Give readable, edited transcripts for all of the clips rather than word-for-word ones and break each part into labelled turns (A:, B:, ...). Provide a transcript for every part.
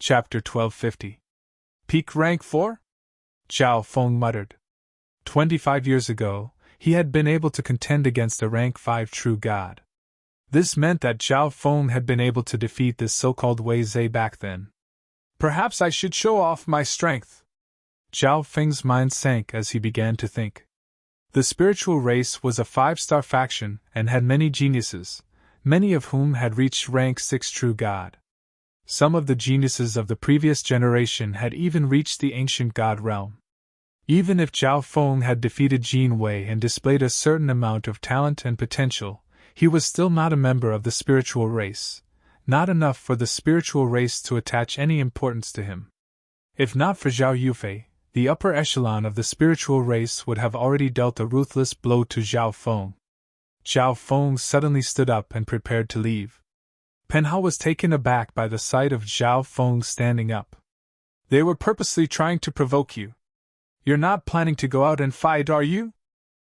A: Chapter 1250. Peak Rank 4? Zhao Feng muttered. 25 years ago, he had been able to contend against a Rank 5 true god. This meant that Zhao Feng had been able to defeat this so-called Wei Zhe back then. Perhaps I should show off my strength. Zhao Feng's mind sank as he began to think. The spiritual race was a 5-star faction and had many geniuses, many of whom had reached Rank 6 true god. Some of the geniuses of the previous generation had even reached the ancient god realm. Even if Zhao Feng had defeated Jin Wei and displayed a certain amount of talent and potential, he was still not a member of the spiritual race, not enough for the spiritual race to attach any importance to him. If not for Zhao Yufei, the upper echelon of the spiritual race would have already dealt a ruthless blow to Zhao Feng. Zhao Feng suddenly stood up and prepared to leave. Pen Hao was taken aback by the sight of Zhao Feng standing up. They were purposely trying to provoke you. You're not planning to go out and fight, are you?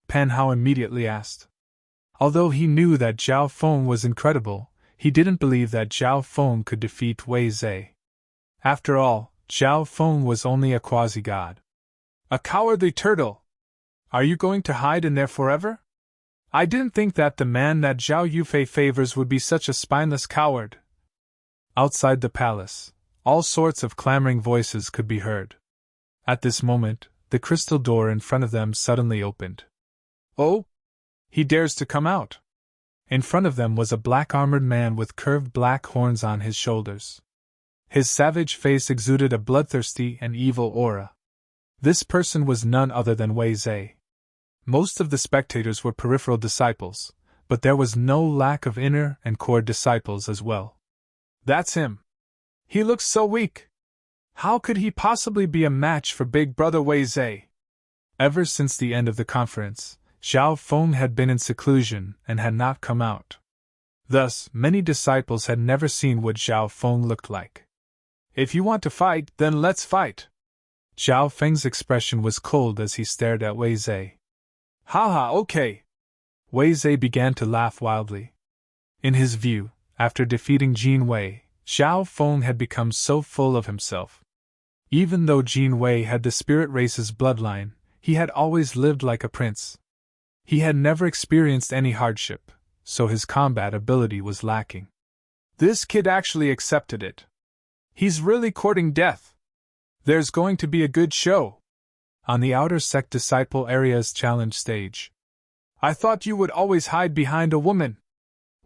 A: Pen Hao immediately asked. Although he knew that Zhao Feng was incredible, he didn't believe that Zhao Feng could defeat Wei Zhe. After all, Zhao Feng was only a quasi-god. A cowardly turtle! Are you going to hide in there forever? I didn't think that the man that Zhao Yufei favors would be such a spineless coward. Outside the palace, all sorts of clamoring voices could be heard. At this moment, the crystal door in front of them suddenly opened. Oh! He dares to come out! In front of them was a black-armored man with curved black horns on his shoulders. His savage face exuded a bloodthirsty and evil aura. This person was none other than Wei Zhe. Most of the spectators were peripheral disciples, but there was no lack of inner and core disciples as well. That's him! He looks so weak! How could he possibly be a match for Big Brother Wei Zhe? Ever since the end of the conference, Zhao Feng had been in seclusion and had not come out. Thus, many disciples had never seen what Zhao Feng looked like. If you want to fight, then let's fight! Zhao Feng's expression was cold as he stared at Wei Zhe. Haha, okay! Wei Zhe began to laugh wildly. In his view, after defeating Jin Wei, Zhao Feng had become so full of himself. Even though Jin Wei had the spirit race's bloodline, he had always lived like a prince. He had never experienced any hardship, so his combat ability was lacking. This kid actually accepted it. He's really courting death. There's going to be a good show. On the outer sect disciple area's challenge stage. I thought you would always hide behind a woman.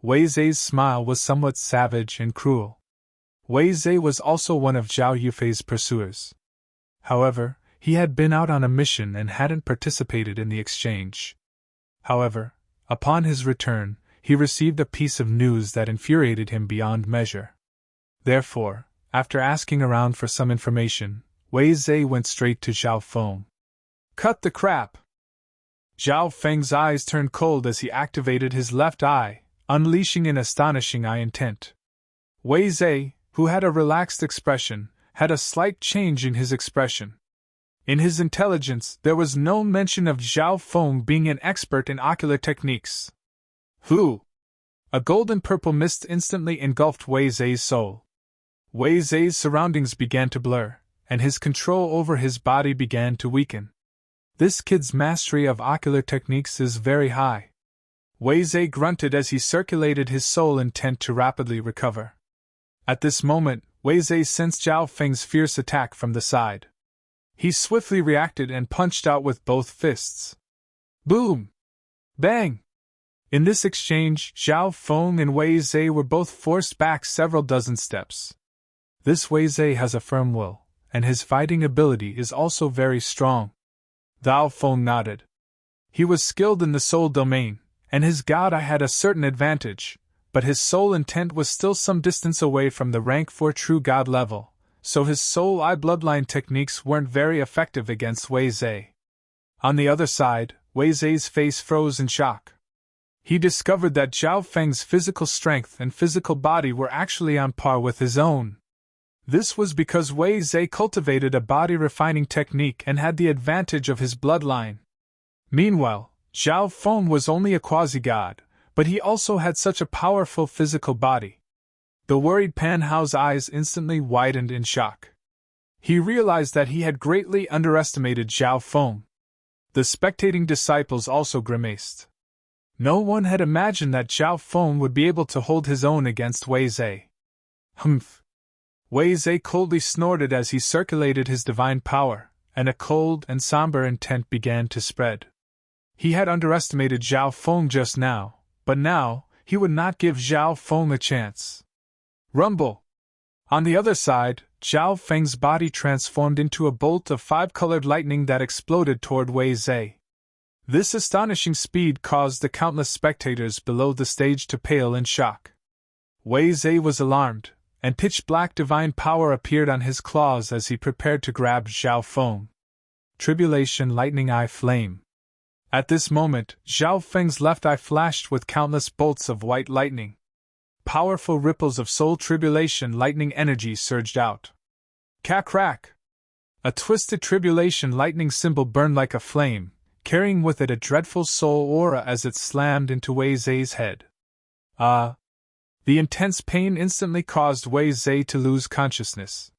A: Wei Zhe's smile was somewhat savage and cruel. Wei Zhe was also one of Zhao Yufei's pursuers. However, he had been out on a mission and hadn't participated in the exchange. However, upon his return, he received a piece of news that infuriated him beyond measure. Therefore, after asking around for some information, Wei Zhe went straight to Zhao Feng. Cut the crap! Zhao Feng's eyes turned cold as he activated his left eye, unleashing an astonishing eye intent. Wei Zhe, who had a relaxed expression, had a slight change in his expression. In his intelligence, there was no mention of Zhao Feng being an expert in ocular techniques. Who? A golden-purple mist instantly engulfed Wei Zhe's soul. Wei Zhe's surroundings began to blur, and his control over his body began to weaken. This kid's mastery of ocular techniques is very high. Wei Zhe grunted as he circulated his soul intent to rapidly recover. At this moment, Wei Zhe sensed Zhao Feng's fierce attack from the side. He swiftly reacted and punched out with both fists. Boom! Bang! In this exchange, Zhao Feng and Wei Zhe were both forced back several dozen steps. This Wei Zhe has a firm will, and his fighting ability is also very strong. Zhao Feng nodded. He was skilled in the soul domain, and his god eye had a certain advantage, but his soul intent was still some distance away from the rank 4 true god level, so his soul eye bloodline techniques weren't very effective against Wei Zhe. On the other side, Wei Zhe's face froze in shock. He discovered that Zhao Feng's physical strength and physical body were actually on par with his own. This was because Wei Zhe cultivated a body-refining technique and had the advantage of his bloodline. Meanwhile, Zhao Feng was only a quasi-god, but he also had such a powerful physical body. The worried Pan Hao's eyes instantly widened in shock. He realized that he had greatly underestimated Zhao Feng. The spectating disciples also grimaced. No one had imagined that Zhao Feng would be able to hold his own against Wei Zhe. Humph! Wei Zhe coldly snorted as he circulated his divine power, and a cold and somber intent began to spread. He had underestimated Zhao Feng just now, but now, he would not give Zhao Feng a chance. Rumble! On the other side, Zhao Feng's body transformed into a bolt of 5-colored lightning that exploded toward Wei Zhe. This astonishing speed caused the countless spectators below the stage to pale in shock. Wei Zhe was alarmed, and pitch-black divine power appeared on his claws as he prepared to grab Zhao Feng. Tribulation Lightning Eye Flame. At this moment, Zhao Feng's left eye flashed with countless bolts of white lightning. Powerful ripples of soul tribulation lightning energy surged out. Crack! A twisted tribulation lightning symbol burned like a flame, carrying with it a dreadful soul aura as it slammed into Wei Zhe's head. The intense pain instantly caused Wei Zhe to lose consciousness.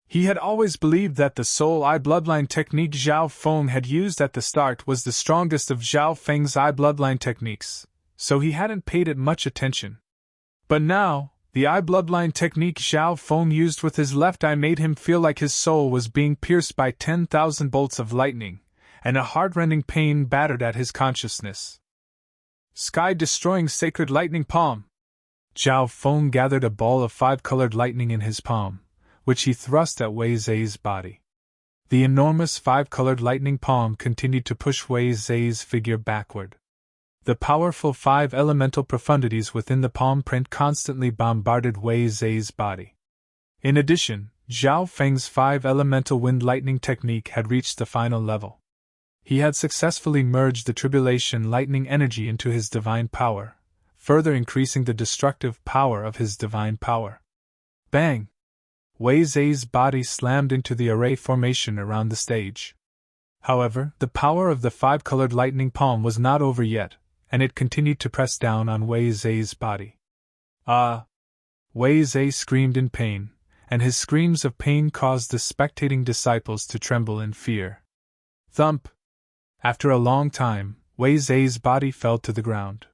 A: He had always believed that the Soul Eye Bloodline technique Zhao Feng had used at the start was the strongest of Zhao Feng's Eye Bloodline techniques, so he hadn't paid it much attention. But now, the Eye Bloodline technique Zhao Feng used with his left eye made him feel like his soul was being pierced by 10,000 bolts of lightning, and a heart-rending pain battered at his consciousness. Sky-destroying Sacred Lightning Palm. Zhao Feng gathered a ball of 5-colored lightning in his palm, which he thrust at Wei Zhe's body. The enormous 5-colored lightning palm continued to push Wei Zhe's figure backward. The powerful 5 elemental profundities within the palm print constantly bombarded Wei Zhe's body. In addition, Zhao Feng's 5 elemental wind lightning technique had reached the final level. He had successfully merged the tribulation lightning energy into his divine power, further increasing the destructive power of his divine power. Bang! Wei Zhe's body slammed into the array formation around the stage. However, the power of the 5-colored lightning palm was not over yet, and it continued to press down on Wei Zhe's body. Wei Zhe screamed in pain, and his screams of pain caused the spectating disciples to tremble in fear. Thump! After a long time, Wei Zhe's body fell to the ground.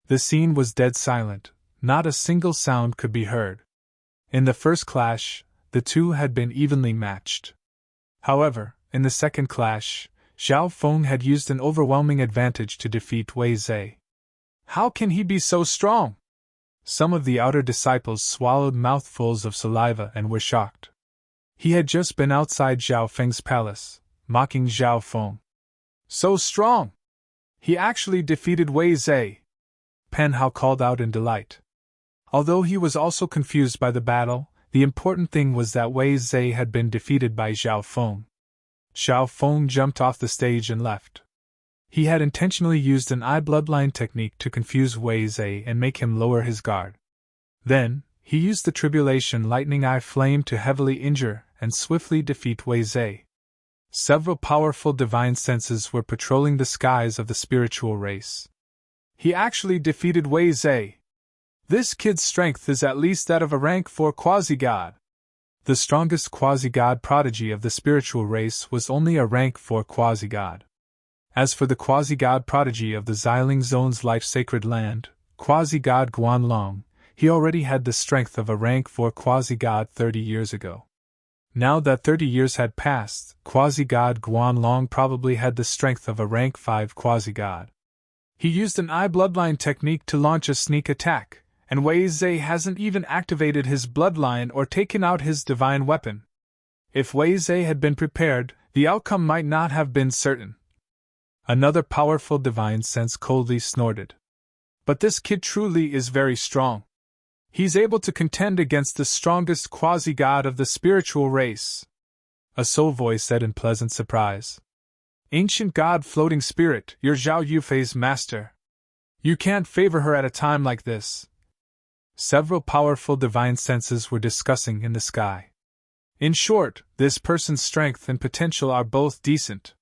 A: The scene was dead silent, not a single sound could be heard. In the first clash, the two had been evenly matched. However, in the second clash, Zhao Feng had used an overwhelming advantage to defeat Wei Zhe. How can he be so strong? Some of the outer disciples swallowed mouthfuls of saliva and were shocked. He had just been outside Zhao Feng's palace, mocking Zhao Feng. So strong! He actually defeated Wei Zhe! Pan Hao called out in delight. Although he was also confused by the battle, the important thing was that Wei Zhe had been defeated by Zhao Feng. Zhao Feng jumped off the stage and left. He had intentionally used an eye bloodline technique to confuse Wei Zhe and make him lower his guard. Then, he used the tribulation lightning eye flame to heavily injure and swiftly defeat Wei Zhe. Several powerful divine senses were patrolling the skies of the spiritual race. He actually defeated Wei Zhe. This kid's strength is at least that of a rank 4 quasi-god. The strongest quasi-god prodigy of the spiritual race was only a rank 4 quasi-god. As for the quasi-god prodigy of the Xiling Zone's life-sacred land, quasi-god Guanlong, he already had the strength of a rank 4 quasi-god 30 years ago. Now that 30 years had passed, quasi-god Guanlong probably had the strength of a rank 5 quasi-god. He used an eye bloodline technique to launch a sneak attack, and Wei Zhe hasn't even activated his bloodline or taken out his divine weapon. If Wei Zhe had been prepared, the outcome might not have been certain. Another powerful divine sense coldly snorted. But this kid truly is very strong. He's able to contend against the strongest quasi-god of the spiritual race. A soul voice said in pleasant surprise. Ancient God Floating Spirit, you're Zhao Yufei's master. You can't favor her at a time like this. Several powerful divine senses were discussing in the sky. In short, this person's strength and potential are both decent.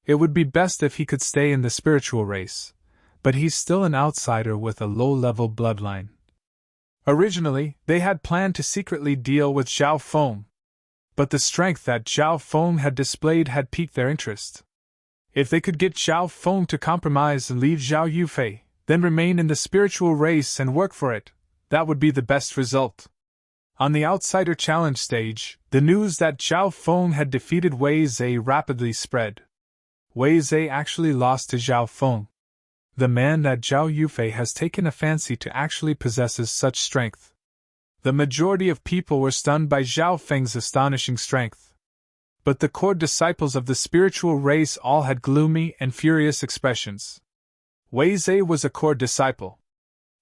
A: It would be best if he could stay in the spiritual race, but he's still an outsider with a low-level bloodline. Originally, they had planned to secretly deal with Zhao Feng, but the strength that Zhao Feng had displayed had piqued their interest. If they could get Zhao Feng to compromise and leave Zhao Yufei, then remain in the spiritual race and work for it, that would be the best result. On the Outsider Challenge stage, the news that Zhao Feng had defeated Wei Zhe rapidly spread. Wei Zhe actually lost to Zhao Feng. The man that Zhao Yufei has taken a fancy to actually possesses such strength. The majority of people were stunned by Zhao Feng's astonishing strength. But the core disciples of the spiritual race all had gloomy and furious expressions. Wei Zhe was a core disciple.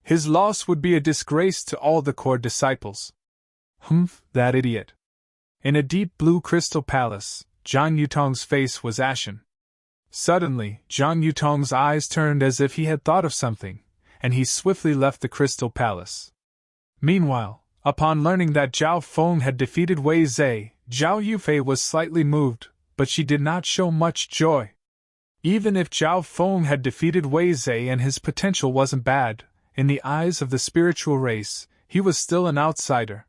A: His loss would be a disgrace to all the core disciples. Humph, that idiot. In a deep blue crystal palace, Zhang Yutong's face was ashen. Suddenly, Zhang Yutong's eyes turned as if he had thought of something, and he swiftly left the crystal palace. Meanwhile, upon learning that Zhao Feng had defeated Wei Zhe, Zhao Yufei was slightly moved, but she did not show much joy. Even if Zhao Feng had defeated Wei Zhe and his potential wasn't bad, in the eyes of the spiritual race, he was still an outsider.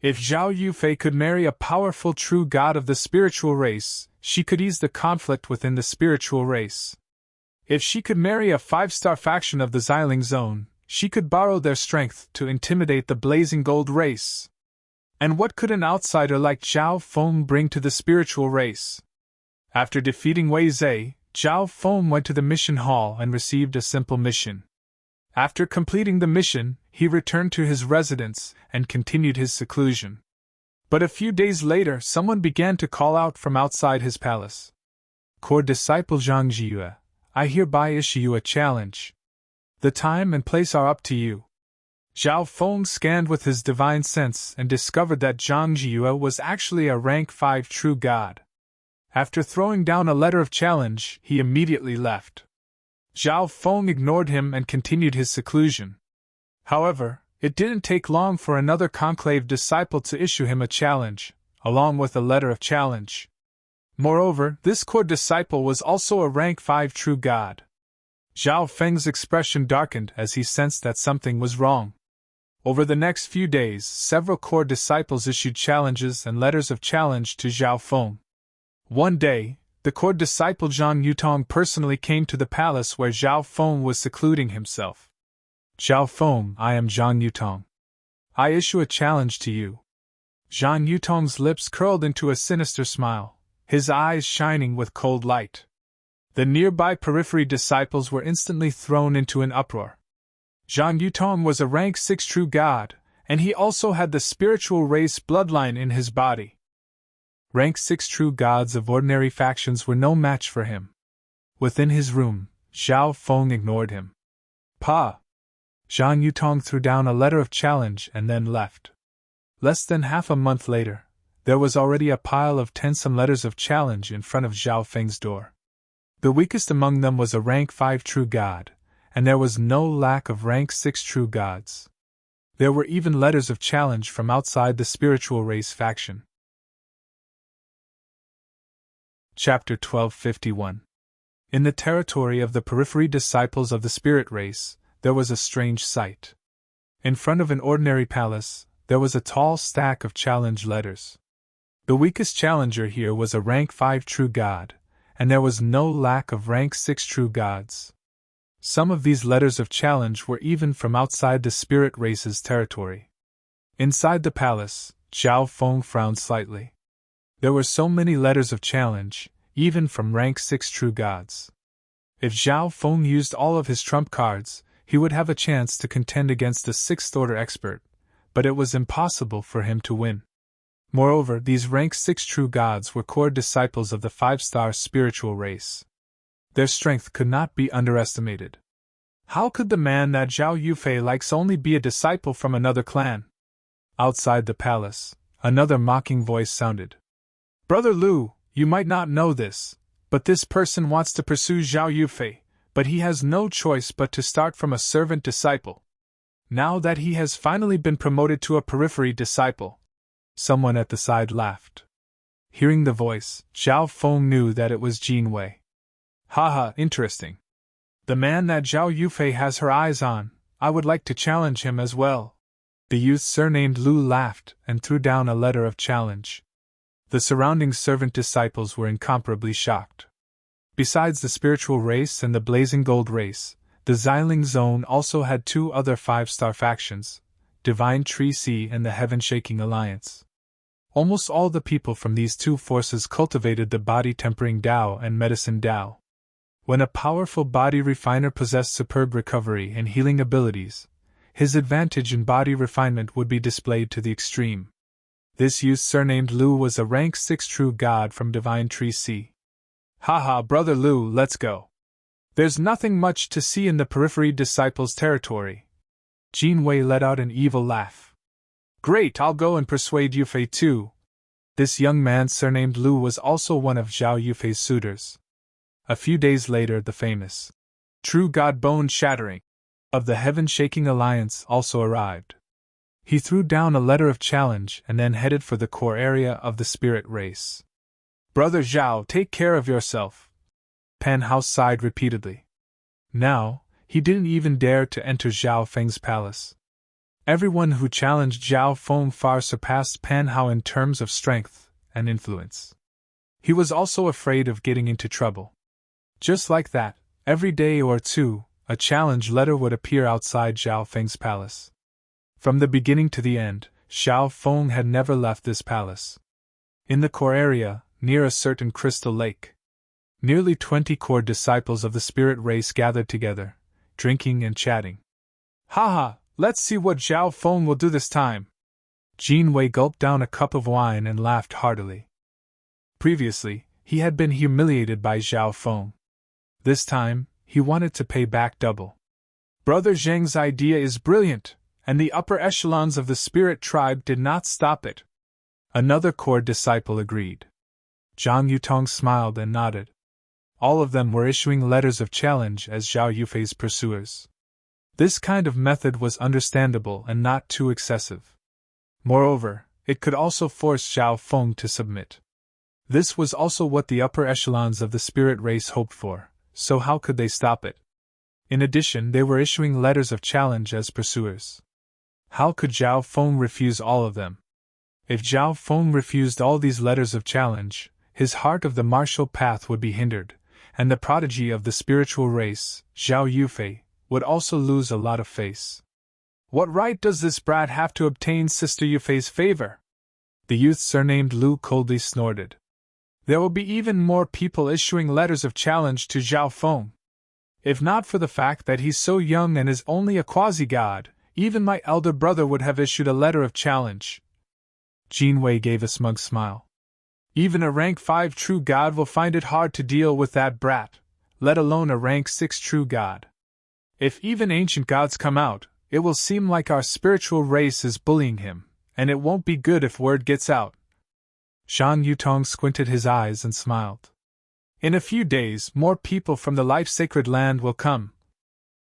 A: If Zhao Yufei could marry a powerful true god of the spiritual race, she could ease the conflict within the spiritual race. If she could marry a 5-star faction of the Xiling Zone, she could borrow their strength to intimidate the Blazing Gold race. And what could an outsider like Zhao Feng bring to the spiritual race? After defeating Wei Zhe, Zhao Feng went to the mission hall and received a simple mission. After completing the mission, he returned to his residence and continued his seclusion. But a few days later, someone began to call out from outside his palace. Core disciple Zhang Jiyue, I hereby issue you a challenge. The time and place are up to you. Zhao Feng scanned with his divine sense and discovered that Zhang Jiyue was actually a rank 5 true god. After throwing down a letter of challenge, he immediately left. Zhao Feng ignored him and continued his seclusion. However, it didn't take long for another conclave disciple to issue him a challenge, along with a letter of challenge. Moreover, this core disciple was also a rank 5 true god. Zhao Feng's expression darkened as he sensed that something was wrong. Over the next few days, several core disciples issued challenges and letters of challenge to Zhao Feng. One day, the core disciple Zhang Yutong personally came to the palace where Zhao Feng was secluding himself. Zhao Feng, I am Zhang Yutong. I issue a challenge to you. Zhang Yutong's lips curled into a sinister smile, his eyes shining with cold light. The nearby periphery disciples were instantly thrown into an uproar. Zhang Yutong was a rank 6 true god, and he also had the spiritual race bloodline in his body. Rank 6 true gods of ordinary factions were no match for him. Within his room, Zhao Feng ignored him. Pa! Zhang Yutong threw down a letter of challenge and then left. Less than half a month later, there was already a pile of 10 letters of challenge in front of Zhao Feng's door. The weakest among them was a rank 5 true god, and there was no lack of rank 6 true gods. There were even letters of challenge from outside the spiritual race faction. Chapter 1251. In the territory of the periphery disciples of the spirit race, there was a strange sight. In front of an ordinary palace, there was a tall stack of challenge letters. The weakest challenger here was a rank 5 true god, and there was no lack of rank 6 true gods. Some of these letters of challenge were even from outside the spirit race's territory. Inside the palace, Zhao Feng frowned slightly. There were so many letters of challenge, even from rank 6 true gods. If Zhao Feng used all of his trump cards, he would have a chance to contend against a 6th-order expert, but it was impossible for him to win. Moreover, these rank 6 true gods were core disciples of the 5-star spiritual race. Their strength could not be underestimated. How could the man that Zhao Yufei likes only be a disciple from another clan? Outside the palace, another mocking voice sounded. Brother Lu, you might not know this, but this person wants to pursue Zhao Yufei, but he has no choice but to start from a servant disciple. Now that he has finally been promoted to a periphery disciple. Someone at the side laughed. Hearing the voice, Zhao Feng knew that it was Jin Wei. Haha, interesting. The man that Zhao Yufei has her eyes on, I would like to challenge him as well. The youth surnamed Lu laughed and threw down a letter of challenge. The surrounding servant disciples were incomparably shocked. Besides the spiritual race and the blazing gold race, the Xiling Zone also had two other five-star factions, Divine Tree Sea and the Heaven-Shaking Alliance. Almost all the people from these two forces cultivated the body-tempering Tao and medicine Tao. When a powerful body refiner possessed superb recovery and healing abilities, his advantage in body refinement would be displayed to the extreme. This youth surnamed Lu was a rank 6 true god from Divine Tree Sea. "Haha, brother Lu, let's go. There's nothing much to see in the periphery disciples' territory." Jin Wei let out an evil laugh. "Great, I'll go and persuade Yufei too." This young man surnamed Lu was also one of Zhao Yufei's suitors. A few days later, the famous True God Bone Shattering of the Heaven-Shaking Alliance also arrived. He threw down a letter of challenge and then headed for the core area of the spirit race. "Brother Zhao, take care of yourself," Pan Hao sighed repeatedly. Now, he didn't even dare to enter Zhao Feng's palace. Everyone who challenged Zhao Feng far surpassed Pan Hao in terms of strength and influence. He was also afraid of getting into trouble. Just like that, every day or two, a challenge letter would appear outside Zhao Feng's palace. From the beginning to the end, Zhao Feng had never left this palace. In the core area, near a certain crystal lake, nearly 20 core disciples of the spirit race gathered together, drinking and chatting. "Haha, let's see what Zhao Feng will do this time." Jin Wei gulped down a cup of wine and laughed heartily. Previously, he had been humiliated by Zhao Feng. This time, he wanted to pay back double. "Brother Zheng's idea is brilliant, and the upper echelons of the spirit tribe did not stop it." Another core disciple agreed. Zhang Yutong smiled and nodded. All of them were issuing letters of challenge as Zhao Yufei's pursuers. This kind of method was understandable and not too excessive. Moreover, it could also force Zhao Feng to submit. This was also what the upper echelons of the spirit race hoped for, so how could they stop it? In addition, they were issuing letters of challenge as pursuers. How could Zhao Feng refuse all of them? If Zhao Feng refused all these letters of challenge, his heart of the martial path would be hindered, and the prodigy of the spiritual race, Zhao Yufei, would also lose a lot of face. "What right does this brat have to obtain Sister Yufei's favor?" The youth surnamed Lu coldly snorted. "There will be even more people issuing letters of challenge to Zhao Feng. If not for the fact that he's so young and is only a quasi-god, even my elder brother would have issued a letter of challenge." Jin Wei gave a smug smile. "Even a rank 5 true god will find it hard to deal with that brat, let alone a rank 6 true god. If even ancient gods come out, it will seem like our spiritual race is bullying him, and it won't be good if word gets out." Zhang Yutong squinted his eyes and smiled. "In a few days, more people from the life-sacred land will come."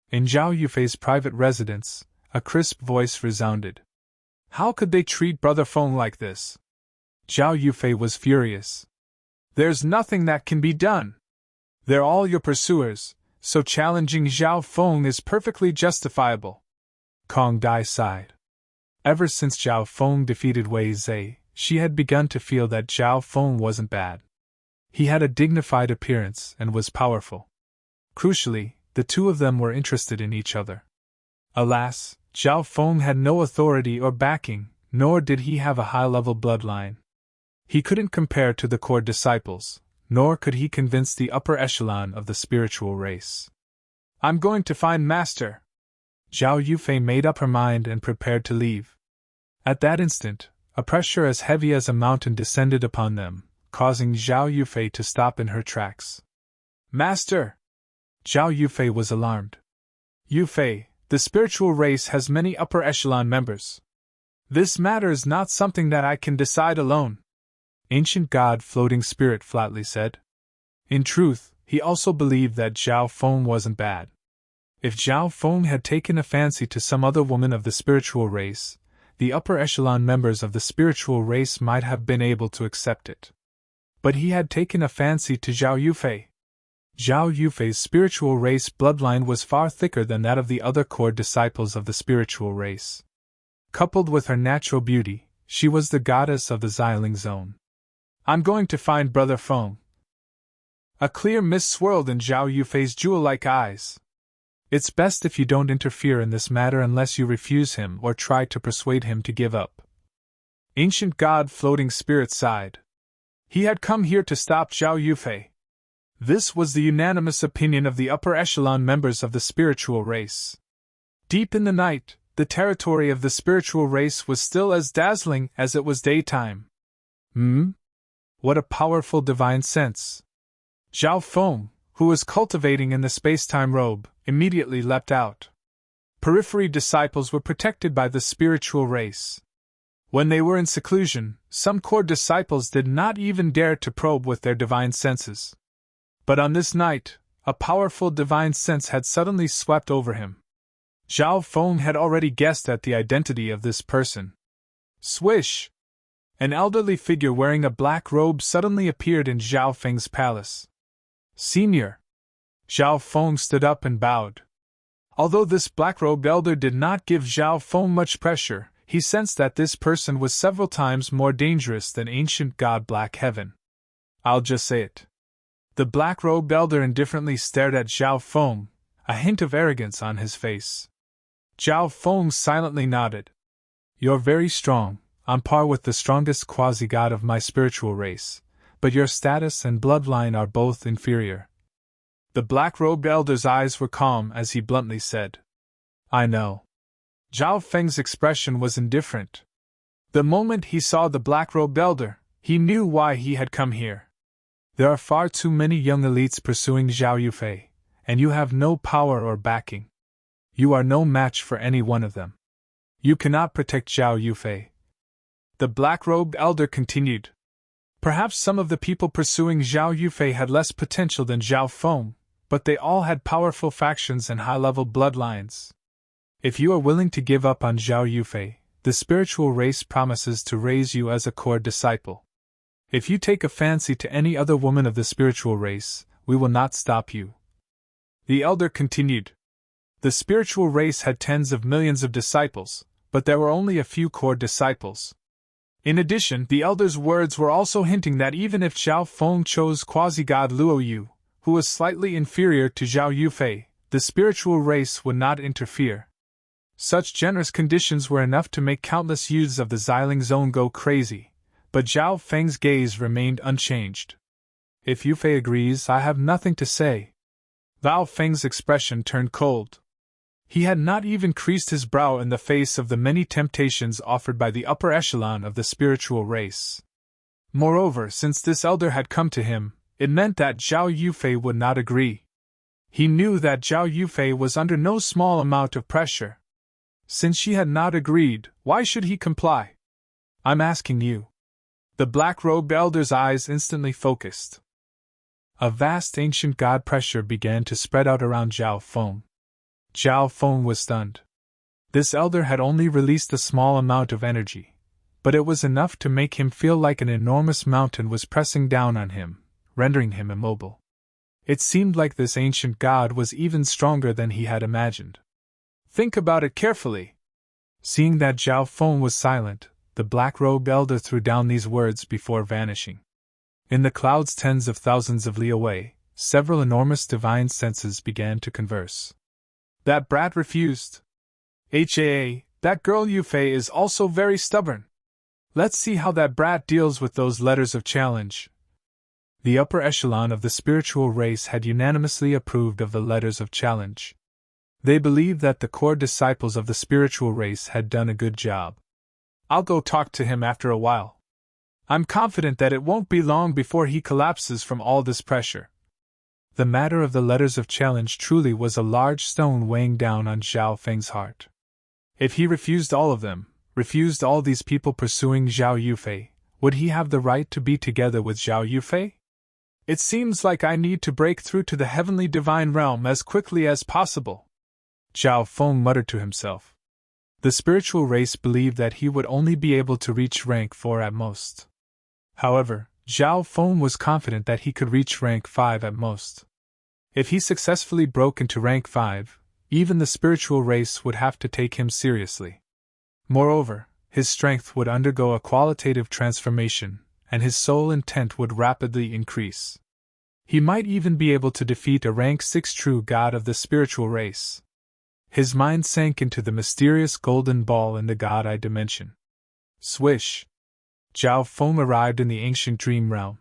A: In Zhao Yufei's private residence, a crisp voice resounded. "How could they treat Brother Feng like this?" Zhao Yufei was furious. "There's nothing that can be done. They're all your pursuers, so challenging Zhao Feng is perfectly justifiable." Kong Dai sighed. Ever since Zhao Feng defeated Wei Zhe, she had begun to feel that Zhao Feng wasn't bad. He had a dignified appearance and was powerful. Crucially, the two of them were interested in each other. Alas, Zhao Feng had no authority or backing, nor did he have a high-level bloodline. He couldn't compare to the core disciples, nor could he convince the upper echelon of the spiritual race. "I'm going to find Master." Zhao Yufei made up her mind and prepared to leave. At that instant, a pressure as heavy as a mountain descended upon them, causing Zhao Yufei to stop in her tracks. "Master!" Zhao Yufei was alarmed. "Yufei, the spiritual race has many upper echelon members. This matter is not something that I can decide alone," Ancient God Floating Spirit flatly said. In truth, he also believed that Zhao Feng wasn't bad. If Zhao Feng had taken a fancy to some other woman of the spiritual race, the upper echelon members of the spiritual race might have been able to accept it. But he had taken a fancy to Zhao Yufei. Zhao Yufei's spiritual race bloodline was far thicker than that of the other core disciples of the spiritual race. Coupled with her natural beauty, she was the goddess of the Xiling Zone. I'm going to find Brother Feng. A clear mist swirled in Zhao Yufei's jewel-like eyes. It's best if you don't interfere in this matter unless you refuse him or try to persuade him to give up. Ancient God Floating Spirit sighed. He had come here to stop Zhao Yufei. This was the unanimous opinion of the upper echelon members of the spiritual race. Deep in the night, the territory of the spiritual race was still as dazzling as it was daytime. What a powerful divine sense! Zhao Feng, who was cultivating in the space-time robe, immediately leapt out. Periphery disciples were protected by the spiritual race. When they were in seclusion, some core disciples did not even dare to probe with their divine senses. But on this night, a powerful divine sense had suddenly swept over him. Zhao Feng had already guessed at the identity of this person. Swish! An elderly figure wearing a black robe suddenly appeared in Zhao Feng's palace. Senior! Zhao Feng stood up and bowed. Although this black-robed elder did not give Zhao Feng much pressure, he sensed that this person was several times more dangerous than ancient god Black Heaven. I'll just say it. The black-robed elder indifferently stared at Zhao Feng, a hint of arrogance on his face. Zhao Feng silently nodded. You're very strong, on par with the strongest quasi-god of my spiritual race, but your status and bloodline are both inferior. The black-robed elder's eyes were calm as he bluntly said. I know. Zhao Feng's expression was indifferent. The moment he saw the black-robed elder, he knew why he had come here. There are far too many young elites pursuing Zhao Yufei, and you have no power or backing. You are no match for any one of them. You cannot protect Zhao Yufei. The black-robed elder continued. Perhaps some of the people pursuing Zhao Yufei had less potential than Zhao Feng, but they all had powerful factions and high-level bloodlines. If you are willing to give up on Zhao Yufei, the spiritual race promises to raise you as a core disciple. If you take a fancy to any other woman of the spiritual race, we will not stop you. The elder continued. The spiritual race had tens of millions of disciples, but there were only a few core disciples. In addition, the elder's words were also hinting that even if Zhao Feng chose quasi-god Luo Yu, who was slightly inferior to Zhao Yufei, the spiritual race would not interfere. Such generous conditions were enough to make countless youths of the Xiling Zone go crazy, but Zhao Feng's gaze remained unchanged. If Yufei agrees, I have nothing to say. Zhao Feng's expression turned cold. He had not even creased his brow in the face of the many temptations offered by the upper echelon of the spiritual race. Moreover, since this elder had come to him, it meant that Zhao Yufei would not agree. He knew that Zhao Yufei was under no small amount of pressure. Since she had not agreed, why should he comply? I'm asking you. The black-robed elder's eyes instantly focused. A vast ancient god pressure began to spread out around Zhao Feng. Zhao Feng was stunned. This elder had only released a small amount of energy, but it was enough to make him feel like an enormous mountain was pressing down on him, rendering him immobile. It seemed like this ancient god was even stronger than he had imagined. Think about it carefully. Seeing that Zhao Feng was silent, the black-robed elder threw down these words before vanishing. In the clouds tens of thousands of li away, several enormous divine senses began to converse. That brat refused. That girl Yufei is also very stubborn. Let's see how that brat deals with those letters of challenge. The upper echelon of the spiritual race had unanimously approved of the letters of challenge. They believed that the core disciples of the spiritual race had done a good job. I'll go talk to him after a while. I'm confident that it won't be long before he collapses from all this pressure. The matter of the letters of challenge truly was a large stone weighing down on Zhao Feng's heart. If he refused all of them, refused all these people pursuing Zhao Yufei, would he have the right to be together with Zhao Yufei? It seems like I need to break through to the heavenly divine realm as quickly as possible. Zhao Feng muttered to himself. The spiritual race believed that he would only be able to reach rank 4 at most. However, Zhao Feng was confident that he could reach rank 5 at most. If he successfully broke into rank 5, even the spiritual race would have to take him seriously. Moreover, his strength would undergo a qualitative transformation, and his soul intent would rapidly increase. He might even be able to defeat a rank 6 true god of the spiritual race. His mind sank into the mysterious golden ball in the god-eye dimension. Swish! Zhao Feng arrived in the ancient dream realm.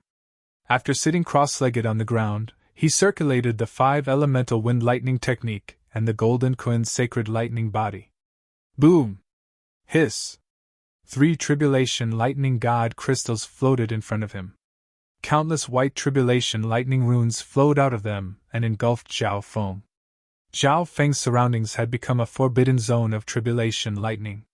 A: After sitting cross-legged on the ground, he circulated the 5 elemental wind lightning technique and the golden Kuan's sacred lightning body. Boom! Hiss! 3 tribulation lightning god crystals floated in front of him. Countless white tribulation lightning runes flowed out of them and engulfed Zhao Feng. Zhao Feng's surroundings had become a forbidden zone of tribulation lightning.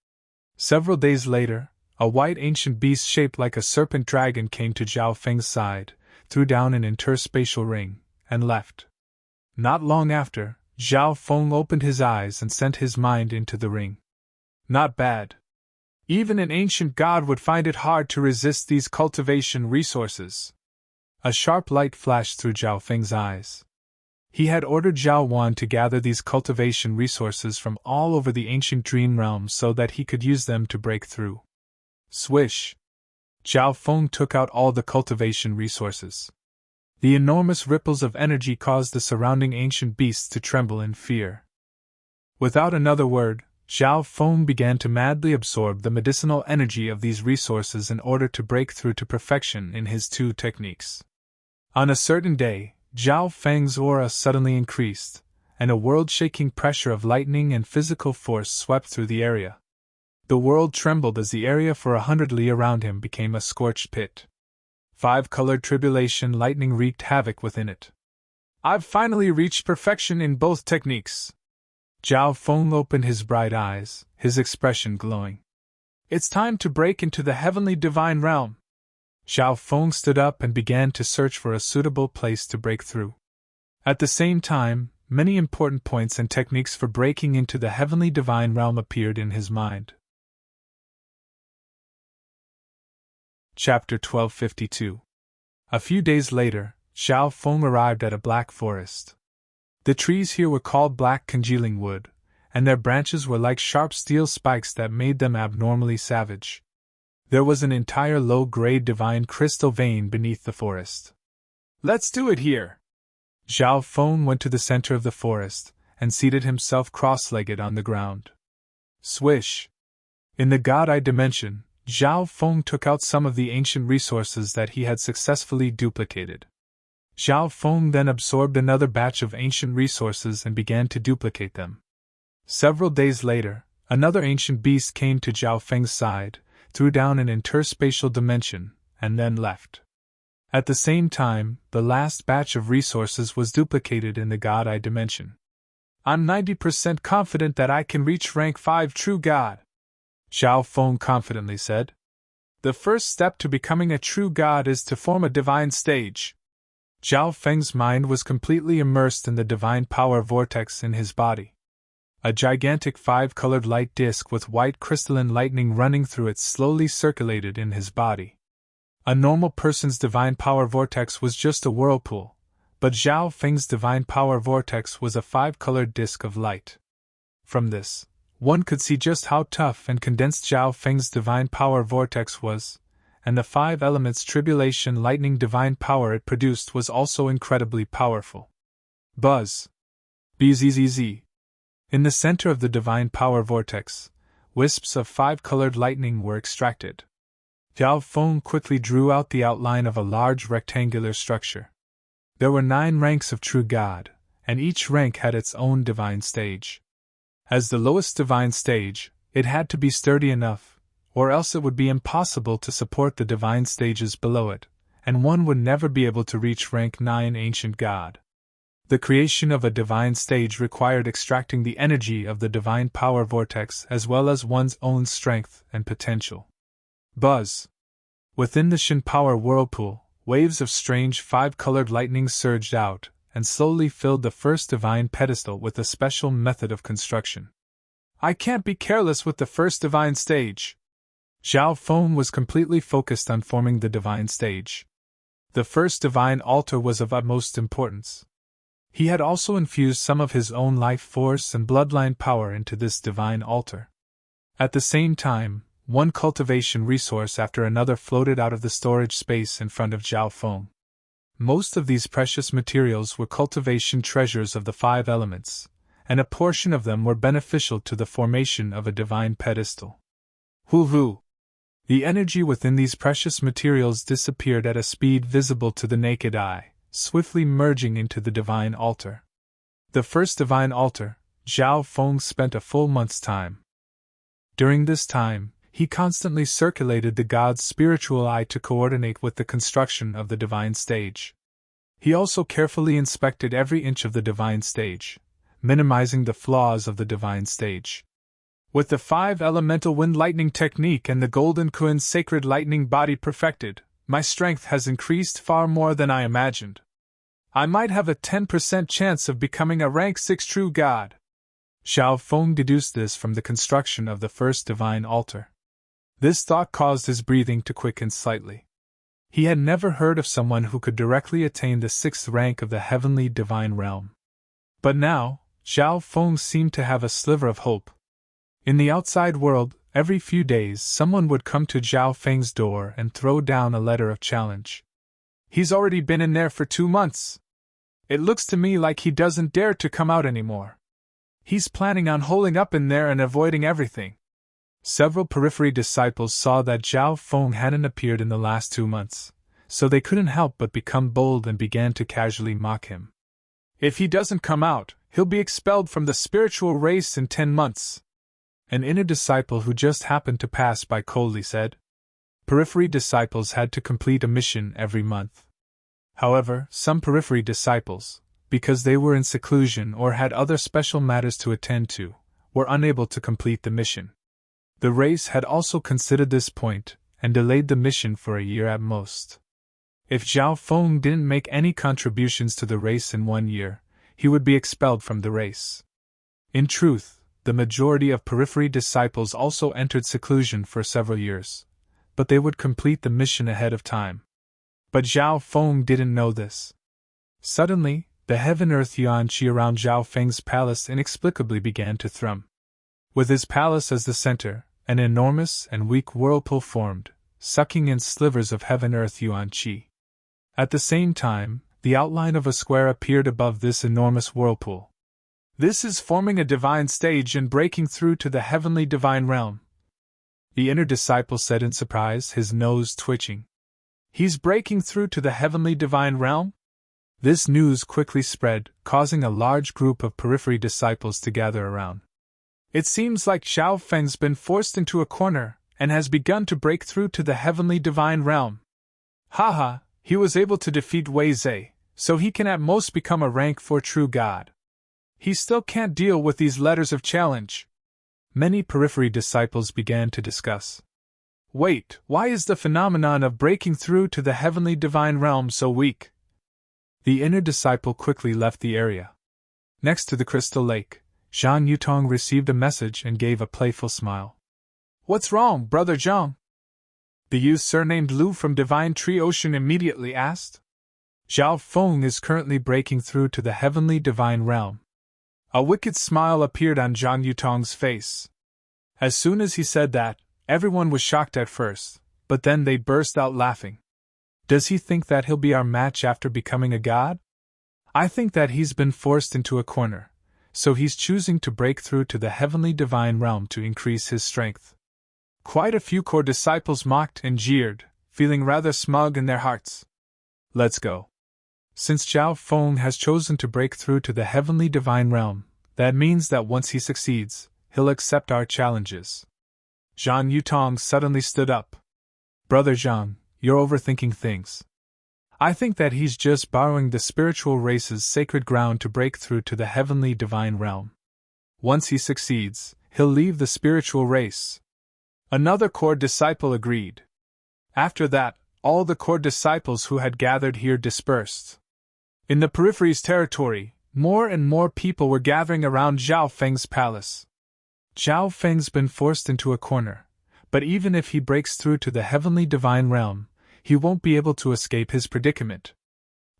A: Several days later, a white ancient beast shaped like a serpent dragon came to Zhao Feng's side, threw down an interspatial ring, and left. Not long after, Zhao Feng opened his eyes and sent his mind into the ring. Not bad. Even an ancient god would find it hard to resist these cultivation resources. A sharp light flashed through Zhao Feng's eyes. He had ordered Zhao Wan to gather these cultivation resources from all over the ancient dream realm so that he could use them to break through. Swish! Zhao Feng took out all the cultivation resources. The enormous ripples of energy caused the surrounding ancient beasts to tremble in fear. Without another word, Zhao Feng began to madly absorb the medicinal energy of these resources in order to break through to perfection in his 2 techniques. On a certain day, Zhao Feng's aura suddenly increased, and a world-shaking pressure of lightning and physical force swept through the area. The world trembled as the area for 100 li around him became a scorched pit. 5-colored tribulation lightning wreaked havoc within it. I've finally reached perfection in both techniques. Zhao Feng opened his bright eyes, his expression glowing. It's time to break into the heavenly divine realm. Zhao Feng stood up and began to search for a suitable place to break through. At the same time, many important points and techniques for breaking into the heavenly divine realm appeared in his mind. Chapter 1252. A few days later, Zhao Feng arrived at a black forest. The trees here were called black congealing wood, and their branches were like sharp steel spikes that made them abnormally savage. There was an entire low-grade divine crystal vein beneath the forest. Let's do it here! Zhao Feng went to the center of the forest, and seated himself cross-legged on the ground. Swish! In the god-eye dimension, Zhao Feng took out some of the ancient resources that he had successfully duplicated. Zhao Feng then absorbed another batch of ancient resources and began to duplicate them. Several days later, another ancient beast came to Zhao Feng's side, threw down an interspatial dimension, and then left. At the same time, the last batch of resources was duplicated in the god-eye dimension. I'm 90% confident that I can reach rank 5 true god, Zhao Feng confidently said. The first step to becoming a true god is to form a divine stage. Zhao Feng's mind was completely immersed in the divine power vortex in his body. A gigantic 5-colored light disk with white crystalline lightning running through it slowly circulated in his body. A normal person's divine power vortex was just a whirlpool, but Zhao Feng's divine power vortex was a 5-colored disk of light. From this, one could see just how tough and condensed Zhao Feng's divine power vortex was, and the 5 elements tribulation lightning divine power it produced was also incredibly powerful. Buzz! Bzzz! In the center of the divine power vortex, wisps of 5-colored lightning were extracted. Zhao Feng quickly drew out the outline of a large rectangular structure. There were 9 ranks of true god, and each rank had its own divine stage. As the lowest divine stage, it had to be sturdy enough, or else it would be impossible to support the divine stages below it, and one would never be able to reach rank 9 ancient god. The creation of a divine stage required extracting the energy of the divine power vortex as well as one's own strength and potential. Buzz! Within the Shin power whirlpool, waves of strange 5-colored lightning surged out and slowly filled the first divine pedestal with a special method of construction. I can't be careless with the first divine stage. Zhao Feng was completely focused on forming the divine stage. The first divine altar was of utmost importance. He had also infused some of his own life force and bloodline power into this divine altar. At the same time, one cultivation resource after another floated out of the storage space in front of Zhao Feng. Most of these precious materials were cultivation treasures of the 5 elements, and a portion of them were beneficial to the formation of a divine pedestal. Hoo-hoo! The energy within these precious materials disappeared at a speed visible to the naked eye, swiftly merging into the divine altar. The first divine altar, Zhao Feng spent a full month's time. During this time, he constantly circulated the god's spiritual eye to coordinate with the construction of the divine stage. He also carefully inspected every inch of the divine stage, minimizing the flaws of the divine stage. With the 5 elemental wind lightning technique and the golden Kuin's sacred lightning body perfected, my strength has increased far more than I imagined. I might have a 10% chance of becoming a rank 6 true god. Zhao Feng deduced this from the construction of the first divine altar. This thought caused his breathing to quicken slightly. He had never heard of someone who could directly attain the 6th rank of the heavenly divine realm. But now, Zhao Feng seemed to have a sliver of hope. In the outside world, every few days someone would come to Zhao Feng's door and throw down a letter of challenge. He's already been in there for 2 months. It looks to me like he doesn't dare to come out anymore. He's planning on holing up in there and avoiding everything. Several periphery disciples saw that Zhao Feng hadn't appeared in the last 2 months, so they couldn't help but become bold and began to casually mock him. If he doesn't come out, he'll be expelled from the spiritual race in 10 months. An inner disciple who just happened to pass by coldly said. Periphery disciples had to complete a mission every month. However, some periphery disciples, because they were in seclusion or had other special matters to attend to, were unable to complete the mission. The race had also considered this point and delayed the mission for a year at most. If Zhao Feng didn't make any contributions to the race in 1 year, he would be expelled from the race. In truth, the majority of periphery disciples also entered seclusion for several years, but they would complete the mission ahead of time. But Zhao Feng didn't know this. Suddenly, the heaven-earth yuan qi around Zhao Feng's palace inexplicably began to thrum. With his palace as the center, an enormous and weak whirlpool formed, sucking in slivers of heaven-earth yuan qi. At the same time, the outline of a square appeared above this enormous whirlpool. This is forming a divine stage and breaking through to the heavenly divine realm, the inner disciple said in surprise, his nose twitching. He's breaking through to the heavenly divine realm? This news quickly spread, causing a large group of periphery disciples to gather around. It seems like Zhao Feng's been forced into a corner, and has begun to break through to the heavenly divine realm. Haha, he was able to defeat Wei Zhe, so he can at most become a rank 4 true god. He still can't deal with these letters of challenge. Many periphery disciples began to discuss. Wait, why is the phenomenon of breaking through to the heavenly divine realm so weak? The inner disciple quickly left the area. Next to the crystal lake, Zhang Yutong received a message and gave a playful smile. What's wrong, Brother Zhang? The youth surnamed Lu from Divine Tree Ocean immediately asked. Zhao Feng is currently breaking through to the heavenly divine realm. A wicked smile appeared on Zhang Yutong's face. As soon as he said that, everyone was shocked at first, but then they burst out laughing. Does he think that he'll be our match after becoming a god? I think that he's been forced into a corner, so he's choosing to break through to the heavenly divine realm to increase his strength. Quite a few core disciples mocked and jeered, feeling rather smug in their hearts. Let's go. Since Zhao Feng has chosen to break through to the heavenly divine realm, that means that once he succeeds, he'll accept our challenges. Zhang Yutong suddenly stood up. Brother Zhang, you're overthinking things. I think that he's just borrowing the spiritual race's sacred ground to break through to the heavenly divine realm. Once he succeeds, he'll leave the spiritual race. Another core disciple agreed. After that, all the core disciples who had gathered here dispersed. In the periphery's territory, more and more people were gathering around Zhao Feng's palace. Zhao Feng's been forced into a corner, but even if he breaks through to the heavenly divine realm, he won't be able to escape his predicament.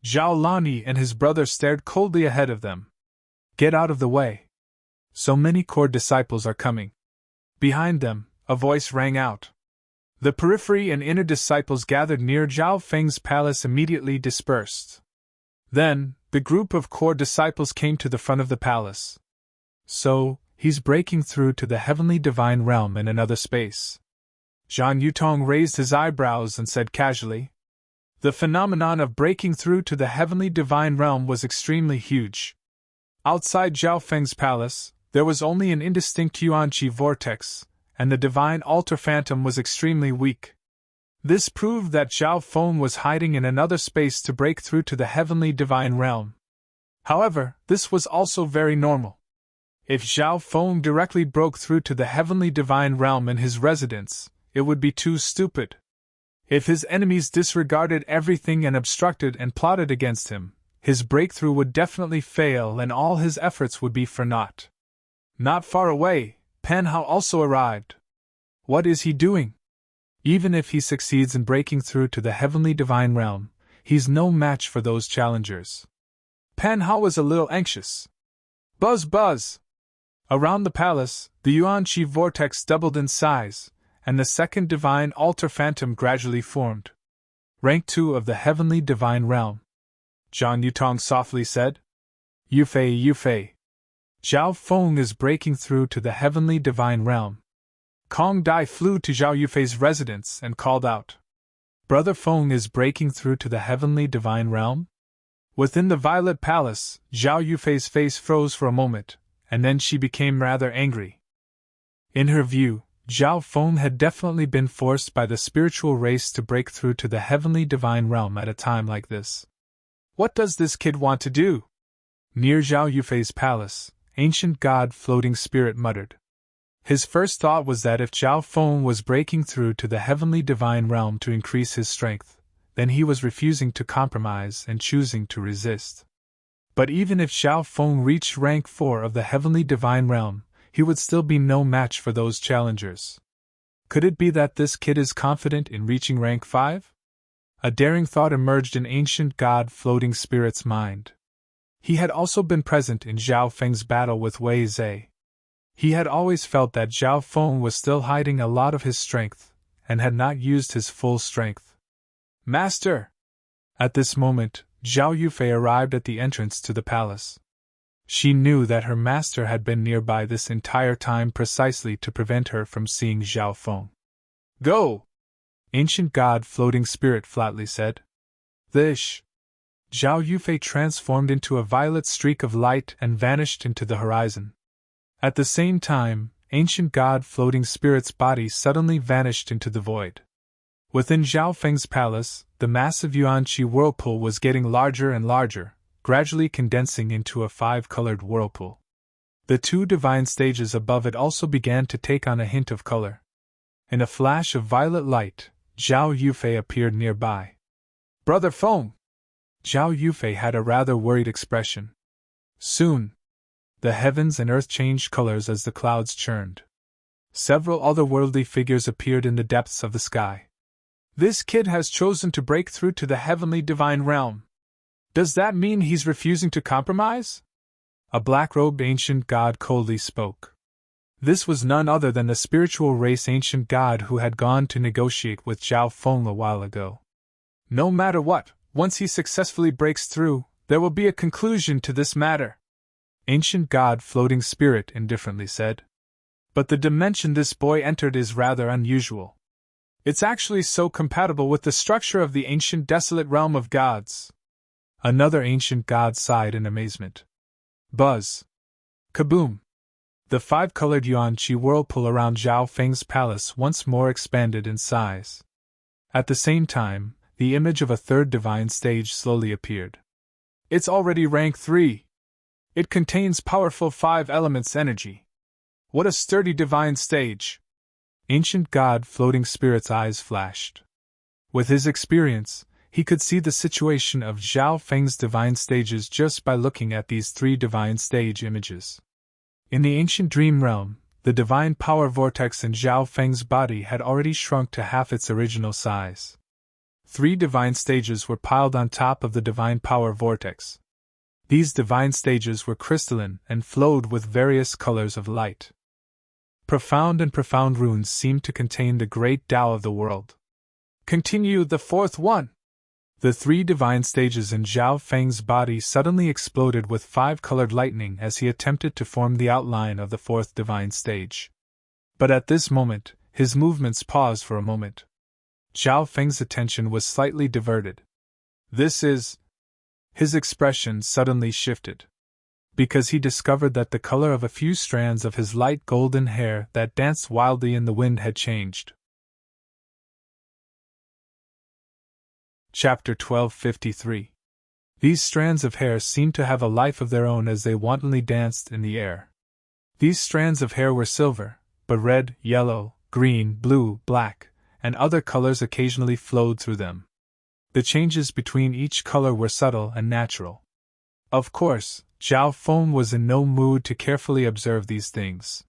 A: Zhao Lani and his brother stared coldly ahead of them. Get out of the way. So many core disciples are coming. Behind them, a voice rang out. The periphery and inner disciples gathered near Zhao Feng's palace immediately dispersed. Then, the group of core disciples came to the front of the palace. So, he's breaking through to the heavenly divine realm in another space. Zhang Yutong raised his eyebrows and said casually. The phenomenon of breaking through to the heavenly divine realm was extremely huge. Outside Zhao Feng's palace, there was only an indistinct yuan-qi vortex, and the divine altar phantom was extremely weak. This proved that Zhao Feng was hiding in another space to break through to the heavenly divine realm. However, this was also very normal. If Zhao Feng directly broke through to the heavenly divine realm in his residence, it would be too stupid. If his enemies disregarded everything and obstructed and plotted against him, his breakthrough would definitely fail and all his efforts would be for naught. Not far away, Pan Hao also arrived. What is he doing? Even if he succeeds in breaking through to the heavenly divine realm, he's no match for those challengers. Pan Hao was a little anxious. Buzz buzz! Around the palace, the yuan-qi vortex doubled in size, and the second divine altar phantom gradually formed. Rank 2 of the heavenly divine realm. Zhang Yutong softly said. Yufei, Yufei. Zhao Feng is breaking through to the heavenly divine realm. Kong Dai flew to Zhao Yufei's residence and called out. Brother Feng is breaking through to the heavenly divine realm? Within the Violet Palace, Zhao Yufei's face froze for a moment, and then she became rather angry. In her view, Zhao Feng had definitely been forced by the spiritual race to break through to the heavenly divine realm at a time like this. What does this kid want to do? Near Zhao Yufei's palace, ancient god floating spirit muttered. His first thought was that if Zhao Feng was breaking through to the heavenly divine realm to increase his strength, then he was refusing to compromise and choosing to resist. But even if Zhao Feng reached rank 4 of the heavenly divine realm, he would still be no match for those challengers. Could it be that this kid is confident in reaching rank 5? A daring thought emerged in ancient god floating spirit's mind. He had also been present in Zhao Feng's battle with Wei Zhe. He had always felt that Zhao Feng was still hiding a lot of his strength, and had not used his full strength. Master! At this moment, Zhao Yufei arrived at the entrance to the palace. She knew that her master had been nearby this entire time precisely to prevent her from seeing Zhao Feng. Go! Ancient god floating spirit flatly said. This! Zhao Yufei transformed into a violet streak of light and vanished into the horizon. At the same time, ancient god floating spirit's body suddenly vanished into the void. Within Zhao Feng's palace, the massive yuan-qi whirlpool was getting larger and larger, gradually condensing into a 5-colored whirlpool. The 2 divine stages above it also began to take on a hint of color. In a flash of violet light, Zhao Yufei appeared nearby. Brother Feng! Zhao Yufei had a rather worried expression. Soon, the heavens and earth changed colors as the clouds churned. Several otherworldly figures appeared in the depths of the sky. This kid has chosen to break through to the heavenly divine realm. Does that mean he's refusing to compromise? A black-robed ancient god coldly spoke. This was none other than the spiritual race ancient god who had gone to negotiate with Zhao Feng a while ago. No matter what, once he successfully breaks through, there will be a conclusion to this matter. Ancient god floating spirit indifferently said. But the dimension this boy entered is rather unusual. It's actually so compatible with the structure of the ancient desolate realm of gods. Another ancient god sighed in amazement. Buzz. Kaboom. The 5-colored yuan-qi whirlpool around Zhao Feng's palace once more expanded in size. At the same time, the image of a 3rd divine stage slowly appeared. It's already rank 3. It contains powerful 5 elements energy. What a sturdy divine stage! Ancient god floating spirit's eyes flashed. With his experience, he could see the situation of Zhao Feng's divine stages just by looking at these 3 divine stage images. In the ancient dream realm, the divine power vortex in Zhao Feng's body had already shrunk to half its original size. 3 divine stages were piled on top of the divine power vortex. These divine stages were crystalline and flowed with various colors of light. profound runes seemed to contain the great Tao of the world. Continue the fourth one. The 3 divine stages in Zhao Feng's body suddenly exploded with 5-colored lightning as he attempted to form the outline of the 4th divine stage. But at this moment, his movements paused for a moment. Zhao Feng's attention was slightly diverted. This is... His expression suddenly shifted, because he discovered that the color of a few strands of his light golden hair that danced wildly in the wind had changed. Chapter 1253. These strands of hair seemed to have a life of their own as they wantonly danced in the air. These strands of hair were silver, but red, yellow, green, blue, black, and other colors occasionally flowed through them. The changes between each color were subtle and natural. Of course, Zhao Feng was in no mood to carefully observe these things.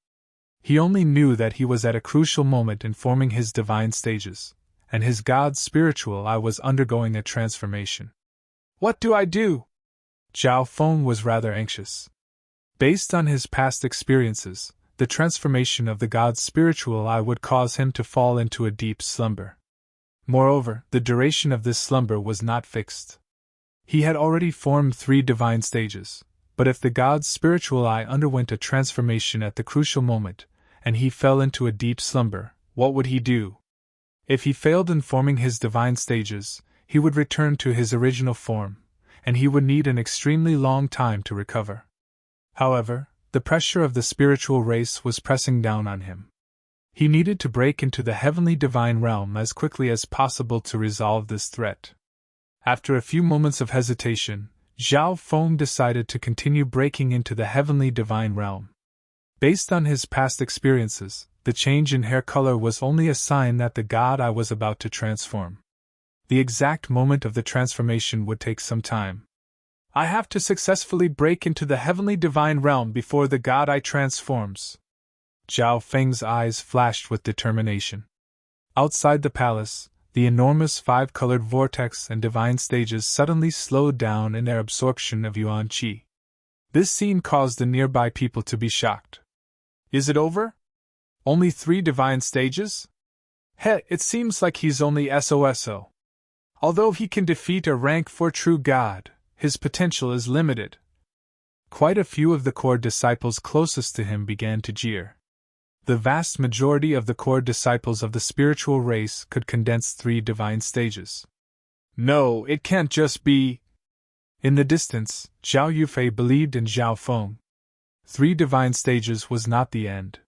A: He only knew that he was at a crucial moment in forming his divine stages, and his god's spiritual eye was undergoing a transformation. What do I do? Zhao Feng was rather anxious. Based on his past experiences, the transformation of the god's spiritual eye would cause him to fall into a deep slumber. Moreover, the duration of this slumber was not fixed. He had already formed 3 divine stages, but if the god's spiritual eye underwent a transformation at the crucial moment, and he fell into a deep slumber, what would he do? If he failed in forming his divine stages, he would return to his original form, and he would need an extremely long time to recover. However, the pressure of the spiritual race was pressing down on him. He needed to break into the heavenly divine realm as quickly as possible to resolve this threat. After a few moments of hesitation, Zhao Feng decided to continue breaking into the heavenly divine realm. Based on his past experiences, the change in hair color was only a sign that the god eye was about to transform. The exact moment of the transformation would take some time. I have to successfully break into the heavenly divine realm before the god eye transforms. Zhao Feng's eyes flashed with determination. Outside the palace, the enormous 5-colored vortex and divine stages suddenly slowed down in their absorption of yuan qi. This scene caused the nearby people to be shocked. Is it over? Only 3 divine stages? It seems like he's only SOSO. Although he can defeat a rank 4 true god, his potential is limited. Quite a few of the core disciples closest to him began to jeer. The vast majority of the core disciples of the spiritual race could condense 3 divine stages. No, it can't just be. In the distance, Zhao Yufei believed in Zhao Feng. 3 divine stages was not the end.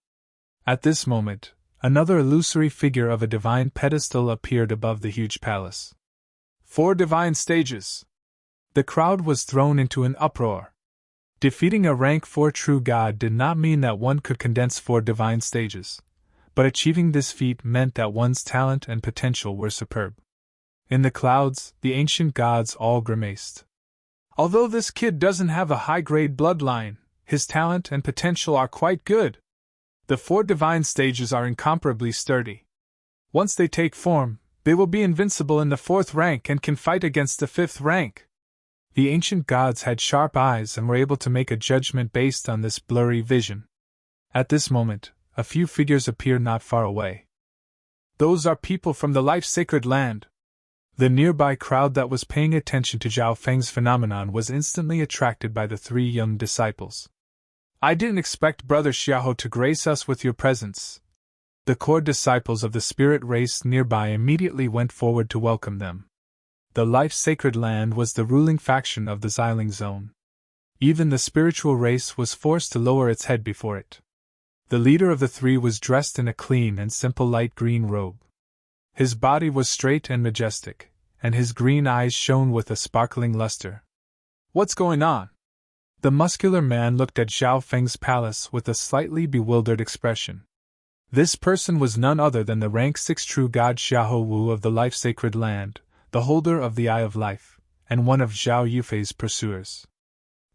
A: At this moment, another illusory figure of a divine pedestal appeared above the huge palace. 4 divine stages! The crowd was thrown into an uproar. Defeating a rank 4 true god did not mean that one could condense 4 divine stages, but achieving this feat meant that one's talent and potential were superb. In the clouds, the ancient gods all grimaced. Although this kid doesn't have a high-grade bloodline, his talent and potential are quite good. The 4 divine stages are incomparably sturdy. Once they take form, they will be invincible in the 4th rank and can fight against the 5th rank. The ancient gods had sharp eyes and were able to make a judgment based on this blurry vision. At this moment, a few figures appeared not far away. Those are people from the life-sacred land. The nearby crowd that was paying attention to Zhao Feng's phenomenon was instantly attracted by the 3 young disciples. I didn't expect Brother Xiahou to grace us with your presence. The core disciples of the spirit race nearby immediately went forward to welcome them. The life-sacred land was the ruling faction of the Xiling Zone. Even the spiritual race was forced to lower its head before it. The leader of the 3 was dressed in a clean and simple light green robe. His body was straight and majestic, and his green eyes shone with a sparkling luster. What's going on? The muscular man looked at Zhao Feng's palace with a slightly bewildered expression. This person was none other than the rank 6 true god Xiahou Wu of the life-sacred land, the holder of the Eye of Life, and one of Zhao Yufei's pursuers.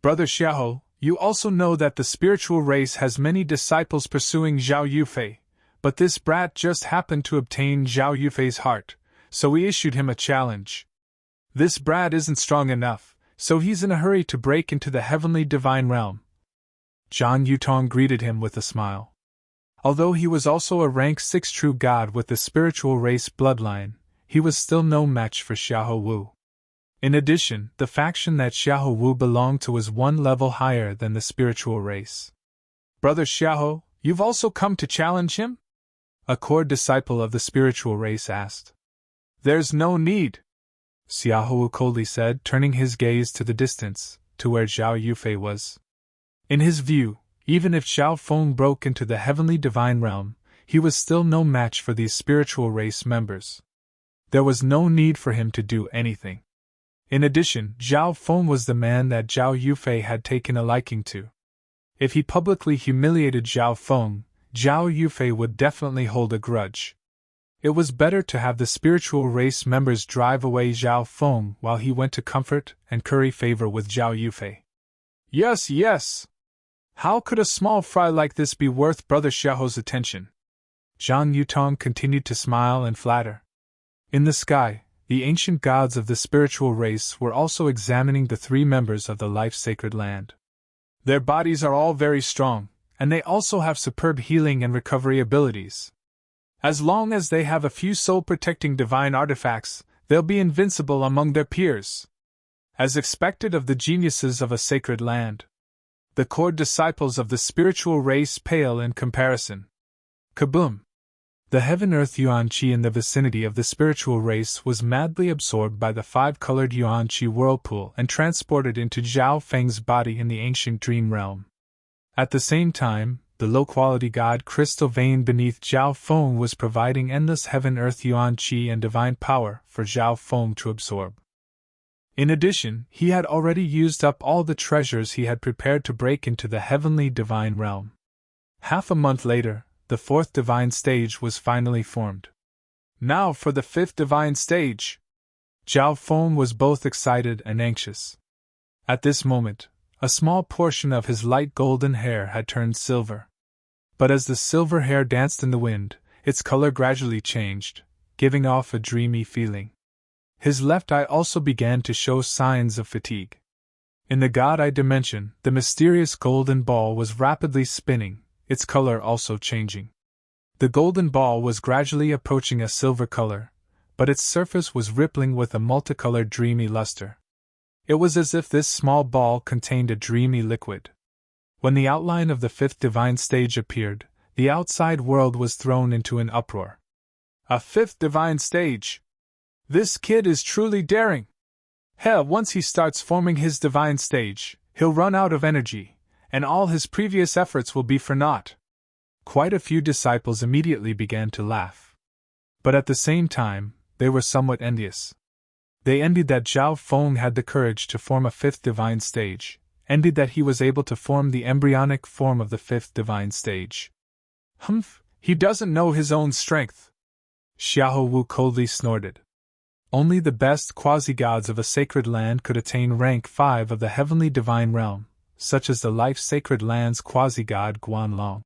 A: Brother Xiahou, you also know that the spiritual race has many disciples pursuing Zhao Yufei, but this brat just happened to obtain Zhao Yufei's heart, so we issued him a challenge. This brat isn't strong enough, so he's in a hurry to break into the heavenly divine realm. Zhang Yutong greeted him with a smile. Although he was also a rank 6 true god with the spiritual race bloodline, he was still no match for Xiahou Wu. In addition, the faction that Xiahou Wu belonged to was one level higher than the spiritual race. Brother Xiahou, you've also come to challenge him? A core disciple of the spiritual race asked. There's no need, Xiahou Wu coldly said, turning his gaze to the distance, to where Zhao Yufei was. In his view, even if Zhao Feng broke into the heavenly divine realm, he was still no match for these spiritual race members. There was no need for him to do anything. In addition, Zhao Feng was the man that Zhao Yufei had taken a liking to. If he publicly humiliated Zhao Feng, Zhao Yufei would definitely hold a grudge. It was better to have the spiritual race members drive away Zhao Feng while he went to comfort and curry favor with Zhao Yufei. Yes, yes! How could a small fry like this be worth Brother Xiaohu's attention? Zhang Yutong continued to smile and flatter. In the sky, the ancient gods of the spiritual race were also examining the 3 members of the life-sacred land. Their bodies are all very strong, and they also have superb healing and recovery abilities. As long as they have a few soul-protecting divine artifacts, they'll be invincible among their peers. As expected of the geniuses of a sacred land. The core disciples of the spiritual race pale in comparison. Kaboom! The heaven-earth yuan qi in the vicinity of the spiritual race was madly absorbed by the 5-colored yuan qi whirlpool and transported into Zhao Feng's body in the ancient dream realm. At the same time, the low-quality god crystal vein beneath Zhao Feng was providing endless heaven-earth yuan qi and divine power for Zhao Feng to absorb. In addition, he had already used up all the treasures he had prepared to break into the heavenly divine realm. Half a month later, the 4th divine stage was finally formed. Now for the 5th divine stage! Zhao Feng was both excited and anxious. At this moment, a small portion of his light golden hair had turned silver. But as the silver hair danced in the wind, its color gradually changed, giving off a dreamy feeling. His left eye also began to show signs of fatigue. In the God-eye dimension, the mysterious golden ball was rapidly spinning, its color also changing. The golden ball was gradually approaching a silver color, but its surface was rippling with a multicolored dreamy luster. It was as if this small ball contained a dreamy liquid. When the outline of the 5th divine stage appeared, the outside world was thrown into an uproar. A 5th divine stage! This kid is truly daring! Hell, once he starts forming his divine stage, he'll run out of energy, and all his previous efforts will be for naught. Quite a few disciples immediately began to laugh. But at the same time, they were somewhat envious. They envied that Zhao Feng had the courage to form a 5th divine stage, envied that he was able to form the embryonic form of the 5th divine stage. Humph, he doesn't know his own strength. Xiahou Wu coldly snorted. Only the best quasi-gods of a sacred land could attain rank 5 of the heavenly divine realm, such as the life-sacred land's quasi-god Guanlong.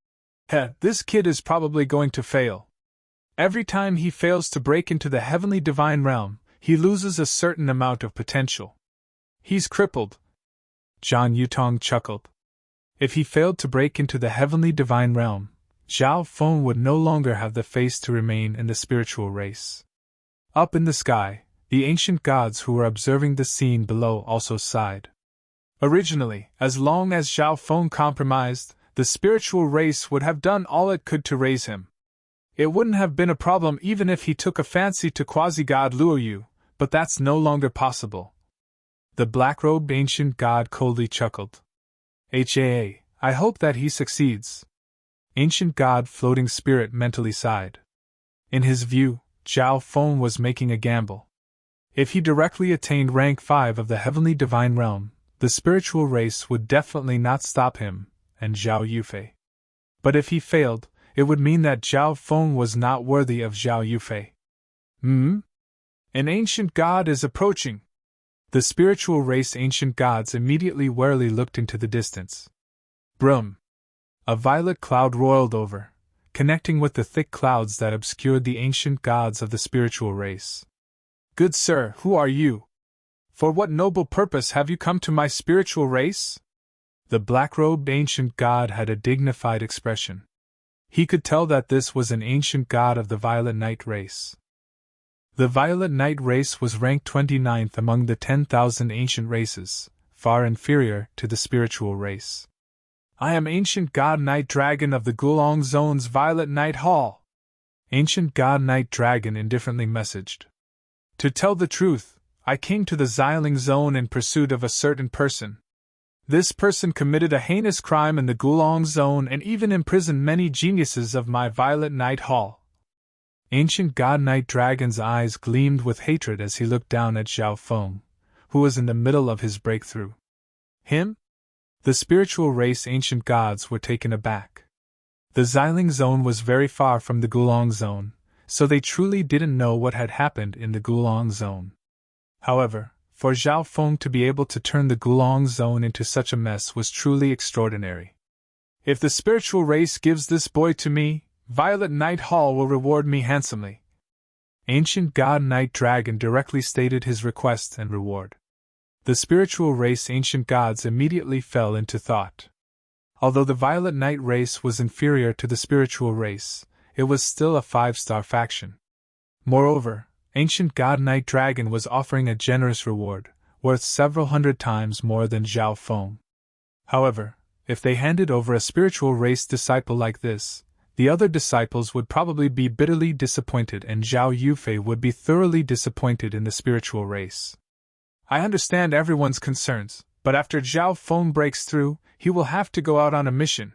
A: This kid is probably going to fail. Every time he fails to break into the heavenly divine realm, he loses a certain amount of potential. He's crippled. Zhang Yutong chuckled. If he failed to break into the heavenly divine realm, Zhao Feng would no longer have the face to remain in the spiritual race. Up in the sky, the ancient gods who were observing the scene below also sighed. Originally, as long as Zhao Feng compromised, the spiritual race would have done all it could to raise him. It wouldn't have been a problem even if he took a fancy to quasi-god Luo Yu, but that's no longer possible. The black-robed ancient god coldly chuckled. I hope that he succeeds. Ancient god floating spirit mentally sighed. In his view, Zhao Feng was making a gamble. If he directly attained rank 5 of the heavenly divine realm, the spiritual race would definitely not stop him and Zhao Yufei. But if he failed, it would mean that Zhao Feng was not worthy of Zhao Yufei. An ancient god is approaching. The spiritual race ancient gods immediately warily looked into the distance. Brum! A violet cloud roiled over, connecting with the thick clouds that obscured the ancient gods of the spiritual race. Good sir, who are you? For what noble purpose have you come to my spiritual race? The black-robed ancient god had a dignified expression. He could tell that this was an ancient god of the Violet Knight race. The Violet Knight race was ranked 29th among the 10,000 ancient races, far inferior to the spiritual race. I am Ancient God Knight Dragon of the Gulong Zone's Violet Knight Hall. Ancient God Knight Dragon indifferently messaged. To tell the truth, I came to the Xiling Zone in pursuit of a certain person. This person committed a heinous crime in the Gulong Zone and even imprisoned many geniuses of my Violet Knight Hall. Ancient God Knight Dragon's eyes gleamed with hatred as he looked down at Zhao Feng, who was in the middle of his breakthrough. Him? The spiritual race ancient gods were taken aback. The Xiling Zone was very far from the Gulong Zone, so they truly didn't know what had happened in the Gulong Zone. However, for Zhao Feng to be able to turn the Gulong Zone into such a mess was truly extraordinary. If the spiritual race gives this boy to me, Violet Knight Hall will reward me handsomely. Ancient God Knight Dragon directly stated his request and reward. The spiritual race ancient gods immediately fell into thought. Although the Violet Knight race was inferior to the spiritual race, it was still a 5-star faction. Moreover, Ancient God Knight Dragon was offering a generous reward, worth several hundred times more than Zhao Feng. However, if they handed over a spiritual race disciple like this, the other disciples would probably be bitterly disappointed and Zhao Yufei would be thoroughly disappointed in the spiritual race. I understand everyone's concerns, but after Zhao Feng breaks through, he will have to go out on a mission.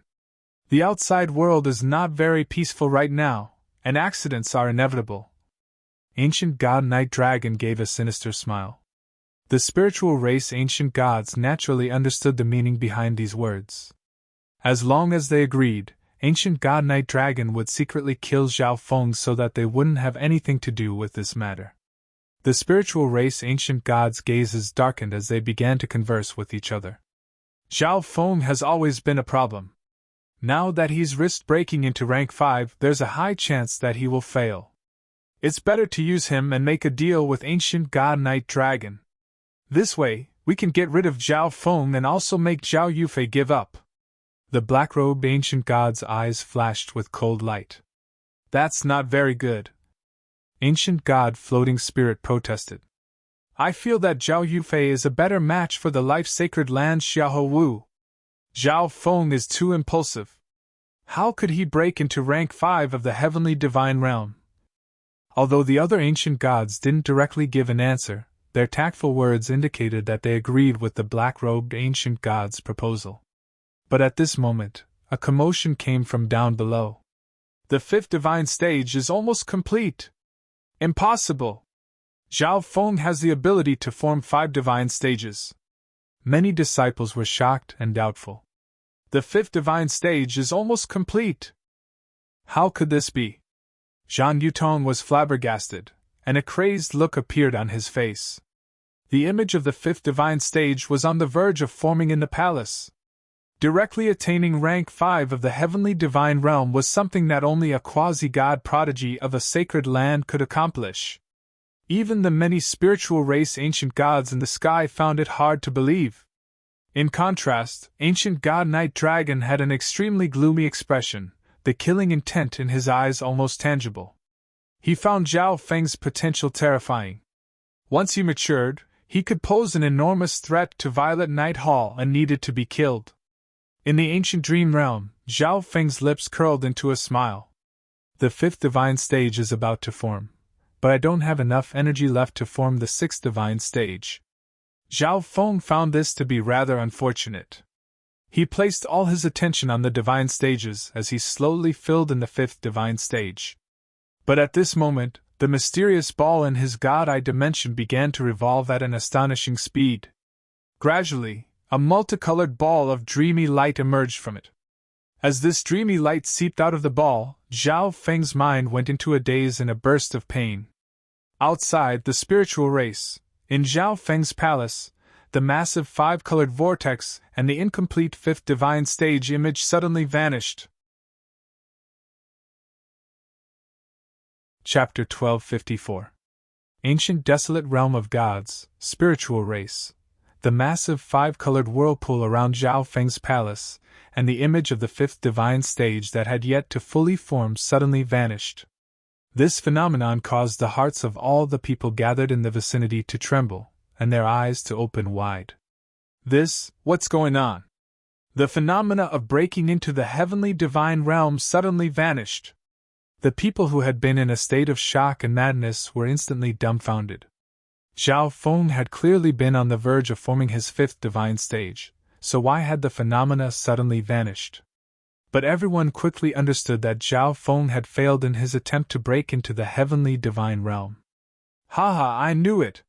A: The outside world is not very peaceful right now, and accidents are inevitable. Ancient God Knight Dragon gave a sinister smile. The spiritual race ancient gods naturally understood the meaning behind these words. As long as they agreed, Ancient God Knight Dragon would secretly kill Zhao Feng so that they wouldn't have anything to do with this matter. The spiritual race ancient gods' gazes darkened as they began to converse with each other. Zhao Feng has always been a problem. Now that he's risked breaking into rank 5, there's a high chance that he will fail. It's better to use him and make a deal with Ancient God Knight Dragon. This way, we can get rid of Zhao Feng and also make Zhao Yufei give up. The black-robed ancient god's eyes flashed with cold light. That's not very good. Ancient God Floating Spirit protested. I feel that Zhao Yufei is a better match for the life-sacred land Xiaohe Wu. Zhao Feng is too impulsive. How could he break into rank 5 of the heavenly divine realm? Although the other ancient gods didn't directly give an answer, their tactful words indicated that they agreed with the black-robed ancient god's proposal. But at this moment, a commotion came from down below. The 5th divine stage is almost complete. Impossible! Zhao Feng has the ability to form 5 divine stages. Many disciples were shocked and doubtful. The 5th divine stage is almost complete. How could this be? Zhang Yutong was flabbergasted, and a crazed look appeared on his face. The image of the 5th divine stage was on the verge of forming in the palace. Directly attaining rank 5 of the heavenly divine realm was something that only a quasi-god prodigy of a sacred land could accomplish. Even the many spiritual race ancient gods in the sky found it hard to believe. In contrast, Ancient God Knight Dragon had an extremely gloomy expression, the killing intent in his eyes almost tangible. He found Zhao Feng's potential terrifying. Once he matured, he could pose an enormous threat to Violet Knight Hall and needed to be killed. In the ancient dream realm, Zhao Feng's lips curled into a smile. The 5th divine stage is about to form, but I don't have enough energy left to form the 6th divine stage. Zhao Feng found this to be rather unfortunate. He placed all his attention on the divine stages as he slowly filled in the 5th divine stage. But at this moment, the mysterious ball in his god-eye dimension began to revolve at an astonishing speed. Gradually, a multicolored ball of dreamy light emerged from it. As this dreamy light seeped out of the ball, Zhao Feng's mind went into a daze and a burst of pain. Outside the spiritual race, in Zhao Feng's palace, the massive 5-colored vortex and the incomplete 5th divine stage image suddenly vanished. Chapter 1254. Ancient Desolate Realm of Gods, Spiritual Race. the massive five-colored whirlpool around Zhao Feng's palace, and the image of the fifth divine stage that had yet to fully form suddenly vanished. This phenomenon caused the hearts of all the people gathered in the vicinity to tremble, and their eyes to open wide. What's going on? The phenomena of breaking into the heavenly divine realm suddenly vanished. The people who had been in a state of shock and madness were instantly dumbfounded. Zhao Feng had clearly been on the verge of forming his fifth divine stage, so why had the phenomena suddenly vanished? But everyone quickly understood that Zhao Feng had failed in his attempt to break into the heavenly divine realm. Haha, I knew it!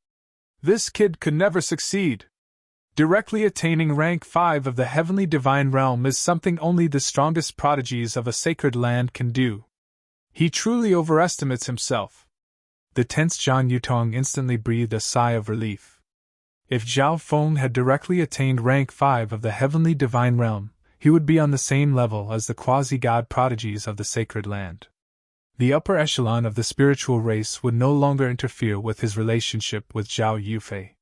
A: This kid could never succeed! Directly attaining rank 5 of the heavenly divine realm is something only the strongest prodigies of a sacred land can do. He truly overestimates himself. The tense Zhang Yutong instantly breathed a sigh of relief. If Zhao Feng had directly attained rank 5 of the heavenly divine realm, he would be on the same level as the quasi-god prodigies of the sacred land. The upper echelon of the spiritual race would no longer interfere with his relationship with Zhao Yufei.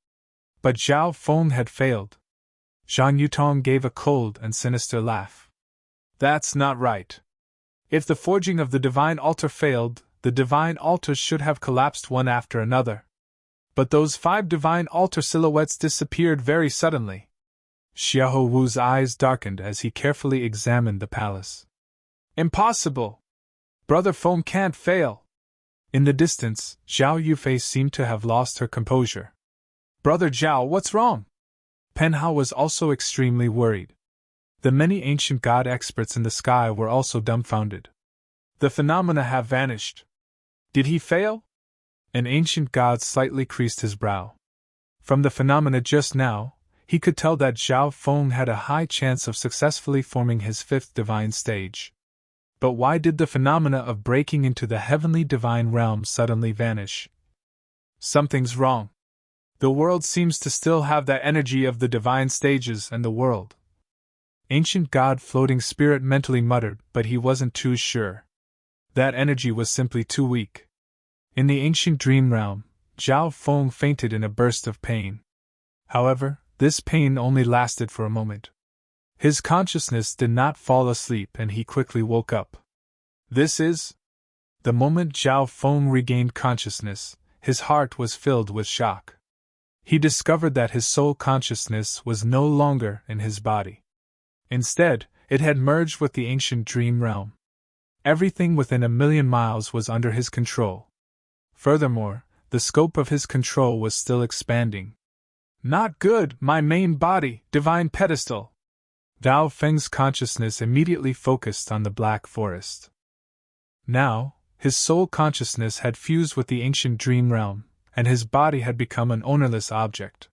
A: But Zhao Feng had failed. Zhang Yutong gave a cold and sinister laugh. That's not right. If the forging of the divine altar failed, the divine altars should have collapsed one after another. But those 5 divine altar silhouettes disappeared very suddenly. Xiahou Wu's eyes darkened as he carefully examined the palace. Impossible! Brother Feng can't fail! In the distance, Zhao Yufei seemed to have lost her composure. Brother Zhao, what's wrong? Pen Hao was also extremely worried. The many ancient god experts in the sky were also dumbfounded. The phenomena have vanished. Did he fail? An ancient god slightly creased his brow. From the phenomena just now, he could tell that Zhao Feng had a high chance of successfully forming his fifth divine stage. But why did the phenomena of breaking into the heavenly divine realm suddenly vanish? Something's wrong. The world seems to still have that energy of the divine stages and the world. Ancient God Floating Spirit mentally muttered, but he wasn't too sure. That energy was simply too weak. In the ancient dream realm, Zhao Feng fainted in a burst of pain. However, this pain only lasted for a moment. His consciousness did not fall asleep and he quickly woke up. The moment Zhao Feng regained consciousness, his heart was filled with shock. He discovered that his soul consciousness was no longer in his body. Instead, it had merged with the ancient dream realm. Everything within 1,000,000 miles was under his control. Furthermore, the scope of his control was still expanding. Not good, my main body, divine pedestal. Dao Feng's consciousness immediately focused on the Black Forest. Now, his soul consciousness had fused with the ancient dream realm, and his body had become an ownerless object.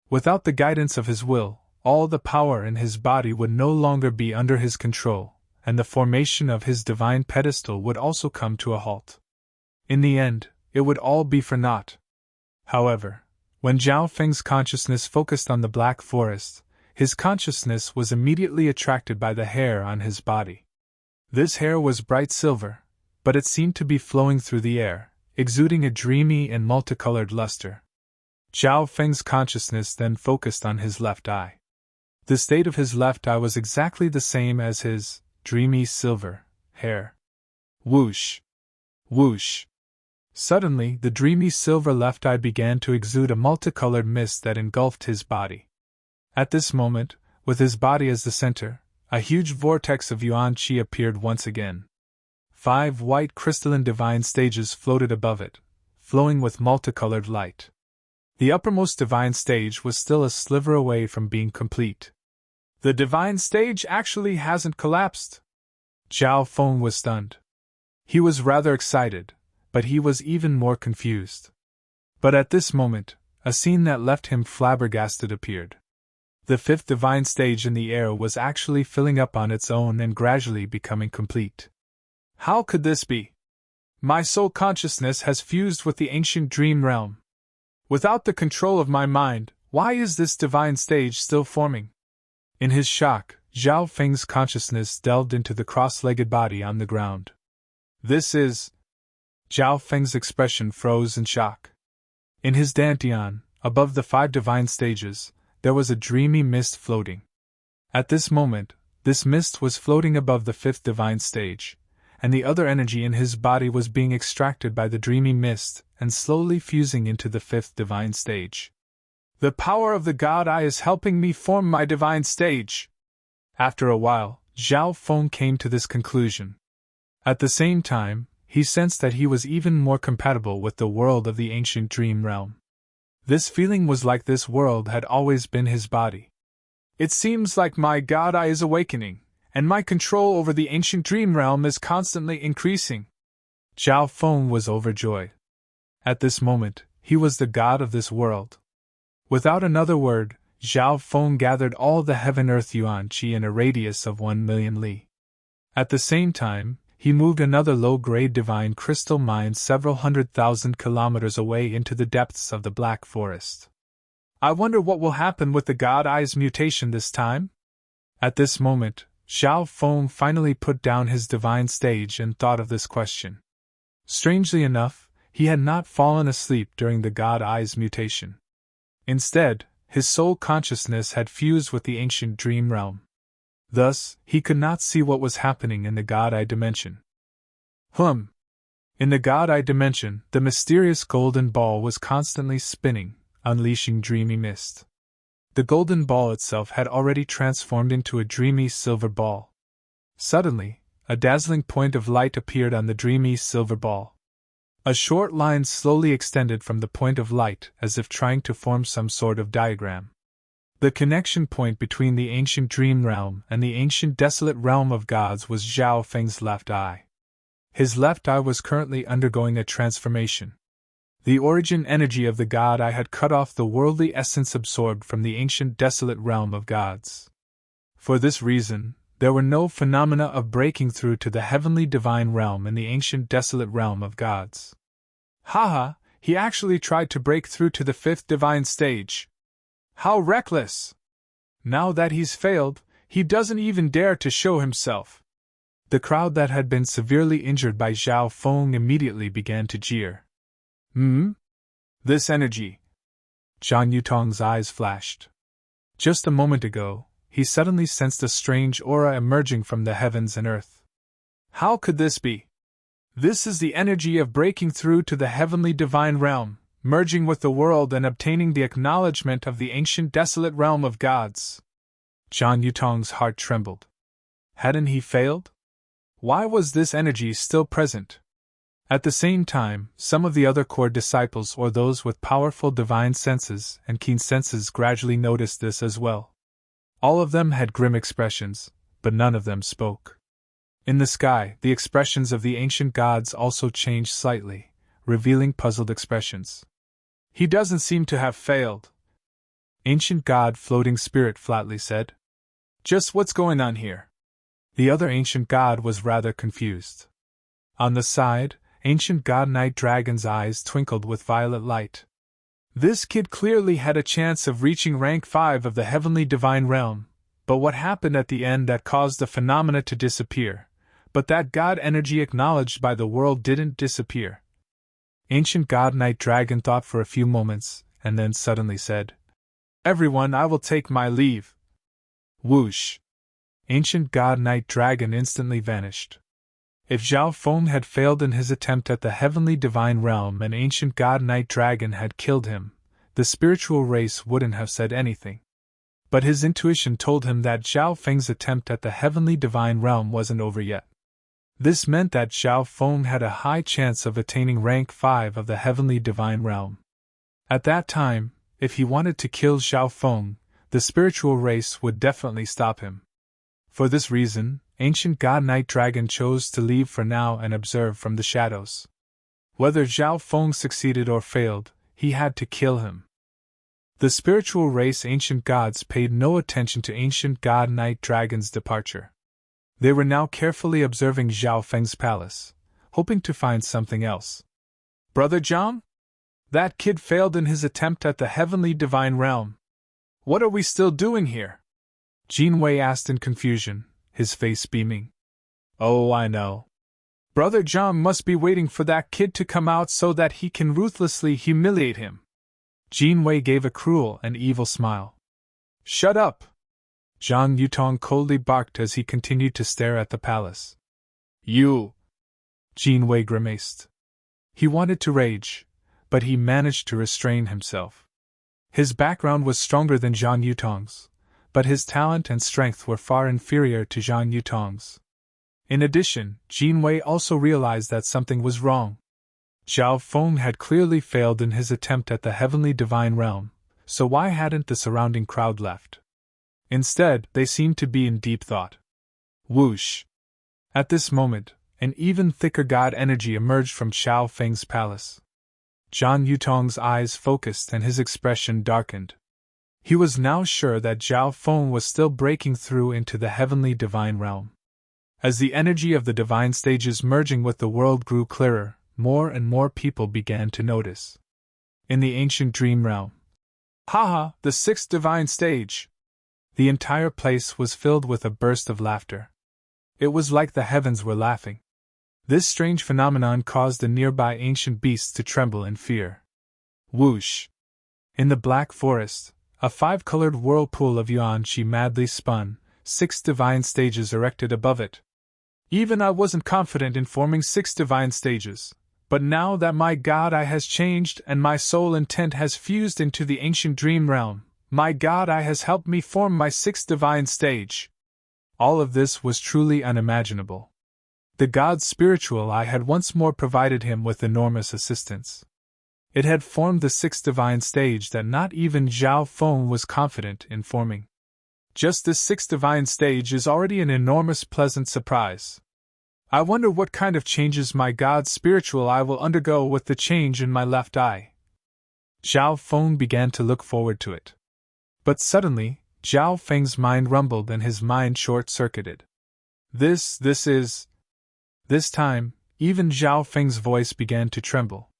A: Without the guidance of his will, all the power in his body would no longer be under his control, and the formation of his divine pedestal would also come to a halt. In the end, it would all be for naught. However, when Zhao Feng's consciousness focused on the Black Forest, his consciousness was immediately attracted by the hair on his body. This hair was bright silver, but it seemed to be flowing through the air, exuding a dreamy and multicolored luster. Zhao Feng's consciousness then focused on his left eye. The state of his left eye was exactly the same as his dreamy silver hair. Whoosh! Whoosh! Suddenly, the dreamy silver left eye began to exude a multicolored mist that engulfed his body. At this moment, with his body as the center, a huge vortex of yuan qi appeared once again. 5 white crystalline divine stages floated above it, flowing with multicolored light. The uppermost divine stage was still a sliver away from being complete. The divine stage actually hasn't collapsed. Zhao Feng was stunned. He was rather excited, but he was even more confused. But at this moment, a scene that left him flabbergasted appeared. The fifth divine stage in the air was actually filling up on its own and gradually becoming complete. How could this be? My soul consciousness has fused with the ancient dream realm. Without the control of my mind, why is this divine stage still forming? In his shock, Zhao Feng's consciousness delved into the cross-legged body on the ground. Zhao Feng's expression froze in shock. In his dantian, above the 5 divine stages, there was a dreamy mist floating. At this moment, this mist was floating above the fifth divine stage, and the other energy in his body was being extracted by the dreamy mist and slowly fusing into the fifth divine stage. The power of the God Eye is helping me form my divine stage. After a while, Zhao Feng came to this conclusion. At the same time, he sensed that he was even more compatible with the world of the ancient dream realm. This feeling was like this world had always been his body. It seems like my God Eye is awakening, and my control over the ancient dream realm is constantly increasing. Zhao Feng was overjoyed. At this moment, he was the god of this world. Without another word, Zhao Feng gathered all the heaven-earth yuan qi in a radius of 1,000,000 li. At the same time, he moved another low-grade divine crystal mine several 100,000 kilometers away into the depths of the Black Forest. I wonder what will happen with the God Eye's mutation this time? At this moment, Zhao Feng finally put down his divine stage and thought of this question. Strangely enough, he had not fallen asleep during the God Eye's mutation. Instead, his soul consciousness had fused with the ancient dream realm. Thus, he could not see what was happening in the God Eye dimension. In the God Eye dimension, the mysterious golden ball was constantly spinning, unleashing dreamy mist. The golden ball itself had already transformed into a dreamy silver ball. Suddenly, a dazzling point of light appeared on the dreamy silver ball. A short line slowly extended from the point of light as if trying to form some sort of diagram. The connection point between the ancient dream realm and the ancient desolate realm of gods was Zhao Feng's left eye. His left eye was currently undergoing a transformation. The origin energy of the God Eye had cut off the worldly essence absorbed from the ancient desolate realm of gods. For this reason, there were no phenomena of breaking through to the heavenly divine realm in the ancient desolate realm of gods. Haha, he actually tried to break through to the fifth divine stage. How reckless! Now that he's failed, he doesn't even dare to show himself. The crowd that had been severely injured by Zhao Feng immediately began to jeer. This energy. Zhang Yutong's eyes flashed. Just a moment ago, he suddenly sensed a strange aura emerging from the heavens and earth. How could this be? This is the energy of breaking through to the heavenly divine realm, merging with the world and obtaining the acknowledgement of the ancient desolate realm of gods. Zhang Yutong's heart trembled. Hadn't he failed? Why was this energy still present? At the same time, some of the other core disciples or those with powerful divine senses and keen senses gradually noticed this as well. All of them had grim expressions, but none of them spoke. In the sky, the expressions of the ancient gods also changed slightly, revealing puzzled expressions. He doesn't seem to have failed. Ancient God Floating Spirit flatly said. Just what's going on here? The other ancient god was rather confused. On the side, ancient god Night Dragon's eyes twinkled with violet light. This kid clearly had a chance of reaching rank 5 of the heavenly divine realm, but what happened at the end that caused the phenomena to disappear? But that god energy acknowledged by the world didn't disappear. Ancient god Night Dragon thought for a few moments, and then suddenly said, Everyone, I will take my leave. Whoosh! Ancient god Night Dragon instantly vanished. If Zhao Feng had failed in his attempt at the heavenly divine realm and ancient god Night Dragon had killed him, the spiritual race wouldn't have said anything. But his intuition told him that Zhao Feng's attempt at the heavenly divine realm wasn't over yet. This meant that Zhao Feng had a high chance of attaining rank 5 of the heavenly divine realm. At that time, if he wanted to kill Zhao Feng, the spiritual race would definitely stop him. For this reason, ancient god Night Dragon chose to leave for now and observe from the shadows. Whether Zhao Feng succeeded or failed, he had to kill him. The spiritual race ancient gods paid no attention to ancient god Night Dragon's departure. They were now carefully observing Zhao Feng's palace, hoping to find something else. Brother Zhang? That kid failed in his attempt at the heavenly divine realm. What are we still doing here? Jin Wei asked in confusion, his face beaming. Oh, I know. Brother Zhang must be waiting for that kid to come out so that he can ruthlessly humiliate him. Jin Wei gave a cruel and evil smile. Shut up! Zhang Yutong coldly barked as he continued to stare at the palace. You! Jin Wei grimaced. He wanted to rage, but he managed to restrain himself. His background was stronger than Zhang Yutong's, but his talent and strength were far inferior to Zhang Yutong's. In addition, Jin Wei also realized that something was wrong. Zhao Feng had clearly failed in his attempt at the heavenly divine realm, so why hadn't the surrounding crowd left? Instead, they seemed to be in deep thought. Whoosh! At this moment, an even thicker god energy emerged from Zhao Feng's palace. Zhang Yutong's eyes focused and his expression darkened. He was now sure that Zhao Feng was still breaking through into the heavenly divine realm. As the energy of the divine stages merging with the world grew clearer, more and more people began to notice. In the ancient dream realm. Haha, the sixth divine stage! The entire place was filled with a burst of laughter. It was like the heavens were laughing. This strange phenomenon caused the nearby ancient beasts to tremble in fear. Whoosh! In the black forest, a five-colored whirlpool of yuan qi madly spun, 6 divine stages erected above it. Even I wasn't confident in forming 6 divine stages, but now that my God I has changed and my soul intent has fused into the ancient dream realm, my God I has helped me form my 6th divine stage. All of this was truly unimaginable. The God's spiritual eye had once more provided him with enormous assistance. It had formed the 6th divine stage that not even Zhao Feng was confident in forming. Just this 6th divine stage is already an enormous pleasant surprise. I wonder what kind of changes my God's spiritual eye will undergo with the change in my left eye. Zhao Feng began to look forward to it. But suddenly, Zhao Feng's mind rumbled and his mind short-circuited. This is... This time, even Zhao Feng's voice began to tremble.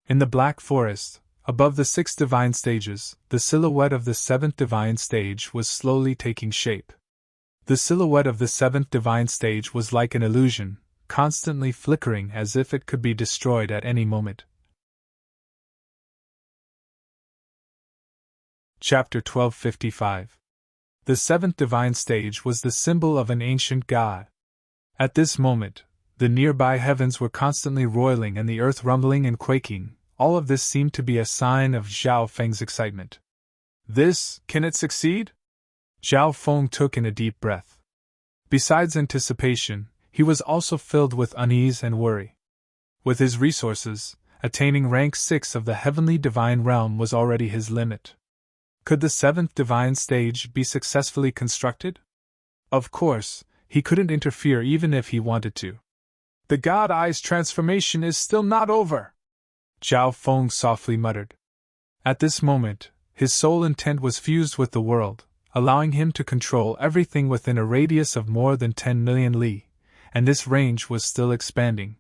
A: In the black forest, above the 6 divine stages, the silhouette of the 7th divine stage was slowly taking shape. The silhouette of the 7th divine stage was like an illusion, constantly flickering as if it could be destroyed at any moment. Chapter 1255. The 7th divine stage was the symbol of an ancient god. At this moment, the nearby heavens were constantly roiling and the earth rumbling and quaking. All of this seemed to be a sign of Zhao Feng's excitement. Can it succeed? Zhao Feng took in a deep breath. Besides anticipation, he was also filled with unease and worry. With his resources, attaining rank 6 of the heavenly divine realm was already his limit. Could the 7th divine stage be successfully constructed? Of course, he couldn't interfere even if he wanted to. The God Eye's transformation is still not over, Zhao Feng softly muttered. At this moment, his soul intent was fused with the world, allowing him to control everything within a radius of more than 10 million li, and this range was still expanding.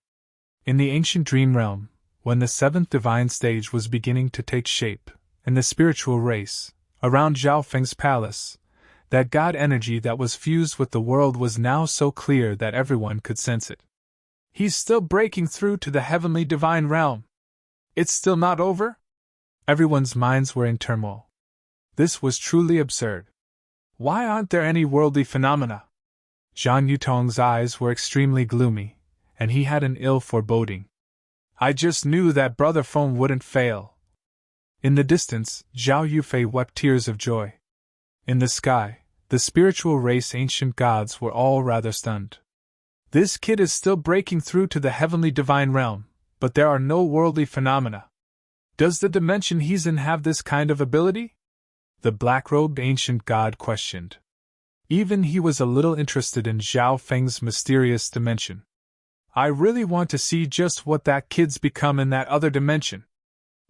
A: In the ancient dream realm, when the 7th divine stage was beginning to take shape, in the spiritual race, around Zhao Feng's palace, that God energy that was fused with the world was now so clear that everyone could sense it. He's still breaking through to the heavenly divine realm. It's still not over? Everyone's minds were in turmoil. This was truly absurd. Why aren't there any worldly phenomena? Zhang Yutong's eyes were extremely gloomy, and he had an ill foreboding. I just knew that Brother Feng wouldn't fail. In the distance, Zhao Yufei wept tears of joy. In the sky, the spiritual race ancient gods were all rather stunned. This kid is still breaking through to the heavenly divine realm, but there are no worldly phenomena. Does the dimension he's in have this kind of ability? The black-robed ancient god questioned. Even he was a little interested in Zhao Feng's mysterious dimension. I really want to see just what that kid's become in that other dimension.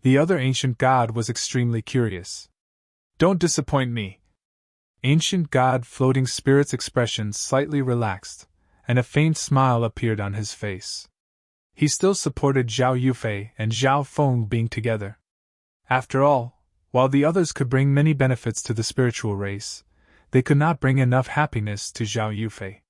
A: The other ancient god was extremely curious. Don't disappoint me. Ancient god floating spirit's expression slightly relaxed, and a faint smile appeared on his face. He still supported Zhao Yufei and Zhao Feng being together. After all, while the others could bring many benefits to the spiritual race, they could not bring enough happiness to Zhao Yufei.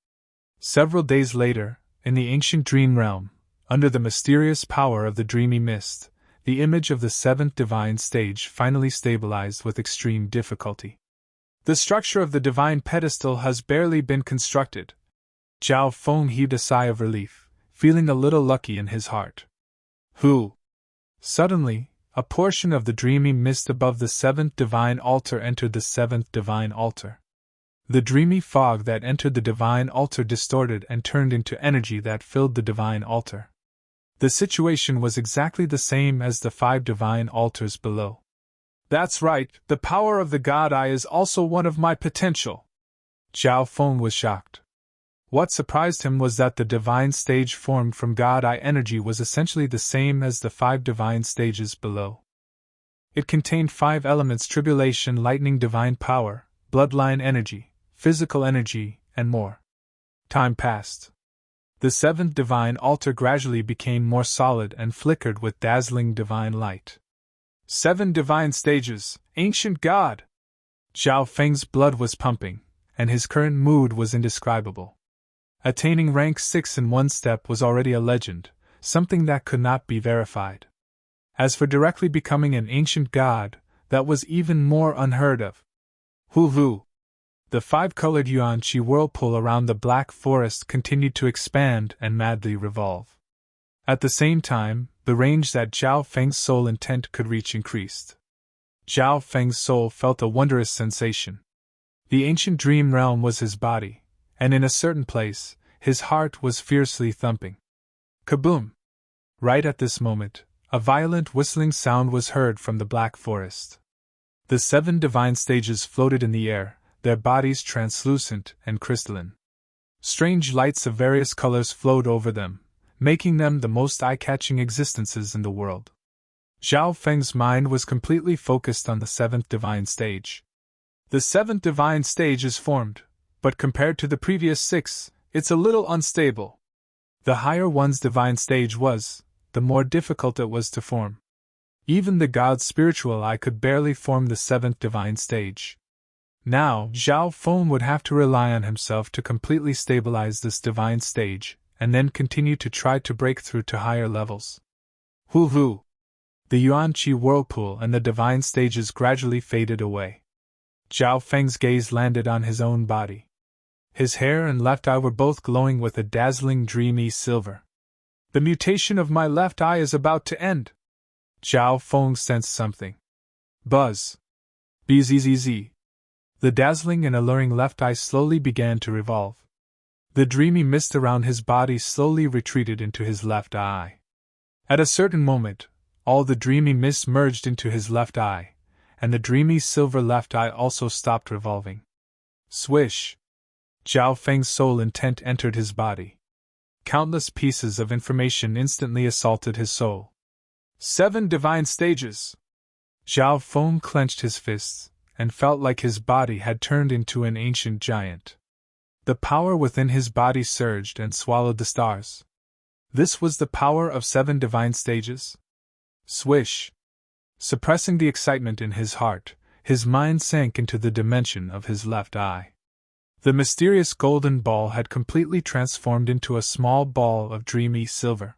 A: Several days later, in the ancient dream realm, under the mysterious power of the dreamy mist, the image of the 7th divine stage finally stabilized with extreme difficulty. The structure of the divine pedestal has barely been constructed. Zhao Feng heaved a sigh of relief, feeling a little lucky in his heart. Who? Suddenly, a portion of the dreamy mist above the seventh divine altar entered the seventh divine altar. The dreamy fog that entered the divine altar distorted and turned into energy that filled the divine altar. The situation was exactly the same as the 5 divine altars below. That's right, the power of the God Eye is also one of my potential. Zhao Feng was shocked. What surprised him was that the divine stage formed from God Eye energy was essentially the same as the 5 divine stages below. It contained 5 elements: tribulation, lightning, divine power, bloodline energy, physical energy, and more. Time passed. The 7th divine altar gradually became more solid and flickered with dazzling divine light. 7 divine stages, ancient God! Zhao Feng's blood was pumping, and his current mood was indescribable. Attaining rank 6 in one step was already a legend, something that could not be verified. As for directly becoming an ancient God, that was even more unheard of. Hoo! The 5-colored yuan qi whirlpool around the black forest continued to expand and madly revolve. At the same time, the range that Zhao Feng's soul intent could reach increased. Zhao Feng's soul felt a wondrous sensation. The ancient dream realm was his body, and in a certain place, his heart was fiercely thumping. Kaboom! Right at this moment, a violent whistling sound was heard from the black forest. The 7 divine stages floated in the air, their bodies translucent and crystalline. Strange lights of various colors flowed over them, making them the most eye-catching existences in the world. Zhao Feng's mind was completely focused on the 7th divine stage. The 7th divine stage is formed, but compared to the previous 6, it's a little unstable. The higher one's divine stage was, the more difficult it was to form. Even the god's spiritual eye could barely form the 7th divine stage. Now, Zhao Feng would have to rely on himself to completely stabilize this divine stage, and then continue to try to break through to higher levels. Hoo! The yuan qi whirlpool and the divine stages gradually faded away. Zhao Feng's gaze landed on his own body. His hair and left eye were both glowing with a dazzling dreamy silver. The mutation of my left eye is about to end. Zhao Feng sensed something. Buzz. Bzzz. The dazzling and alluring left eye slowly began to revolve. The dreamy mist around his body slowly retreated into his left eye. At a certain moment, all the dreamy mist merged into his left eye, and the dreamy silver left eye also stopped revolving. Swish! Zhao Feng's soul intent entered his body. Countless pieces of information instantly assaulted his soul. 7 divine stages! Zhao Feng clenched his fists, and felt like his body had turned into an ancient giant. The power within his body surged and swallowed the stars. This was the power of 7 divine stages? Swish! Suppressing the excitement in his heart, his mind sank into the dimension of his left eye. The mysterious golden ball had completely transformed into a small ball of dreamy silver.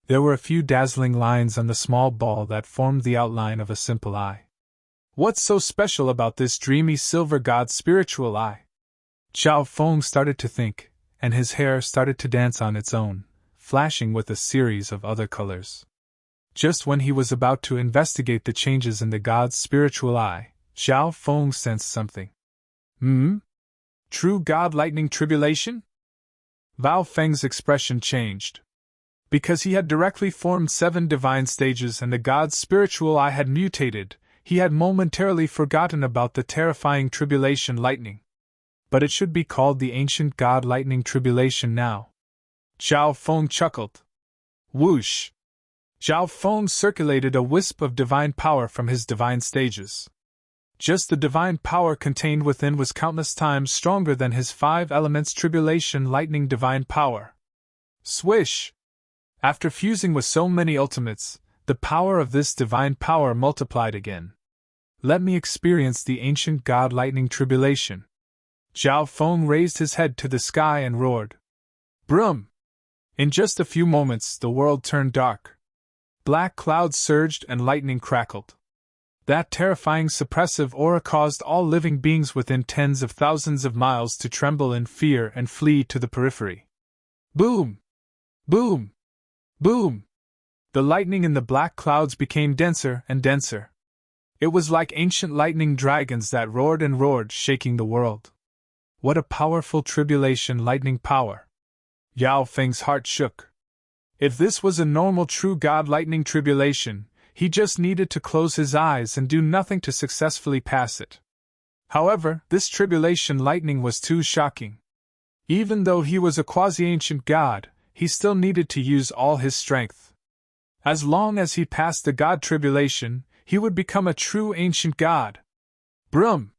A: There were a few dazzling lines on the small ball that formed the outline of a simple eye. What's so special about this dreamy silver god's spiritual eye? Zhao Feng started to think, and his hair started to dance on its own, flashing with a series of other colors. Just when he was about to investigate the changes in the god's spiritual eye, Zhao Feng sensed something. True God lightning tribulation? Zhao Feng's expression changed. Because he had directly formed 7 divine stages and the god's spiritual eye had mutated, he had momentarily forgotten about the terrifying tribulation lightning. But it should be called the ancient god lightning tribulation now. Zhao Feng chuckled. Whoosh! Zhao Feng circulated a wisp of divine power from his divine stages. Just the divine power contained within was countless times stronger than his 5 elements tribulation lightning divine power. Swish! After fusing with so many ultimates, the power of this divine power multiplied again. Let me experience the ancient god lightning tribulation. Zhao Feng raised his head to the sky and roared. Brum! In just a few moments the world turned dark. Black clouds surged and lightning crackled. That terrifying suppressive aura caused all living beings within tens of thousands of miles to tremble in fear and flee to the periphery. Boom! Boom! Boom! The lightning in the black clouds became denser and denser. It was like ancient lightning dragons that roared and roared, shaking the world. What a powerful tribulation lightning power! Yao Feng's heart shook. If this was a normal true god lightning tribulation, he just needed to close his eyes and do nothing to successfully pass it. However, this tribulation lightning was too shocking. Even though he was a quasi-ancient god, he still needed to use all his strength. As long as he passed the god tribulation, he would become a true ancient god. Brum!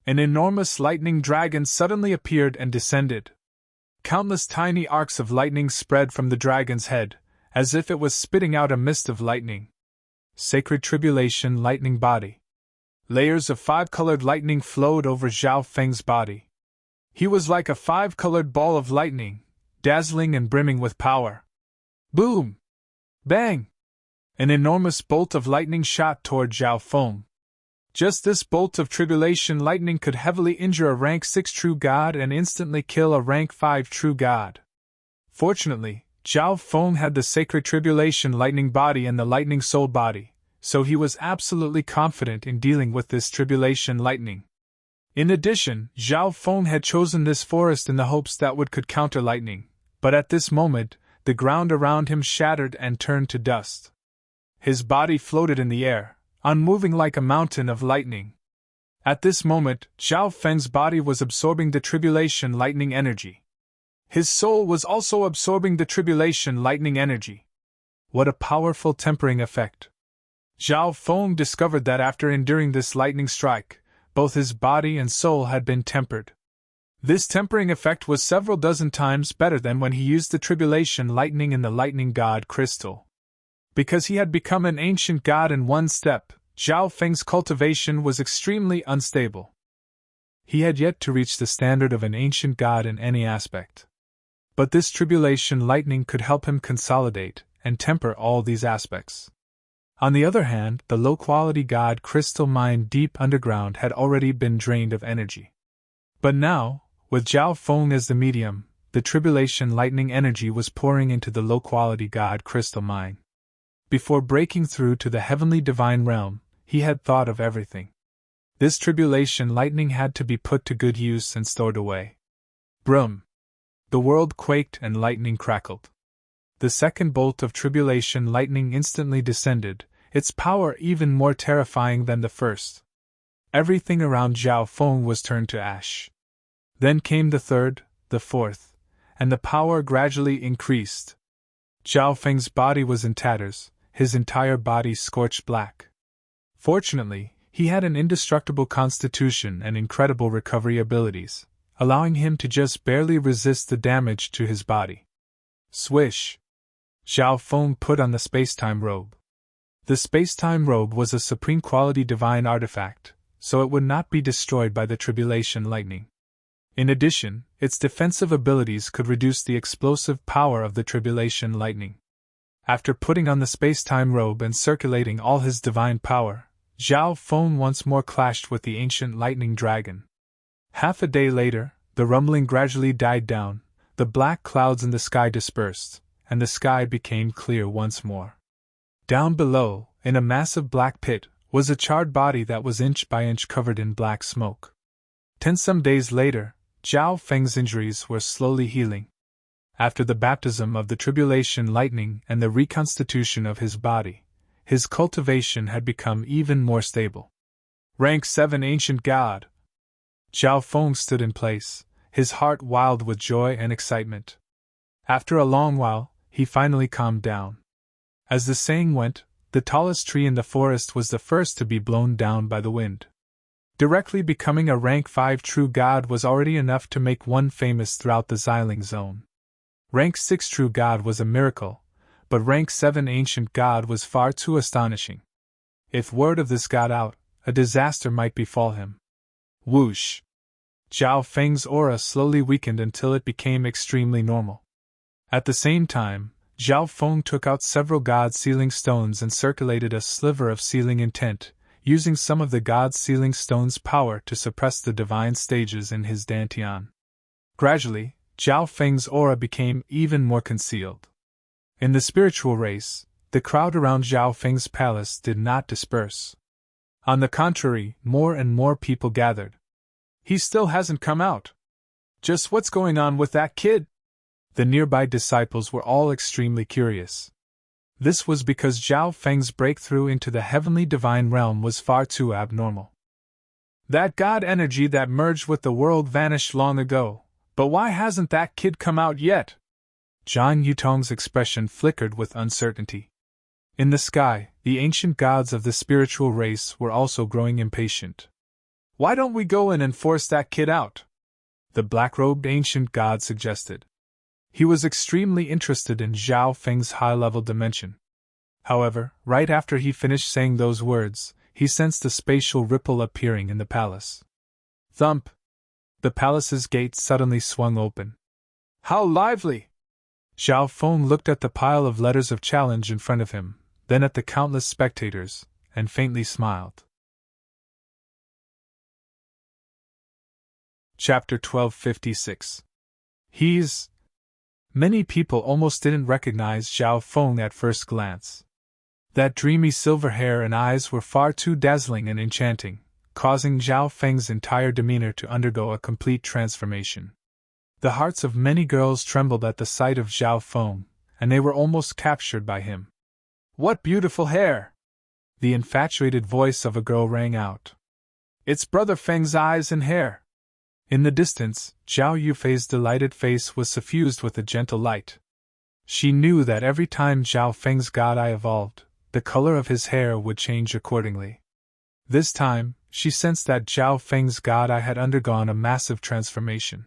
A: An enormous lightning dragon suddenly appeared and descended. Countless tiny arcs of lightning spread from the dragon's head, as if it was spitting out a mist of lightning. Sacred Tribulation lightning body. Layers of five-colored lightning flowed over Zhao Feng's body. He was like a five-colored ball of lightning, dazzling and brimming with power. Boom! Bang! An enormous bolt of lightning shot toward Zhao Feng. Just this bolt of tribulation lightning could heavily injure a rank 6 true god and instantly kill a rank 5 true god. Fortunately, Zhao Feng had the sacred tribulation lightning body and the lightning soul body, so he was absolutely confident in dealing with this tribulation lightning. In addition, Zhao Feng had chosen this forest in the hopes that would could counter lightning, but at this moment, the ground around him shattered and turned to dust. His body floated in the air, unmoving like a mountain of lightning. At this moment, Zhao Feng's body was absorbing the tribulation lightning energy. His soul was also absorbing the tribulation lightning energy. What a powerful tempering effect! Zhao Feng discovered that after enduring this lightning strike, both his body and soul had been tempered. This tempering effect was several dozen times better than when he used the tribulation lightning in the lightning god crystal. Because he had become an ancient god in one step, Zhao Feng's cultivation was extremely unstable. He had yet to reach the standard of an ancient god in any aspect. But this tribulation lightning could help him consolidate and temper all these aspects. On the other hand, the low-quality god crystal mine deep underground had already been drained of energy. But now, with Zhao Feng as the medium, the tribulation lightning energy was pouring into the low-quality god crystal mine. Before breaking through to the heavenly divine realm, he had thought of everything. This tribulation lightning had to be put to good use and stored away. Brum! The world quaked and lightning crackled. The second bolt of tribulation lightning instantly descended, its power even more terrifying than the first. Everything around Zhao Feng was turned to ash. Then came the third, the fourth, and the power gradually increased. Zhao Feng's body was in tatters, his entire body scorched black. Fortunately, he had an indestructible constitution and incredible recovery abilities, allowing him to just barely resist the damage to his body. Swish! Zhao Feng put on the space-time robe. The space-time robe was a supreme quality divine artifact, so it would not be destroyed by the tribulation lightning. In addition, its defensive abilities could reduce the explosive power of the tribulation lightning. After putting on the space-time robe and circulating all his divine power, Zhao Feng once more clashed with the ancient lightning dragon. Half a day later, the rumbling gradually died down, the black clouds in the sky dispersed, and the sky became clear once more. Down below, in a massive black pit, was a charred body that was inch by inch covered in black smoke. Some days later, Zhao Feng's injuries were slowly healing. After the baptism of the tribulation lightning and the reconstitution of his body, his cultivation had become even more stable. Rank 7 Ancient God. Zhao Feng stood in place, his heart wild with joy and excitement. After a long while, he finally calmed down. As the saying went, the tallest tree in the forest was the first to be blown down by the wind. Directly becoming a rank 5 true god was already enough to make one famous throughout the Xiling zone. Rank 6 true god was a miracle, but rank 7 ancient god was far too astonishing. If word of this got out, a disaster might befall him. Whoosh! Zhao Feng's aura slowly weakened until it became extremely normal. At the same time, Zhao Feng took out several god sealing stones and circulated a sliver of sealing intent, using some of the god's sealing stone's power to suppress the divine stages in his dantian. Gradually, Zhao Feng's aura became even more concealed. In the spiritual race, the crowd around Zhao Feng's palace did not disperse. On the contrary, more and more people gathered. He still hasn't come out. Just what's going on with that kid? The nearby disciples were all extremely curious. This was because Zhao Feng's breakthrough into the heavenly divine realm was far too abnormal. That god energy that merged with the world vanished long ago, but why hasn't that kid come out yet? Zhang Yutong's expression flickered with uncertainty. In the sky, the ancient gods of the spiritual race were also growing impatient. Why don't we go in and force that kid out? The black-robed ancient god suggested. He was extremely interested in Zhao Feng's high-level dimension. However, right after he finished saying those words, he sensed a spatial ripple appearing in the palace. Thump! The palace's gate suddenly swung open. How lively! Zhao Feng looked at the pile of letters of challenge in front of him, then at the countless spectators, and faintly smiled. Chapter 1256. Many people almost didn't recognize Zhao Feng at first glance. That dreamy silver hair and eyes were far too dazzling and enchanting, causing Zhao Feng's entire demeanor to undergo a complete transformation. The hearts of many girls trembled at the sight of Zhao Feng, and they were almost captured by him. What beautiful hair! The infatuated voice of a girl rang out. It's Brother Feng's eyes and hair! In the distance, Zhao Yufei's delighted face was suffused with a gentle light. She knew that every time Zhao Feng's god eye evolved, the color of his hair would change accordingly. This time, she sensed that Zhao Feng's god eye had undergone a massive transformation.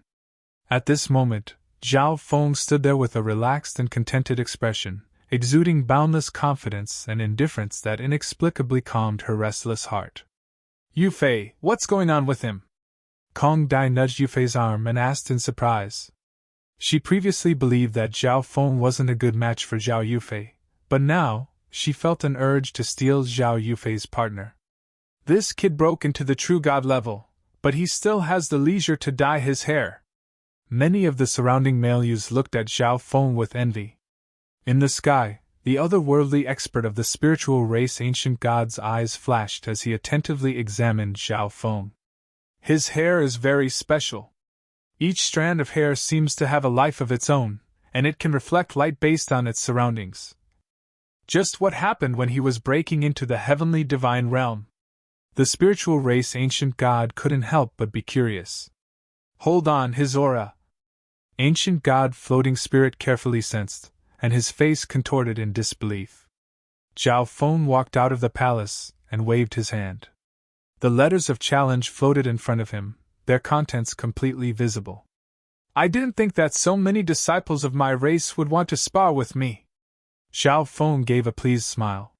A: At this moment, Zhao Feng stood there with a relaxed and contented expression, exuding boundless confidence and indifference that inexplicably calmed her restless heart. Yufei, what's going on with him? Kong Dai nudged Yufei's arm and asked in surprise. She previously believed that Zhao Feng wasn't a good match for Zhao Yufei, but now, she felt an urge to steal Zhao Yufei's partner. This kid broke into the true god level, but he still has the leisure to dye his hair. Many of the surrounding male youths looked at Zhao Feng with envy. In the sky, the otherworldly expert of the spiritual race ancient god's eyes flashed as he attentively examined Zhao Feng. His hair is very special. Each strand of hair seems to have a life of its own, and it can reflect light based on its surroundings. Just what happened when he was breaking into the heavenly divine realm? The spiritual race ancient god couldn't help but be curious. Hold on, his aura. Ancient god floating spirit carefully sensed, and his face contorted in disbelief. Zhao Feng walked out of the palace and waved his hand. The letters of challenge floated in front of him, their contents completely visible. I didn't think that so many disciples of my race would want to spar with me. Zhao Feng gave a pleased smile.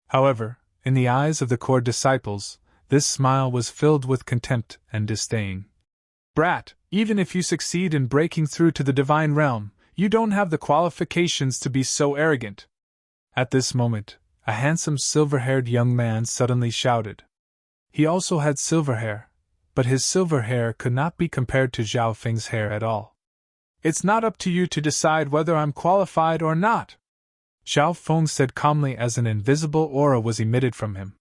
A: However, in the eyes of the core disciples, this smile was filled with contempt and disdain. Brat, even if you succeed in breaking through to the divine realm, you don't have the qualifications to be so arrogant. At this moment, a handsome silver-haired young man suddenly shouted. He also had silver hair, but his silver hair could not be compared to Zhao Feng's hair at all. It's not up to you to decide whether I'm qualified or not, Zhao Feng said calmly as an invisible aura was emitted from him.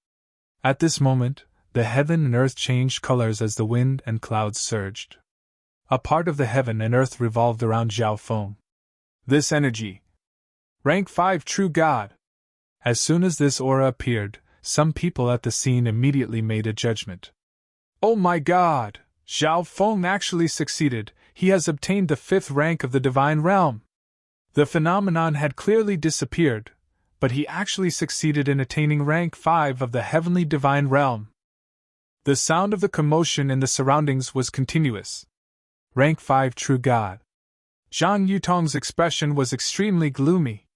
A: At this moment, the heaven and earth changed colors as the wind and clouds surged. A part of the heaven and earth revolved around Zhao Feng. This energy. Rank 5 True God. As soon as this aura appeared, some people at the scene immediately made a judgment. Oh my god! Zhao Feng actually succeeded, he has obtained the 5th rank of the divine realm. The phenomenon had clearly disappeared, but he actually succeeded in attaining rank 5 of the heavenly divine realm. The sound of the commotion in the surroundings was continuous. Rank 5 True God. Zhang Yutong's expression was extremely gloomy.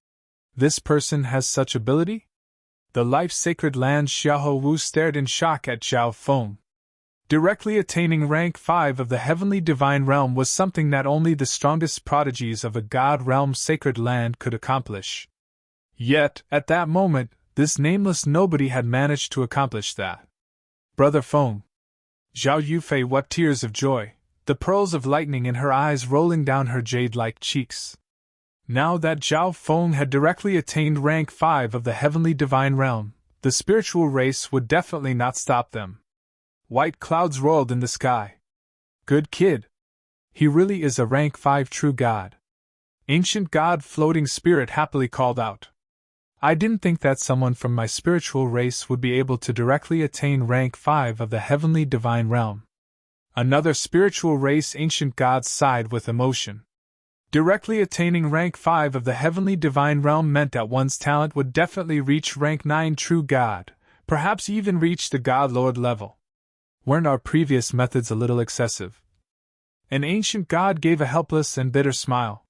A: This person has such ability? The life-sacred land Xiahou Wu stared in shock at Zhao Feng. Directly attaining rank 5 of the heavenly divine realm was something that only the strongest prodigies of a god realm sacred land could accomplish. Yet, at that moment, This nameless nobody had managed to accomplish that. Brother Feng. Zhao Yufei wept tears of joy, the pearls of lightning in her eyes rolling down her jade-like cheeks. Now that Zhao Feng had directly attained rank 5 of the heavenly divine realm, the spiritual race would definitely not stop them. White clouds roiled in the sky. Good kid. He really is a rank 5 true god. Ancient God Floating Spirit happily called out. I didn't think that someone from my spiritual race would be able to directly attain rank 5 of the heavenly divine realm. Another spiritual race Ancient God sighed with emotion. Directly attaining rank 5 of the heavenly divine realm meant that one's talent would definitely reach rank 9 true god, perhaps even reach the God Lord level. Weren't our previous methods a little excessive? An ancient god gave a helpless and bitter smile.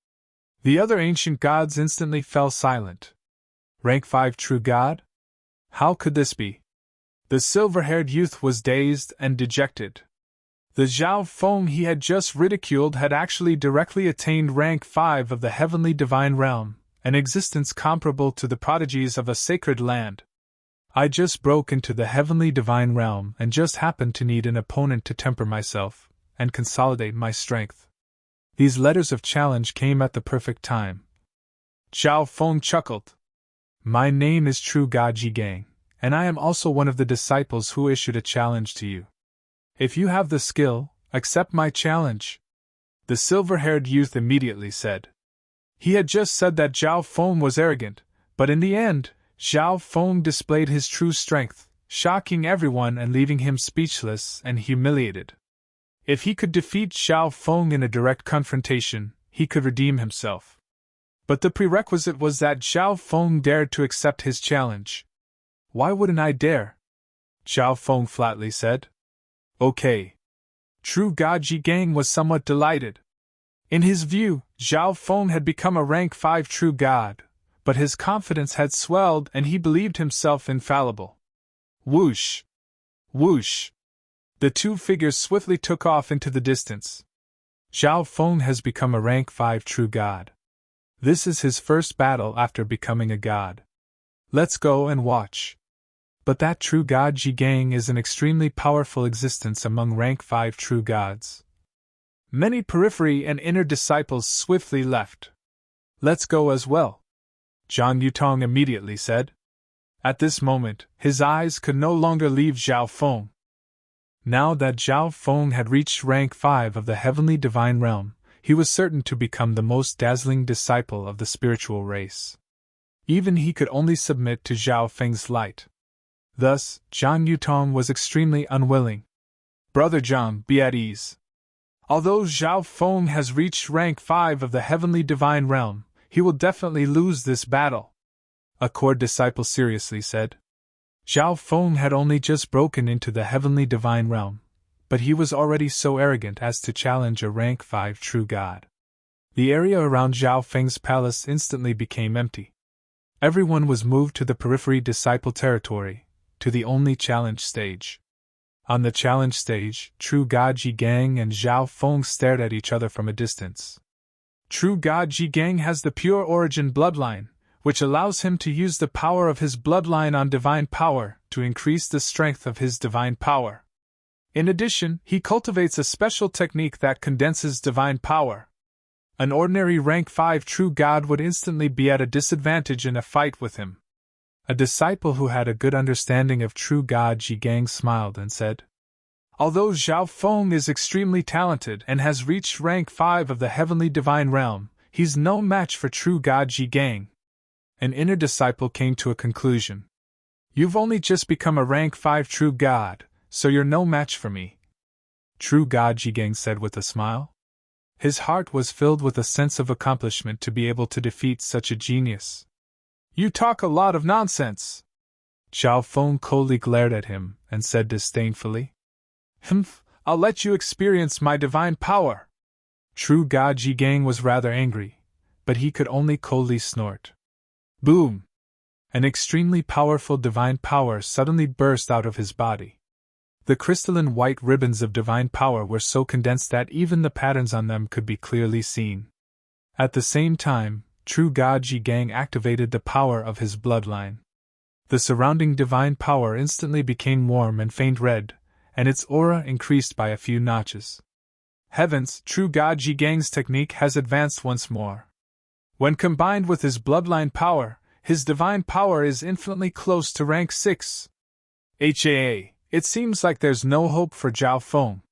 A: The other ancient gods instantly fell silent. Rank 5 true god? How could this be? The silver-haired youth was dazed and dejected. The Zhao Feng he had just ridiculed had actually directly attained rank 5 of the heavenly divine realm, an existence comparable to the prodigies of a sacred land. I just broke into the heavenly divine realm and just happened to need an opponent to temper myself and consolidate my strength. These letters of challenge came at the perfect time. Zhao Feng chuckled. My name is True God Jigang, and I am also one of the disciples who issued a challenge to you. If you have the skill, accept my challenge. The silver-haired youth immediately said. He had just said that Zhao Feng was arrogant, but in the end, Zhao Feng displayed his true strength, shocking everyone and leaving him speechless and humiliated. If he could defeat Zhao Feng in a direct confrontation, he could redeem himself. But the prerequisite was that Zhao Feng dared to accept his challenge. Why wouldn't I dare? Zhao Feng flatly said. Okay. True God Jigang was somewhat delighted. In his view, Zhao Feng had become a rank 5 true god, but his confidence had swelled and he believed himself infallible. Whoosh! Whoosh! The two figures swiftly took off into the distance. Zhao Feng has become a rank 5 true god. This is his first battle after becoming a god. Let's go and watch. But that true god Jigang is an extremely powerful existence among rank 5 true gods. Many periphery and inner disciples swiftly left. Let's go as well, Zhang Yutong immediately said. At this moment, his eyes could no longer leave Zhao Feng. Now that Zhao Feng had reached rank 5 of the heavenly divine realm, he was certain to become the most dazzling disciple of the spiritual race. Even he could only submit to Zhao Feng's light. Thus, Zhang Yutong was extremely unwilling. Brother Zhang, be at ease. Although Zhao Feng has reached rank 5 of the heavenly divine realm, he will definitely lose this battle, a core disciple seriously said. Zhao Feng had only just broken into the heavenly divine realm, but he was already so arrogant as to challenge a rank 5 true god. The area around Zhao Feng's palace instantly became empty. Everyone was moved to the periphery disciple territory, to the only challenge stage. On the challenge stage, True God Jigang and Zhao Feng stared at each other from a distance. True God Jigang has the pure origin bloodline, which allows him to use the power of his bloodline on divine power to increase the strength of his divine power. In addition, he cultivates a special technique that condenses divine power. An ordinary rank 5 true god would instantly be at a disadvantage in a fight with him. A disciple who had a good understanding of True God Jigang smiled and said, Although Zhao Feng is extremely talented and has reached rank 5 of the heavenly divine realm, he's no match for True God Jigang. An inner disciple came to a conclusion. You've only just become a rank 5 true god, so you're no match for me, True God Jigang said with a smile. His heart was filled with a sense of accomplishment to be able to defeat such a genius. You talk a lot of nonsense. Zhao Feng coldly glared at him and said disdainfully. Humph, I'll let you experience my divine power. True God Jigang was rather angry, but he could only coldly snort. Boom! An extremely powerful divine power suddenly burst out of his body. The crystalline white ribbons of divine power were so condensed that even the patterns on them could be clearly seen. At the same time, True God Jigang activated the power of his bloodline. The surrounding divine power instantly became warm and faint red, and its aura increased by a few notches. Heavens, true God Ji Gang's technique has advanced once more. When combined with his bloodline power, his divine power is infinitely close to rank 6. It seems like there's no hope for Zhao Feng.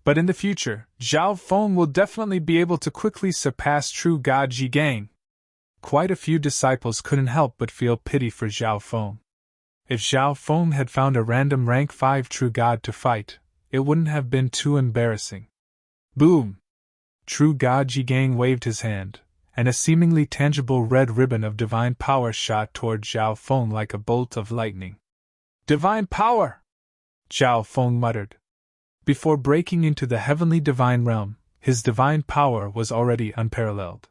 A: But in the future, Zhao Feng will definitely be able to quickly surpass true God Ji Gang. Quite a few disciples couldn't help but feel pity for Zhao Feng. If Zhao Feng had found a random rank 5 true god to fight, it wouldn't have been too embarrassing. Boom! True God Ji Gang waved his hand, and a seemingly tangible red ribbon of divine power shot toward Zhao Feng like a bolt of lightning. Divine power! Zhao Feng muttered. Before breaking into the heavenly divine realm, his divine power was already unparalleled.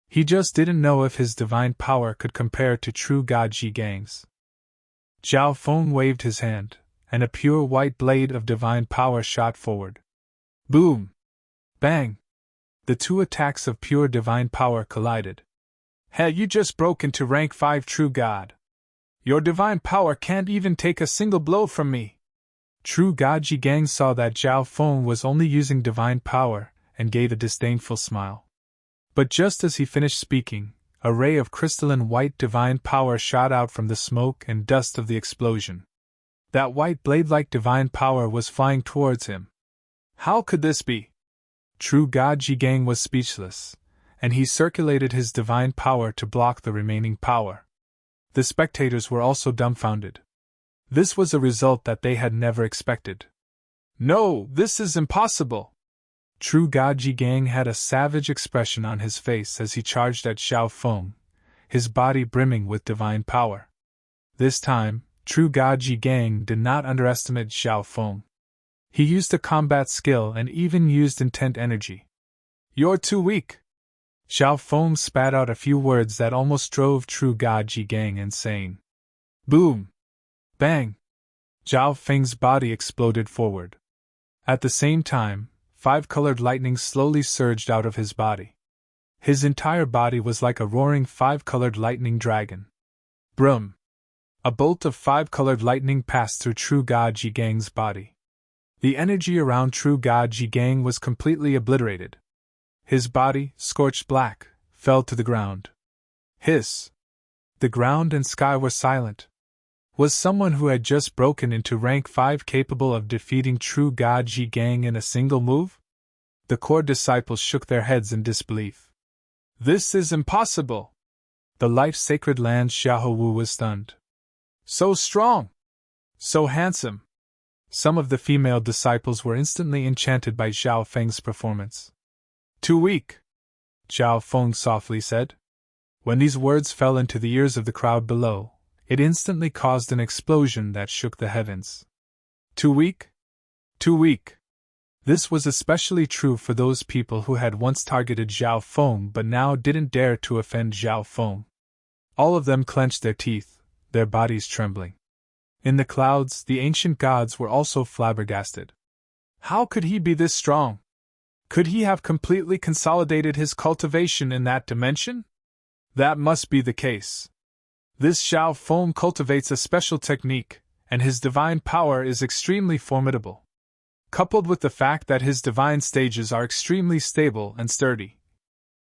A: He just didn't know if his divine power could compare to true God Ji Gang's. Zhao Feng waved his hand, and a pure white blade of divine power shot forward. Boom! Bang! The two attacks of pure divine power collided. Hey, you just broke into rank 5 true god. Your divine power can't even take a single blow from me. True God Ji Gang saw that Zhao Feng was only using divine power, and gave a disdainful smile. But just as he finished speaking, a ray of crystalline white divine power shot out from the smoke and dust of the explosion. That white blade-like divine power was flying towards him. How could this be? True God Ji Gang was speechless, and he circulated his divine power to block the remaining power. The spectators were also dumbfounded. This was a result that they had never expected. No, this is impossible! True God Ji Gang had a savage expression on his face as he charged at Zhao Feng, his body brimming with divine power. This time, True God Ji Gang did not underestimate Zhao Feng. He used a combat skill and even used intent energy. You're too weak! Zhao Feng spat out a few words that almost drove True God Ji Gang insane. Boom! Bang! Zhao Feng's body exploded forward. At the same time, 5-colored lightning slowly surged out of his body. His entire body was like a roaring 5-colored lightning dragon. Brum! A bolt of 5-colored lightning passed through True God Ji Gang's body. The energy around True God Ji Gang was completely obliterated. His body, scorched black, fell to the ground. Hiss! The ground and sky were silent. Was someone who had just broken into rank 5 capable of defeating True God Ji Gang in a single move? The core disciples shook their heads in disbelief. This is impossible! The life-sacred land Xiaohu was stunned. So strong! So handsome! Some of the female disciples were instantly enchanted by Zhao Feng's performance. Too weak! Zhao Feng softly said. When these words fell into the ears of the crowd below, it instantly caused an explosion that shook the heavens. Too weak? Too weak! This was especially true for those people who had once targeted Zhao Feng but now didn't dare to offend Zhao Feng. All of them clenched their teeth, their bodies trembling. In the clouds, the ancient gods were also flabbergasted. How could he be this strong? Could he have completely consolidated his cultivation in that dimension? That must be the case. This Zhao Feng cultivates a special technique, and his divine power is extremely formidable. Coupled with the fact that his divine stages are extremely stable and sturdy.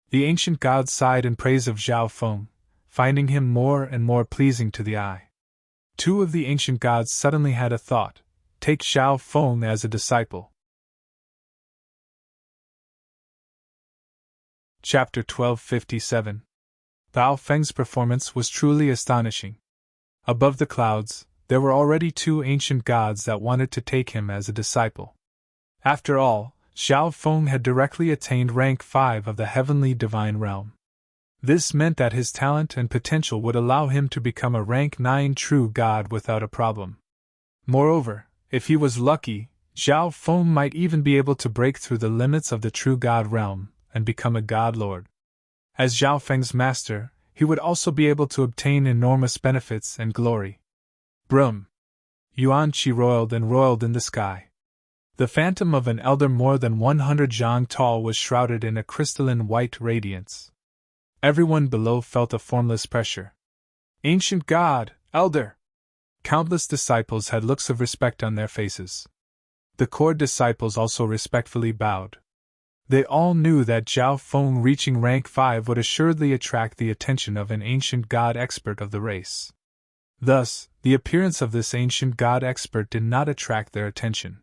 A: The ancient gods sighed in praise of Zhao Feng, finding him more and more pleasing to the eye. Two of the ancient gods suddenly had a thought: take Zhao Feng as a disciple. Chapter 1257. Bao Feng's performance was truly astonishing. Above the clouds, there were already 2 ancient gods that wanted to take him as a disciple. After all, Zhao Feng had directly attained rank 5 of the heavenly divine realm. This meant that his talent and potential would allow him to become a rank 9 true god without a problem. Moreover, if he was lucky, Zhao Feng might even be able to break through the limits of the true god realm and become a god lord. As Zhao Feng's master, he would also be able to obtain enormous benefits and glory. Brum! Yuan Qi roiled and roiled in the sky. The phantom of an elder more than 100 zhang tall was shrouded in a crystalline white radiance. Everyone below felt a formless pressure. Ancient god, Elder! Countless disciples had looks of respect on their faces. The core disciples also respectfully bowed. They all knew that Zhao Feng reaching rank 5 would assuredly attract the attention of an ancient god expert of the race. Thus, the appearance of this ancient god expert did not attract their attention.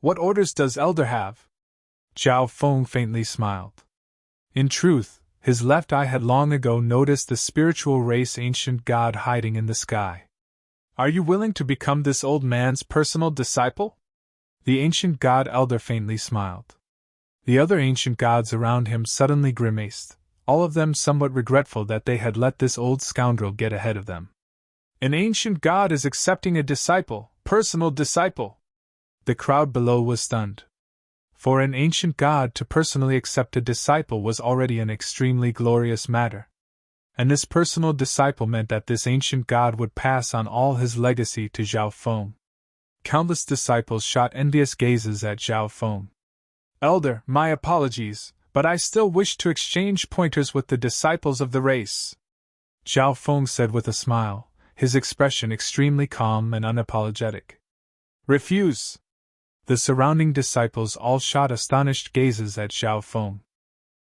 A: What orders does Elder have? Zhao Feng faintly smiled. In truth, his left eye had long ago noticed the spiritual race ancient god hiding in the sky. Are you willing to become this old man's personal disciple? The ancient god Elder faintly smiled. The other ancient gods around him suddenly grimaced, all of them somewhat regretful that they had let this old scoundrel get ahead of them. An ancient god is accepting a disciple, personal disciple. The crowd below was stunned. For an ancient god to personally accept a disciple was already an extremely glorious matter. And this personal disciple meant that this ancient god would pass on all his legacy to Zhao Feng. Countless disciples shot envious gazes at Zhao Feng. Elder, my apologies, but I still wish to exchange pointers with the disciples of the race. Zhao Feng said with a smile, his expression extremely calm and unapologetic. Refuse! The surrounding disciples all shot astonished gazes at Zhao Feng.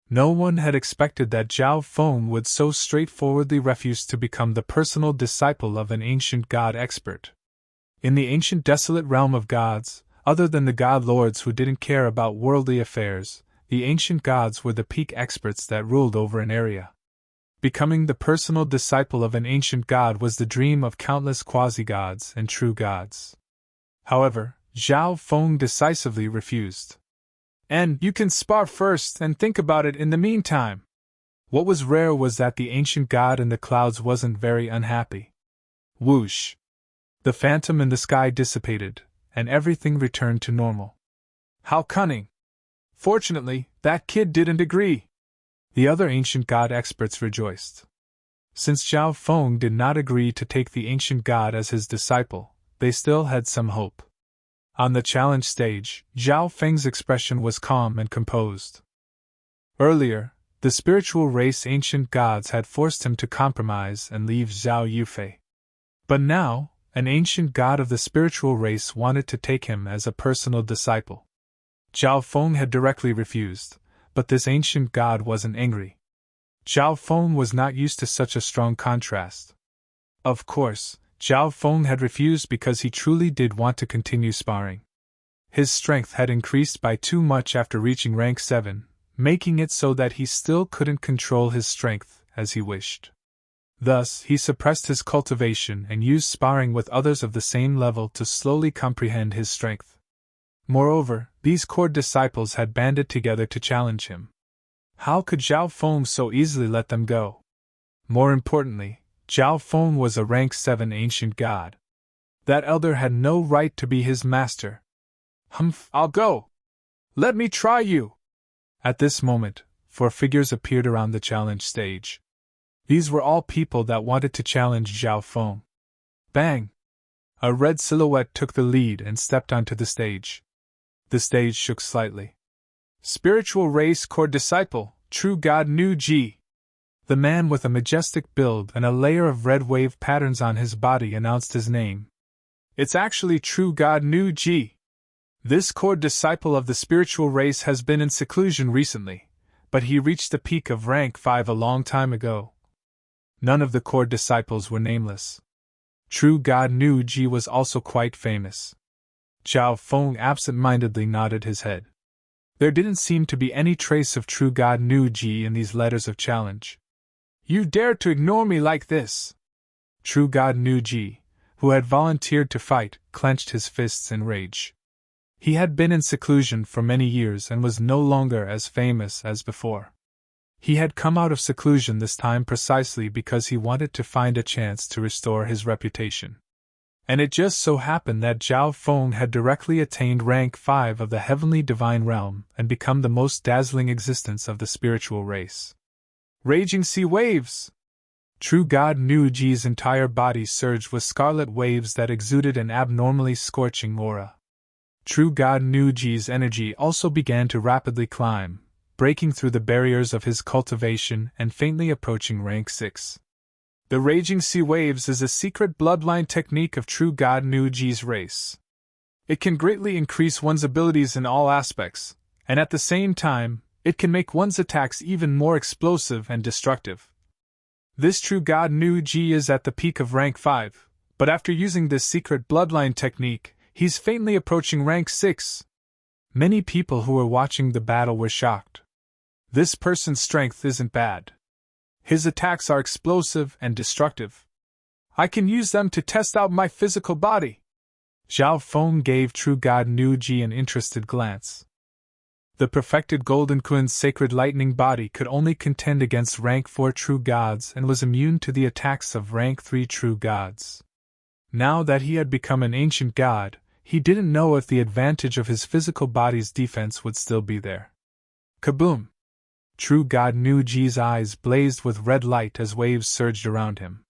A: No one had expected that Zhao Feng would so straightforwardly refuse to become the personal disciple of an ancient god expert. In the ancient desolate realm of gods, other than the god lords who didn't care about worldly affairs, the ancient gods were the peak experts that ruled over an area. Becoming the personal disciple of an ancient god was the dream of countless quasi-gods and true gods. However, Zhao Feng decisively refused. And you can spar first and think about it in the meantime. What was rare was that the ancient god in the clouds wasn't very unhappy. Whoosh! The phantom in the sky dissipated, and everything returned to normal. How cunning! Fortunately, that kid didn't agree. The other ancient god experts rejoiced. Since Zhao Feng did not agree to take the ancient god as his disciple, they still had some hope. On the challenge stage, Zhao Feng's expression was calm and composed. Earlier, the spiritual race ancient gods had forced him to compromise and leave Zhao Yufei. But now, an ancient god of the spiritual race wanted to take him as a personal disciple. Zhao Feng had directly refused, but this ancient god wasn't angry. Zhao Feng was not used to such a strong contrast. Of course, Zhao Feng had refused because he truly did want to continue sparring. His strength had increased by too much after reaching rank 7, making it so that he still couldn't control his strength as he wished. Thus, he suppressed his cultivation and used sparring with others of the same level to slowly comprehend his strength. Moreover, these core disciples had banded together to challenge him. How could Zhao Feng so easily let them go? More importantly, Zhao Feng was a rank 7 ancient god. That elder had no right to be his master. Humph, I'll go! Let me try you! At this moment, 4 figures appeared around the challenge stage. These were all people that wanted to challenge Zhao Feng. Bang! A red silhouette took the lead and stepped onto the stage. The stage shook slightly. Spiritual race core disciple, true god Nu Ji. The man with a majestic build and a layer of red wave patterns on his body announced his name. It's actually true god Nu Ji. This core disciple of the spiritual race has been in seclusion recently, but he reached the peak of rank 5 a long time ago. None of the core disciples were nameless. True god Nu Ji was also quite famous. Zhao Feng absent-mindedly nodded his head. There didn't seem to be any trace of true god Nu Ji in these letters of challenge. You dare to ignore me like this? True god Nu Ji, who had volunteered to fight, clenched his fists in rage. He had been in seclusion for many years and was no longer as famous as before. He had come out of seclusion this time precisely because he wanted to find a chance to restore his reputation. And it just so happened that Zhao Feng had directly attained rank 5 of the heavenly divine realm and become the most dazzling existence of the spiritual race. Raging sea waves! True god Nu Ji's entire body surged with scarlet waves that exuded an abnormally scorching aura. True god Nu Ji's energy also began to rapidly climb, breaking through the barriers of his cultivation and faintly approaching rank 6. The raging sea waves is a secret bloodline technique of true God Nuji's race. It can greatly increase one's abilities in all aspects, and at the same time, it can make one's attacks even more explosive and destructive. This true God Nuji is at the peak of rank 5, but after using this secret bloodline technique, he's faintly approaching rank 6. Many people who were watching the battle were shocked. This person's strength isn't bad. His attacks are explosive and destructive. I can use them to test out my physical body. Zhao Feng gave True God Nuji an interested glance. The perfected Golden Kun's sacred lightning body could only contend against rank 4 true gods and was immune to the attacks of rank 3 true gods. Now that he had become an ancient god, he didn't know if the advantage of his physical body's defense would still be there. Kaboom! True God Nuji's eyes blazed with red light as waves surged around him.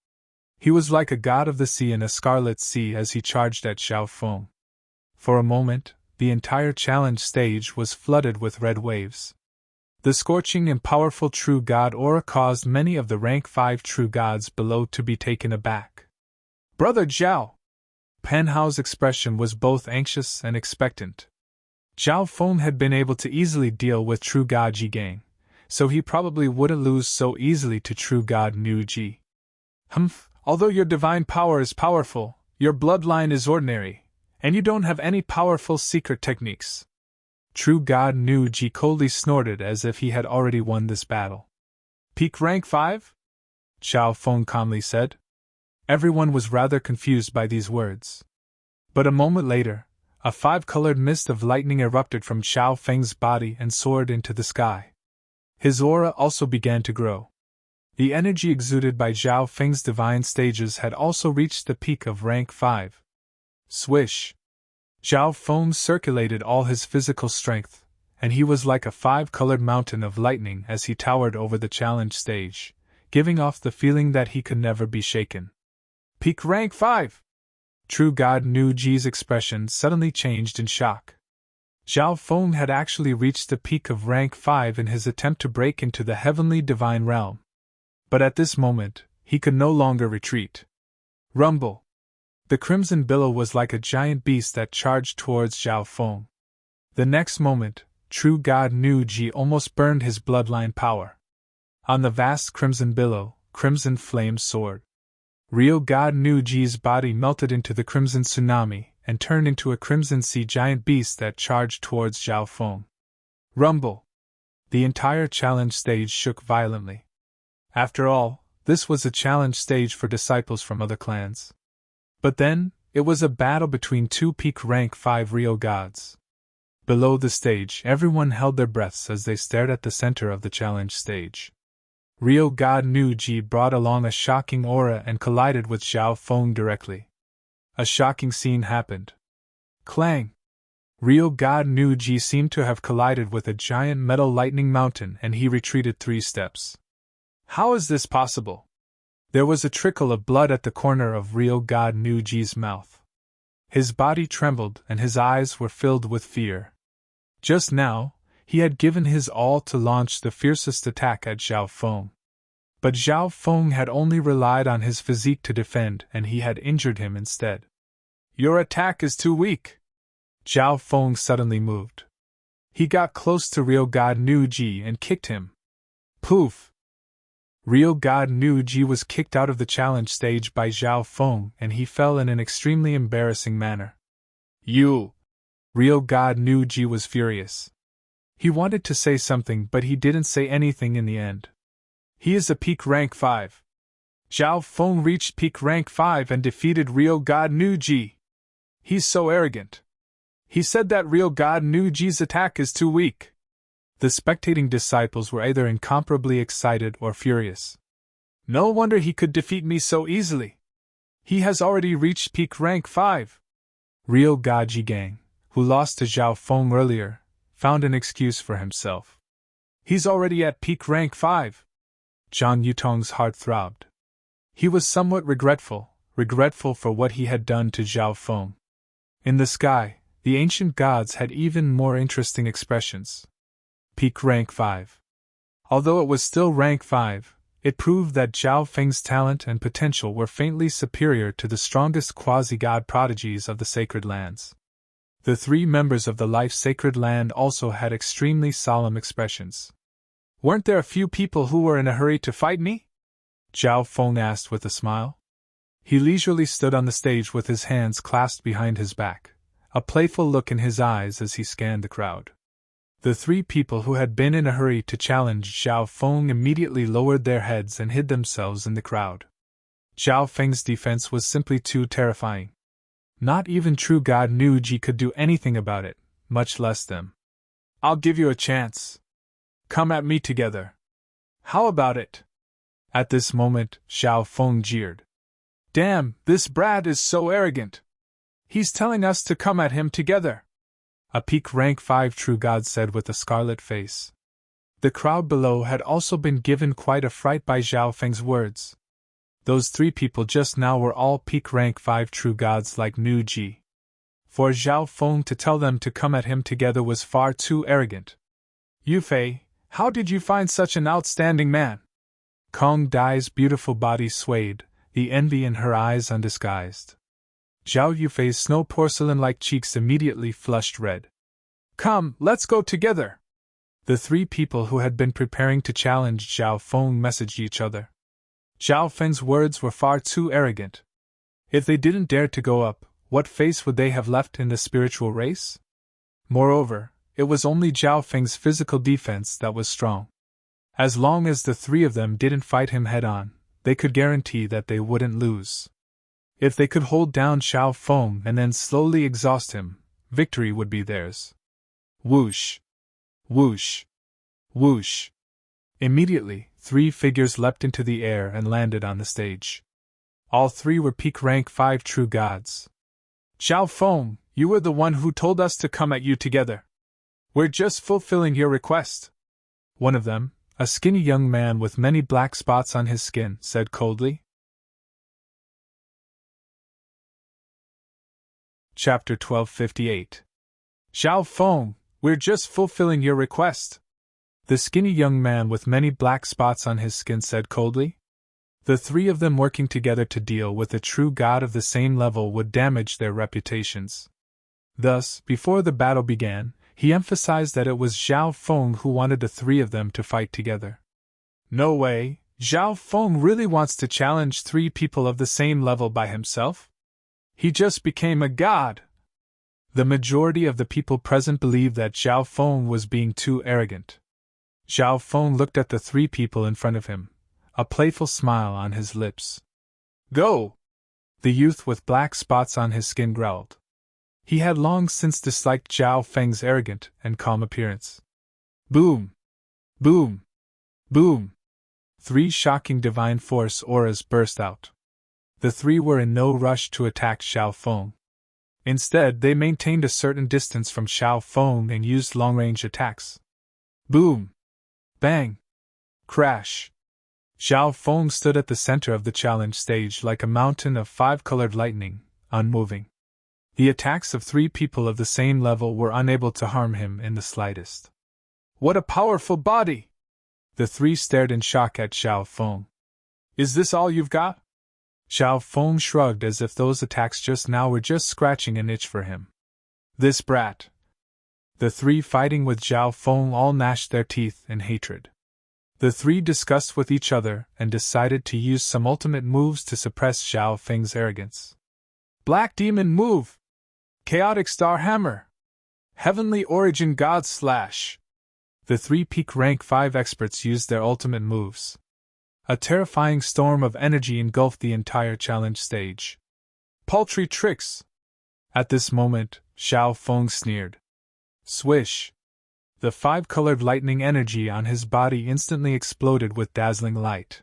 A: He was like a god of the sea in a scarlet sea as he charged at Zhao Feng. For a moment, the entire challenge stage was flooded with red waves. The scorching and powerful true god aura caused many of the rank 5 true gods below to be taken aback. Brother Zhao! Panhao's expression was both anxious and expectant. Zhao Feng had been able to easily deal with true god Jigang, so he probably wouldn't lose so easily to true God Nuji. Although your divine power is powerful, your bloodline is ordinary, and you don't have any powerful secret techniques. True God Nuji coldly snorted as if he had already won this battle. Peak rank 5? Zhao Feng calmly said. Everyone was rather confused by these words. But a moment later, a 5-colored mist of lightning erupted from Zhao Feng's body and soared into the sky. His aura also began to grow. The energy exuded by Zhao Feng's divine stages had also reached the peak of rank 5. Swish! Zhao Feng circulated all his physical strength, and he was like a 5-colored mountain of lightning as he towered over the challenge stage, giving off the feeling that he could never be shaken. Peak rank 5! True God Nuji's expression suddenly changed in shock. Zhao Feng had actually reached the peak of rank 5 in his attempt to break into the heavenly divine realm. But at this moment, he could no longer retreat. Rumble! The crimson billow was like a giant beast that charged towards Zhao Feng. The next moment, True God Nuji almost burned his bloodline power. On the vast crimson billow, crimson flames soared. Real God Nuji's body melted into the crimson tsunami and turned into a crimson sea giant beast that charged towards Zhao Feng. Rumble! The entire challenge stage shook violently. After all, this was a challenge stage for disciples from other clans. But then, it was a battle between 2 peak rank 5 Rio gods. Below the stage, everyone held their breaths as they stared at the center of the challenge stage. Rio God Nuji brought along a shocking aura and collided with Zhao Feng directly. A shocking scene happened. Clang! Rio God Nuji seemed to have collided with a giant metal lightning mountain and he retreated 3 steps. How is this possible? There was a trickle of blood at the corner of Rio God Nuji's mouth. His body trembled and his eyes were filled with fear. Just now, he had given his all to launch the fiercest attack at Zhao Feng. But Zhao Feng had only relied on his physique to defend and he had injured him instead. Your attack is too weak. Zhao Feng suddenly moved. He got close to Rio God Nuji and kicked him. Poof! Rio God Nuji was kicked out of the challenge stage by Zhao Feng and he fell in an extremely embarrassing manner. You! Rio God Nuji was furious. He wanted to say something but he didn't say anything in the end. He is a peak rank 5. Zhao Feng reached peak rank 5 and defeated Rio God Nuji. He's so arrogant. He said that Rio God Nuji's attack is too weak. The spectating disciples were either incomparably excited or furious. No wonder he could defeat me so easily. He has already reached peak rank 5. Rio God Jigang, who lost to Zhao Feng earlier, found an excuse for himself. He's already at peak rank 5. Zhang Yutong's heart throbbed. He was somewhat regretful for what he had done to Zhao Feng. In the sky, the ancient gods had even more interesting expressions. Peak rank 5. Although it was still rank 5, It proved that Zhao Feng's talent and potential were faintly superior to the strongest quasi-god prodigies of the sacred lands. The three members of the life sacred land also had extremely solemn expressions. "Weren't there a few people who were in a hurry to fight me?" Zhao Feng asked with a smile. He leisurely stood on the stage with his hands clasped behind his back, a playful look in his eyes as he scanned the crowd. The three people who had been in a hurry to challenge Zhao Feng immediately lowered their heads and hid themselves in the crowd. Zhao Feng's defense was simply too terrifying. Not even true God Nu Ji could do anything about it, much less them. "I'll give you a chance. Come at me together. How about it?" At this moment, Zhao Feng jeered. "Damn, this brat is so arrogant. He's telling us to come at him together," a peak rank 5 true god said with a scarlet face. The crowd below had also been given quite a fright by Zhao Feng's words. Those three people just now were all peak rank 5 true gods like Nu Ji. For Zhao Feng to tell them to come at him together was far too arrogant. "Yufei, how did you find such an outstanding man?" Kong Dai's beautiful body swayed, the envy in her eyes undisguised. Zhao Yufei's snow porcelain-like cheeks immediately flushed red. "Come, let's go together!" The three people who had been preparing to challenge Zhao Feng messaged each other. Zhao Feng's words were far too arrogant. If they didn't dare to go up, what face would they have left in the spiritual race? Moreover, it was only Zhao Feng's physical defense that was strong. As long as the three of them didn't fight him head-on, they could guarantee that they wouldn't lose. If they could hold down Zhao Feng and then slowly exhaust him, victory would be theirs. Whoosh! Whoosh! Whoosh! Immediately, three figures leapt into the air and landed on the stage. All three were peak rank 5 true gods. "Zhao Feng, you were the one who told us to come at you together. We're just fulfilling your request." One of them, a skinny young man with many black spots on his skin, said coldly. Chapter 1258. "Zhao Feng, we're just fulfilling your request," the skinny young man with many black spots on his skin said coldly. The three of them working together to deal with a true god of the same level would damage their reputations. Thus, before the battle began, he emphasized that it was Zhao Feng who wanted the three of them to fight together. "No way, Zhao Feng really wants to challenge three people of the same level by himself? He just became a god." The majority of the people present believed that Zhao Feng was being too arrogant. Zhao Feng looked at the three people in front of him, a playful smile on his lips. "Go!" the youth with black spots on his skin growled. He had long since disliked Zhao Feng's arrogant and calm appearance. Boom! Boom! Boom! 3 shocking divine force auras burst out. The three were in no rush to attack Zhao Feng. Instead, they maintained a certain distance from Zhao Feng and used long-range attacks. Boom! Bang! Crash! Zhao Feng stood at the center of the challenge stage like a mountain of 5-colored lightning, unmoving. The attacks of 3 people of the same level were unable to harm him in the slightest. "What a powerful body!" The 3 stared in shock at Zhao Feng. "Is this all you've got?" Zhao Feng shrugged as if those attacks just now were just scratching an itch for him. "This brat!" The 3 fighting with Zhao Feng all gnashed their teeth in hatred. The 3 discussed with each other and decided to use some ultimate moves to suppress Zhao Feng's arrogance. Black Demon Move! Chaotic Star Hammer! Heavenly Origin God Slash! The 3 peak rank 5 experts used their ultimate moves. A terrifying storm of energy engulfed the entire challenge stage. Paltry tricks! At this moment, Zhao Feng sneered. Swish! The 5-colored lightning energy on his body instantly exploded with dazzling light.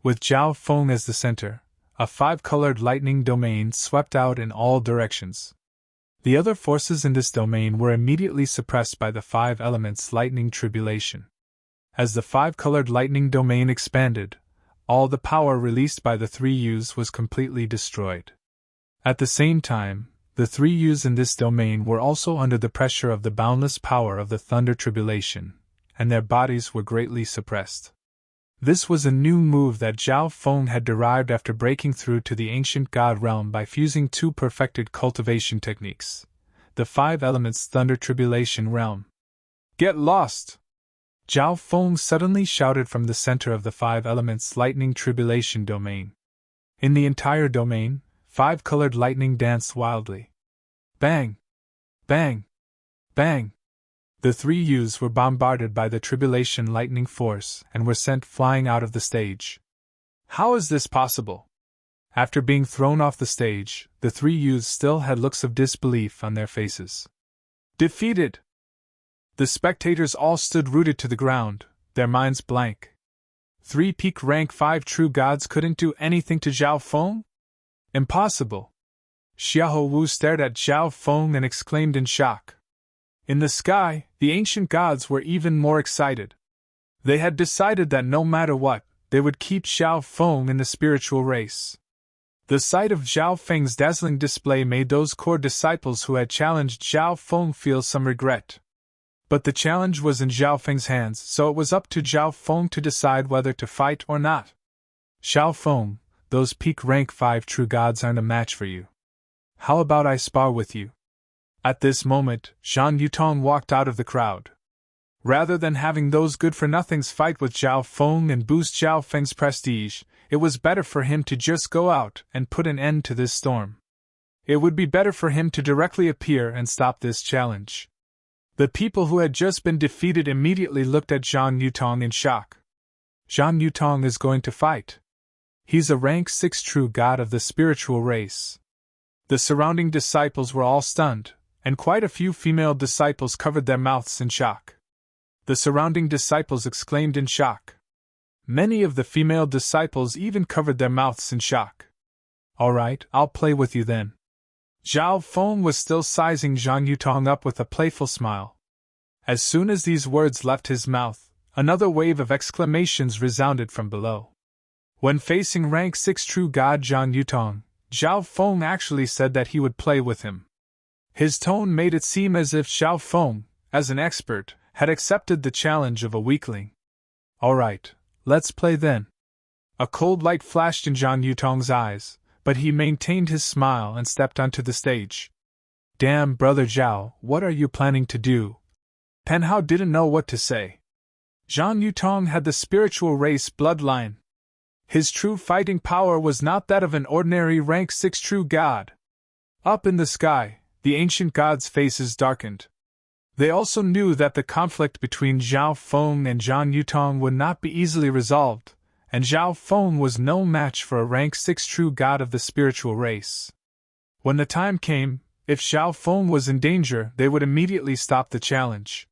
A: With Zhao Feng as the center, a 5-colored lightning domain swept out in all directions. The other forces in this domain were immediately suppressed by the 5 elements' lightning tribulation. As the 5-colored lightning domain expanded, all the power released by the 3 U's was completely destroyed. At the same time, the 3 U's in this domain were also under the pressure of the boundless power of the thunder tribulation, and their bodies were greatly suppressed. This was a new move that Zhao Feng had derived after breaking through to the ancient god realm by fusing two perfected cultivation techniques. The 5 elements thunder tribulation realm. Get lost! Zhao Feng suddenly shouted from the center of the 5 elements lightning tribulation domain. In the entire domain, 5 colored lightning danced wildly. Bang! Bang! Bang! The 3 youths were bombarded by the tribulation lightning force and were sent flying out of the stage. How is this possible? After being thrown off the stage, the 3 youths still had looks of disbelief on their faces. Defeated! The spectators all stood rooted to the ground, their minds blank. 3 peak rank 5 true gods couldn't do anything to Zhao Feng? Impossible! Xiahou Wu stared at Zhao Feng and exclaimed in shock. In the sky, the ancient gods were even more excited. They had decided that no matter what, they would keep Zhao Feng in the spiritual race. The sight of Zhao Feng's dazzling display made those core disciples who had challenged Zhao Feng feel some regret. But the challenge was in Zhao Feng's hands, so it was up to Zhao Feng to decide whether to fight or not. Zhao Feng, those peak rank 5 true gods aren't a match for you. How about I spar with you? At this moment, Zhang Yutong walked out of the crowd. Rather than having those good-for-nothings fight with Zhao Feng and boost Zhao Feng's prestige, it was better for him to just go out and put an end to this storm. It would be better for him to directly appear and stop this challenge. The people who had just been defeated immediately looked at Zhang Yutong in shock. Zhang Yutong is going to fight. He's a rank 6 true god of the spiritual race. The surrounding disciples were all stunned, and quite a few female disciples covered their mouths in shock. The surrounding disciples exclaimed in shock. Many of the female disciples even covered their mouths in shock. All right, I'll play with you then. Zhao Feng was still sizing Zhang Yutong up with a playful smile. As soon as these words left his mouth, another wave of exclamations resounded from below. When facing rank 6 true god Zhang Yutong, Zhao Feng actually said that he would play with him. His tone made it seem as if Zhao Feng, as an expert, had accepted the challenge of a weakling. All right, let's play then. A cold light flashed in Zhang Yutong's eyes, but he maintained his smile and stepped onto the stage. Damn, brother Zhao, what are you planning to do? Pen Hao didn't know what to say. Zhang Yutong had the spiritual race bloodline. His true fighting power was not that of an ordinary rank 6 true god. Up in the sky, the ancient gods' faces darkened. They also knew that the conflict between Zhao Feng and Zhang Yutong would not be easily resolved, and Zhao Feng was no match for a rank 6 true god of the spiritual race. When the time came, if Zhao Feng was in danger, they would immediately stop the challenge.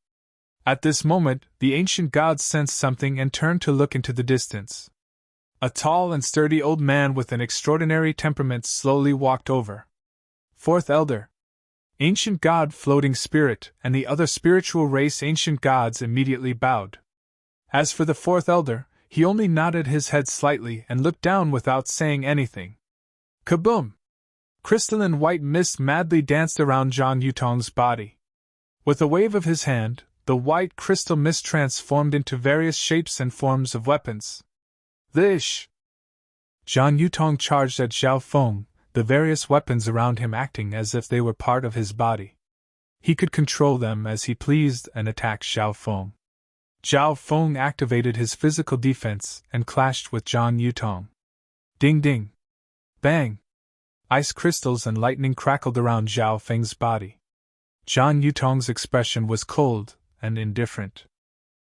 A: At this moment, the ancient gods sensed something and turned to look into the distance. A tall and sturdy old man with an extraordinary temperament slowly walked over. 4th Elder, Ancient God Floating Spirit, and the other spiritual race ancient gods immediately bowed. As for the 4th Elder, he only nodded his head slightly and looked down without saying anything. Kaboom! Crystalline white mist madly danced around Zhang Yutong's body. With a wave of his hand, the white crystal mist transformed into various shapes and forms of weapons. This! Zhang Yutong charged at Zhao Feng, the various weapons around him acting as if they were part of his body. He could control them as he pleased and attacked Zhao Feng. Zhao Feng activated his physical defense and clashed with Zhang Yutong. Ding ding! Bang! Ice crystals and lightning crackled around Zhao Feng's body. Zhang Yutong's expression was cold and indifferent.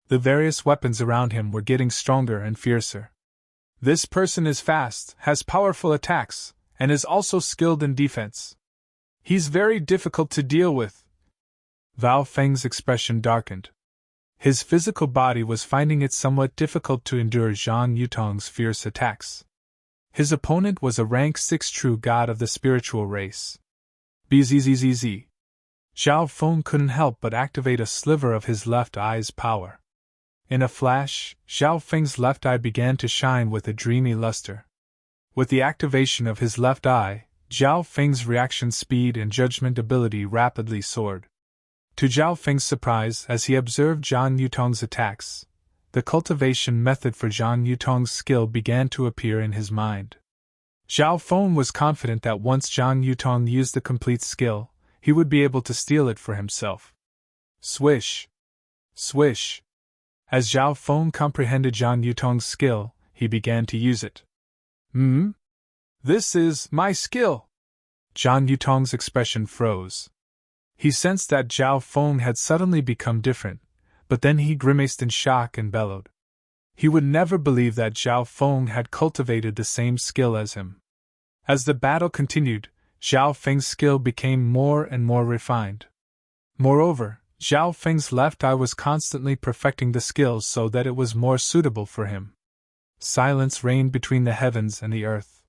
A: The various weapons around him were getting stronger and fiercer. This person is fast, has powerful attacks, and is also skilled in defense. He's very difficult to deal with. Zhao Feng's expression darkened. His physical body was finding it somewhat difficult to endure Zhang Yutong's fierce attacks. His opponent was a rank 6 true god of the spiritual race. Bzzz. Zhao Feng couldn't help but activate a sliver of his left eye's power. In a flash, Zhao Feng's left eye began to shine with a dreamy luster. With the activation of his left eye, Zhao Feng's reaction speed and judgment ability rapidly soared. To Zhao Feng's surprise, as he observed Zhang Yutong's attacks, the cultivation method for Zhang Yutong's skill began to appear in his mind. Zhao Feng was confident that once Zhang Yutong used the complete skill, he would be able to steal it for himself. Swish! Swish! As Zhao Feng comprehended Zhang Yutong's skill, he began to use it. This is my skill! Zhang Yutong's expression froze. He sensed that Zhao Feng had suddenly become different, but then he grimaced in shock and bellowed. He would never believe that Zhao Feng had cultivated the same skill as him. As the battle continued, Zhao Feng's skill became more and more refined. Moreover, Zhao Feng's left eye was constantly perfecting the skills so that it was more suitable for him. Silence reigned between the heavens and the earth.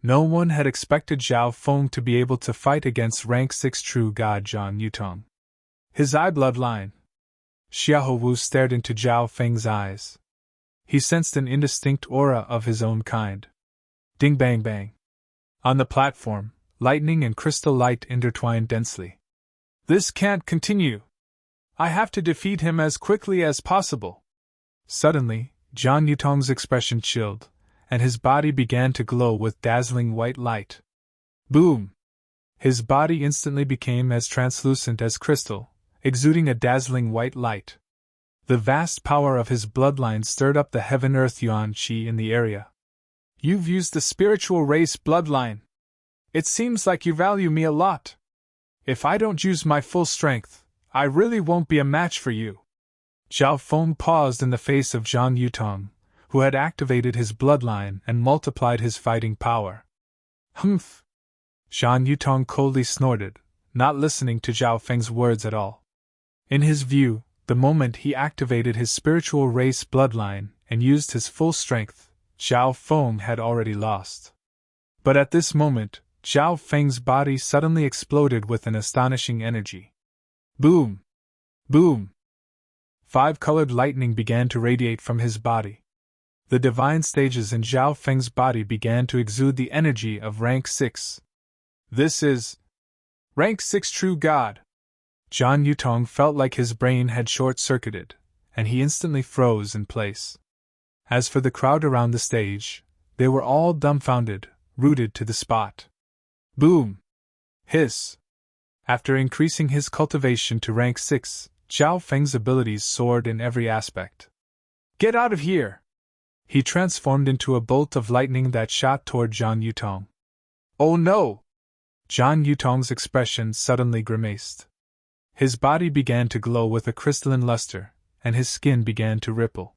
A: No one had expected Zhao Feng to be able to fight against rank 6 true god Zhang Yutong. His eye bloodline. Xiahou Wu stared into Zhao Feng's eyes. He sensed an indistinct aura of his own kind. Ding bang bang. On the platform, lightning and crystal light intertwined densely. This can't continue. I have to defeat him as quickly as possible. Suddenly, Zhang Yutong's expression chilled, and his body began to glow with dazzling white light. Boom! His body instantly became as translucent as crystal, exuding a dazzling white light. The vast power of his bloodline stirred up the heaven-earth yuan qi in the area. You've used the spiritual race bloodline. It seems like you value me a lot. If I don't use my full strength, I really won't be a match for you. Zhao Feng paused in the face of Zhang Yutong, who had activated his bloodline and multiplied his fighting power. Humph! Zhang Yutong coldly snorted, not listening to Zhao Feng's words at all. In his view, the moment he activated his spiritual race bloodline and used his full strength, Zhao Feng had already lost. But at this moment, Zhao Feng's body suddenly exploded with an astonishing energy. Boom! Boom! 5-colored lightning began to radiate from his body. The divine stages in Zhao Feng's body began to exude the energy of rank 6. This is rank 6 true god. Zhang Yutong felt like his brain had short-circuited, and he instantly froze in place. As for the crowd around the stage, they were all dumbfounded, rooted to the spot. Boom! Hiss! After increasing his cultivation to rank 6, Zhao Feng's abilities soared in every aspect. Get out of here! He transformed into a bolt of lightning that shot toward Zhang Yutong. Oh no! Zhang Yutong's expression suddenly grimaced. His body began to glow with a crystalline luster, and his skin began to ripple.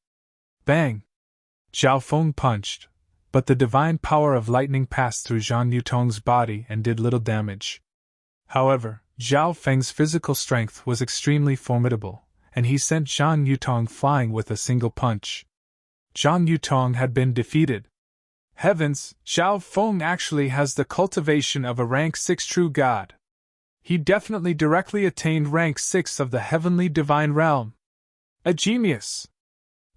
A: Bang! Zhao Feng punched, but the divine power of lightning passed through Zhang Yutong's body and did little damage. However, Zhao Feng's physical strength was extremely formidable, and he sent Zhang Yutong flying with a single punch. Zhang Yutong had been defeated. Heavens, Zhao Feng actually has the cultivation of a rank 6 true god. He definitely directly attained rank 6 of the heavenly divine realm. A genius!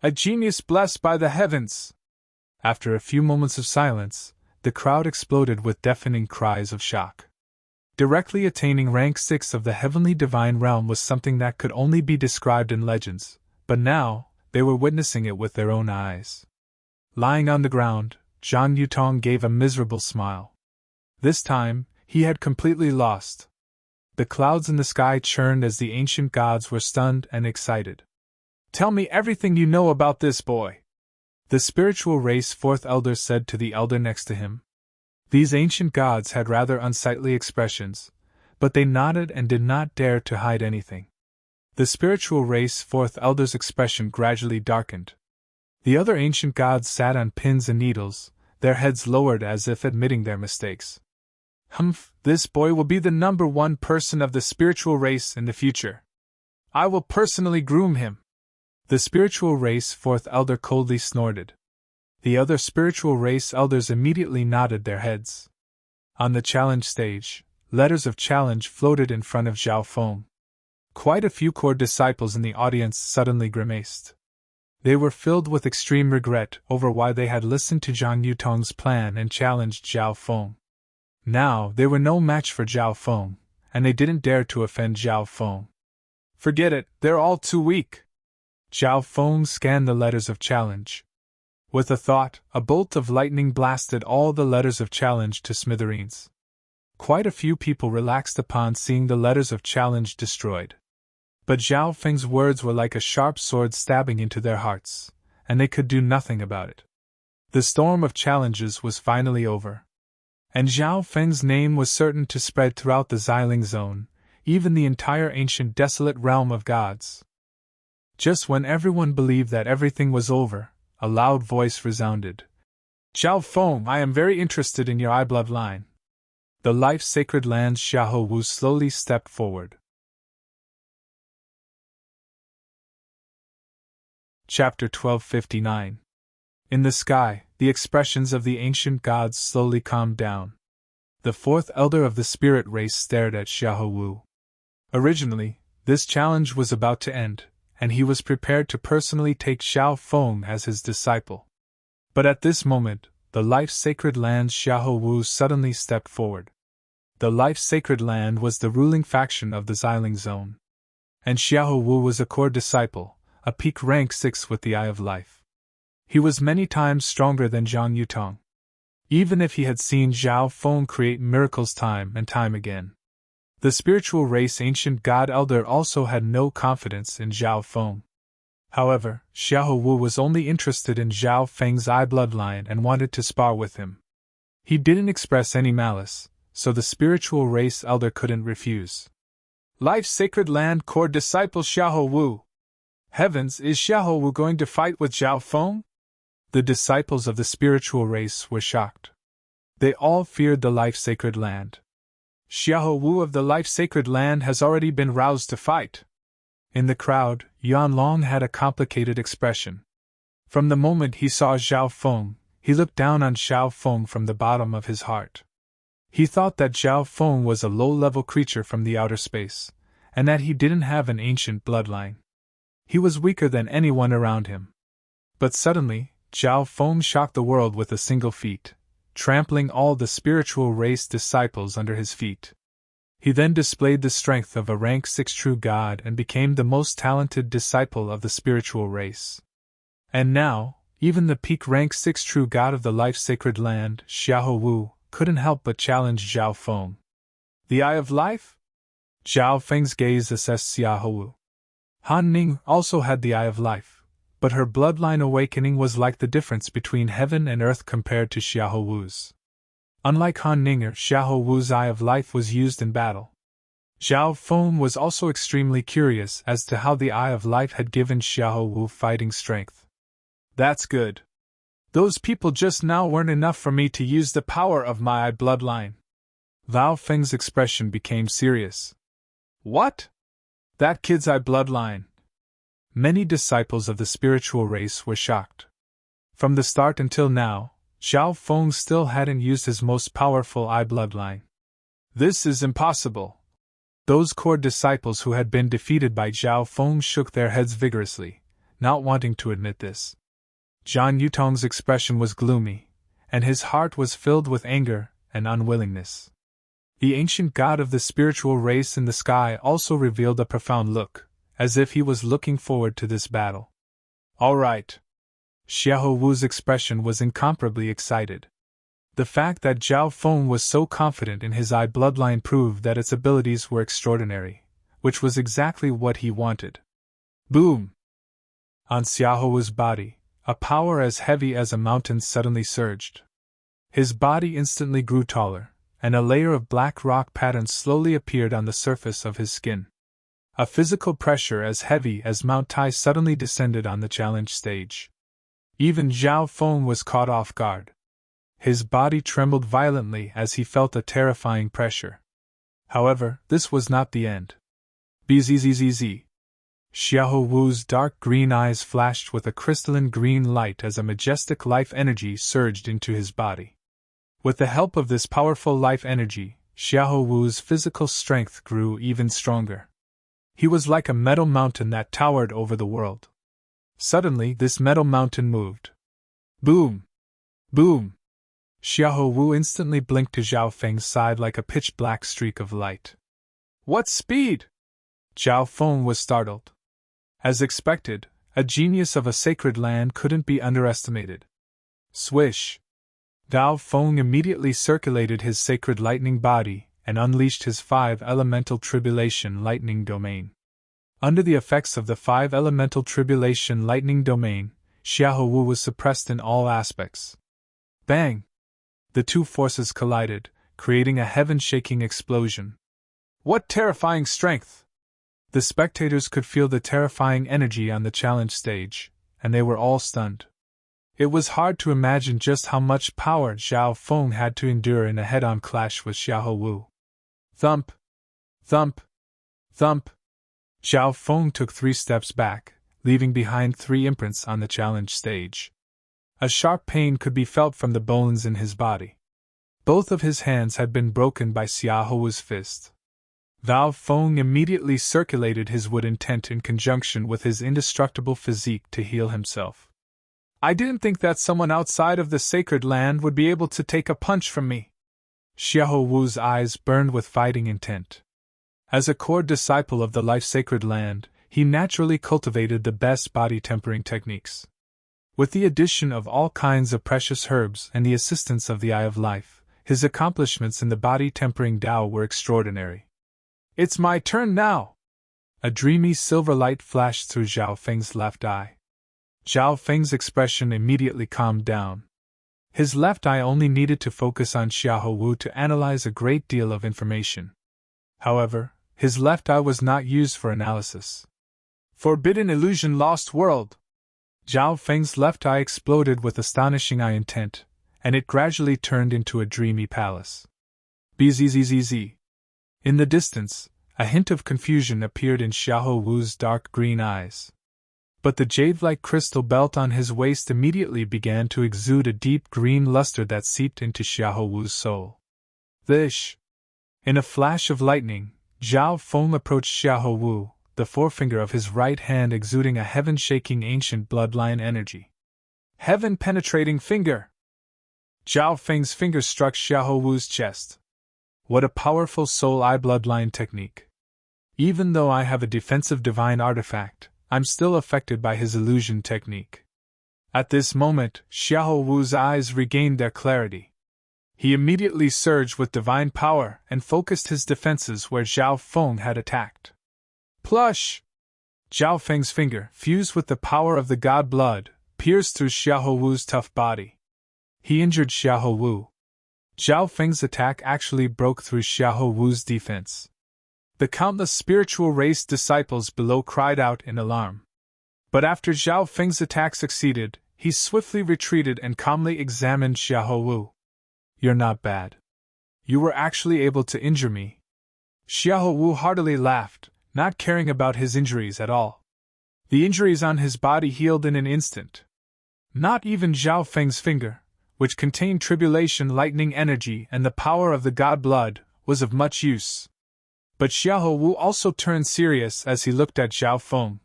A: A genius blessed by the heavens! After a few moments of silence, the crowd exploded with deafening cries of shock. Directly attaining rank 6 of the heavenly divine realm was something that could only be described in legends, but now, they were witnessing it with their own eyes. Lying on the ground, Zhang Yutong gave a miserable smile. This time, he had completely lost. The clouds in the sky churned as the ancient gods were stunned and excited. Tell me everything you know about this boy, the spiritual race 4th elder said to the elder next to him. These ancient gods had rather unsightly expressions, but they nodded and did not dare to hide anything. The spiritual race 4th elder's expression gradually darkened. The other ancient gods sat on pins and needles, their heads lowered as if admitting their mistakes. Humph, this boy will be the number 1 person of the spiritual race in the future. I will personally groom him. The spiritual race 4th elder coldly snorted. The other spiritual race elders immediately nodded their heads. On the challenge stage, letters of challenge floated in front of Zhao Feng. Quite a few core disciples in the audience suddenly grimaced. They were filled with extreme regret over why they had listened to Zhang Yutong's plan and challenged Zhao Feng. Now, they were no match for Zhao Feng, and they didn't dare to offend Zhao Feng. Forget it, they're all too weak. Zhao Feng scanned the letters of challenge. With a thought, a bolt of lightning blasted all the letters of challenge to smithereens. Quite a few people relaxed upon seeing the letters of challenge destroyed. But Zhao Feng's words were like a sharp sword stabbing into their hearts, and they could do nothing about it. The storm of challenges was finally over. And Zhao Feng's name was certain to spread throughout the Xiling Zone, even the entire ancient desolate realm of gods. Just when everyone believed that everything was over, a loud voice resounded. Zhao Feng, I am very interested in your eye bloodline. The life-sacred land's Xiahou Wu slowly stepped forward. Chapter 1259. In the sky, the expressions of the ancient gods slowly calmed down. The fourth elder of the spirit race stared at Xiahou Wu. Originally, this challenge was about to end, and he was prepared to personally take Zhao Feng as his disciple. But at this moment, the life-sacred land's Xiahou Wu suddenly stepped forward. The life-sacred land was the ruling faction of the Xiling Zone. And Xiahou Wu was a core disciple, a peak rank 6 with the Eye of Life. He was many times stronger than Zhang Yutong. Even if he had seen Zhao Feng create miracles time and time again. The spiritual race ancient god elder also had no confidence in Zhao Feng. However, Xiahou Wu was only interested in Zhao Feng's eye bloodline and wanted to spar with him. He didn't express any malice, so the spiritual race elder couldn't refuse. Life's sacred land core disciple Xiahou Wu. Heavens, is Xiahou Wu going to fight with Zhao Feng? The disciples of the spiritual race were shocked. They all feared the life-sacred land. Xiahou Wu of the life-sacred land has already been roused to fight. In the crowd, Yan Long had a complicated expression. From the moment he saw Zhao Feng, he looked down on Zhao Feng from the bottom of his heart. He thought that Zhao Feng was a low-level creature from the outer space, and that he didn't have an ancient bloodline. He was weaker than anyone around him. But suddenly, Zhao Feng shocked the world with a single feat, trampling all the spiritual race disciples under his feet. He then displayed the strength of a rank 6 true god and became the most talented disciple of the spiritual race. And now, even the peak rank 6 true god of the life-sacred land, Xiahou Wu, couldn't help but challenge Zhao Feng. The Eye of Life? Zhao Feng's gaze assessed Xiahou Wu. Han Ning also had the Eye of Life, but her bloodline awakening was like the difference between heaven and earth compared to Xiahou Wu's. Unlike Han Ninger, Xiahou Wu's Eye of Life was used in battle. Zhao Feng was also extremely curious as to how the Eye of Life had given Xiahou Wu fighting strength. That's good. Those people just now weren't enough for me to use the power of my eye bloodline. Zhao Feng's expression became serious. What? That kid's eye bloodline. Many disciples of the spiritual race were shocked. From the start until now, Zhao Feng still hadn't used his most powerful eye bloodline. This is impossible. Those core disciples who had been defeated by Zhao Feng shook their heads vigorously, not wanting to admit this. Zhang Yutong's expression was gloomy, and his heart was filled with anger and unwillingness. The ancient god of the spiritual race in the sky also revealed a profound look, as if he was looking forward to this battle. All right. Xiahou Wu's expression was incomparably excited. The fact that Zhao Feng was so confident in his eye bloodline proved that its abilities were extraordinary, which was exactly what he wanted. Boom! On Xiahou Wu's body, a power as heavy as a mountain suddenly surged. His body instantly grew taller, and a layer of black rock patterns slowly appeared on the surface of his skin. A physical pressure as heavy as Mount Tai suddenly descended on the challenge stage. Even Zhao Feng was caught off guard. His body trembled violently as he felt a terrifying pressure. However, this was not the end. Bzzz. Xiahou Wu's dark green eyes flashed with a crystalline green light as a majestic life energy surged into his body. With the help of this powerful life energy, Xiahou Wu's physical strength grew even stronger. He was like a metal mountain that towered over the world. Suddenly, this metal mountain moved. Boom! Boom! Xiahou Wu instantly blinked to Zhao Feng's side like a pitch-black streak of light. What speed! Zhao Feng was startled. As expected, A genius of a sacred land couldn't be underestimated. Swish! Dao Feng immediately circulated his sacred lightning body and unleashed his 5-elemental tribulation lightning domain. Under the effects of the 5-elemental tribulation lightning domain, Xiahou Wu was suppressed in all aspects. Bang! The two forces collided, creating a heaven-shaking explosion. What terrifying strength! The spectators could feel the terrifying energy on the challenge stage, and they were all stunned. It was hard to imagine just how much power Zhao Feng had to endure in a head-on clash with Xiahou Wu. Thump! Thump! Thump! Zhao Feng took 3 steps back, leaving behind 3 imprints on the challenge stage. A sharp pain could be felt from the bones in his body. Both of his hands had been broken by Xiahou Wu's fist. Dao Feng immediately circulated his wood intent in conjunction with his indestructible physique to heal himself. I didn't think that someone outside of the sacred land would be able to take a punch from me. Xiahou Wu's eyes burned with fighting intent. As a core disciple of the life-sacred land, he naturally cultivated the best body-tempering techniques. With the addition of all kinds of precious herbs and the assistance of the Eye of Life, his accomplishments in the body-tempering Tao were extraordinary. It's my turn now! A dreamy silver light flashed through Zhao Feng's left eye. Zhao Feng's expression immediately calmed down. His left eye only needed to focus on Xiahou Wu to analyze a great deal of information. However, his left eye was not used for analysis. Forbidden illusion lost world! Zhao Feng's left eye exploded with astonishing eye intent, and it gradually turned into a dreamy palace. Bzzz. In the distance, a hint of confusion appeared in Xiahou Wu's dark green eyes. But the jade-like crystal belt on his waist immediately began to exude a deep green luster that seeped into Xiahou Wu's soul. Thish! In a flash of lightning, Zhao Feng approached Xiahou Wu, the forefinger of his right hand exuding a heaven-shaking ancient bloodline energy. Heaven-penetrating finger! Zhao Feng's finger struck Xiahou Wu's chest. What a powerful soul-eye bloodline technique! Even though I have a defensive divine artifact, I'm still affected by his illusion technique. At this moment, Xiahou Wu's eyes regained their clarity. He immediately surged with divine power and focused his defenses where Zhao Feng had attacked. Plush! Zhao Feng's finger, fused with the power of the god blood, pierced through Xiahou Wu's tough body. He injured Xiahou Wu. Zhao Feng's attack actually broke through Xiahou Wu's defense. The countless spiritual race disciples below cried out in alarm. But after Zhao Feng's attack succeeded, he swiftly retreated and calmly examined Xiahou Wu. You're not bad. You were actually able to injure me. Xiahou Wu heartily laughed, not caring about his injuries at all. The injuries on his body healed in an instant. Not even Zhao Feng's finger, which contained tribulation lightning energy and the power of the god blood, was of much use. But Xiahou Wu also turned serious as he looked at Zhao Feng.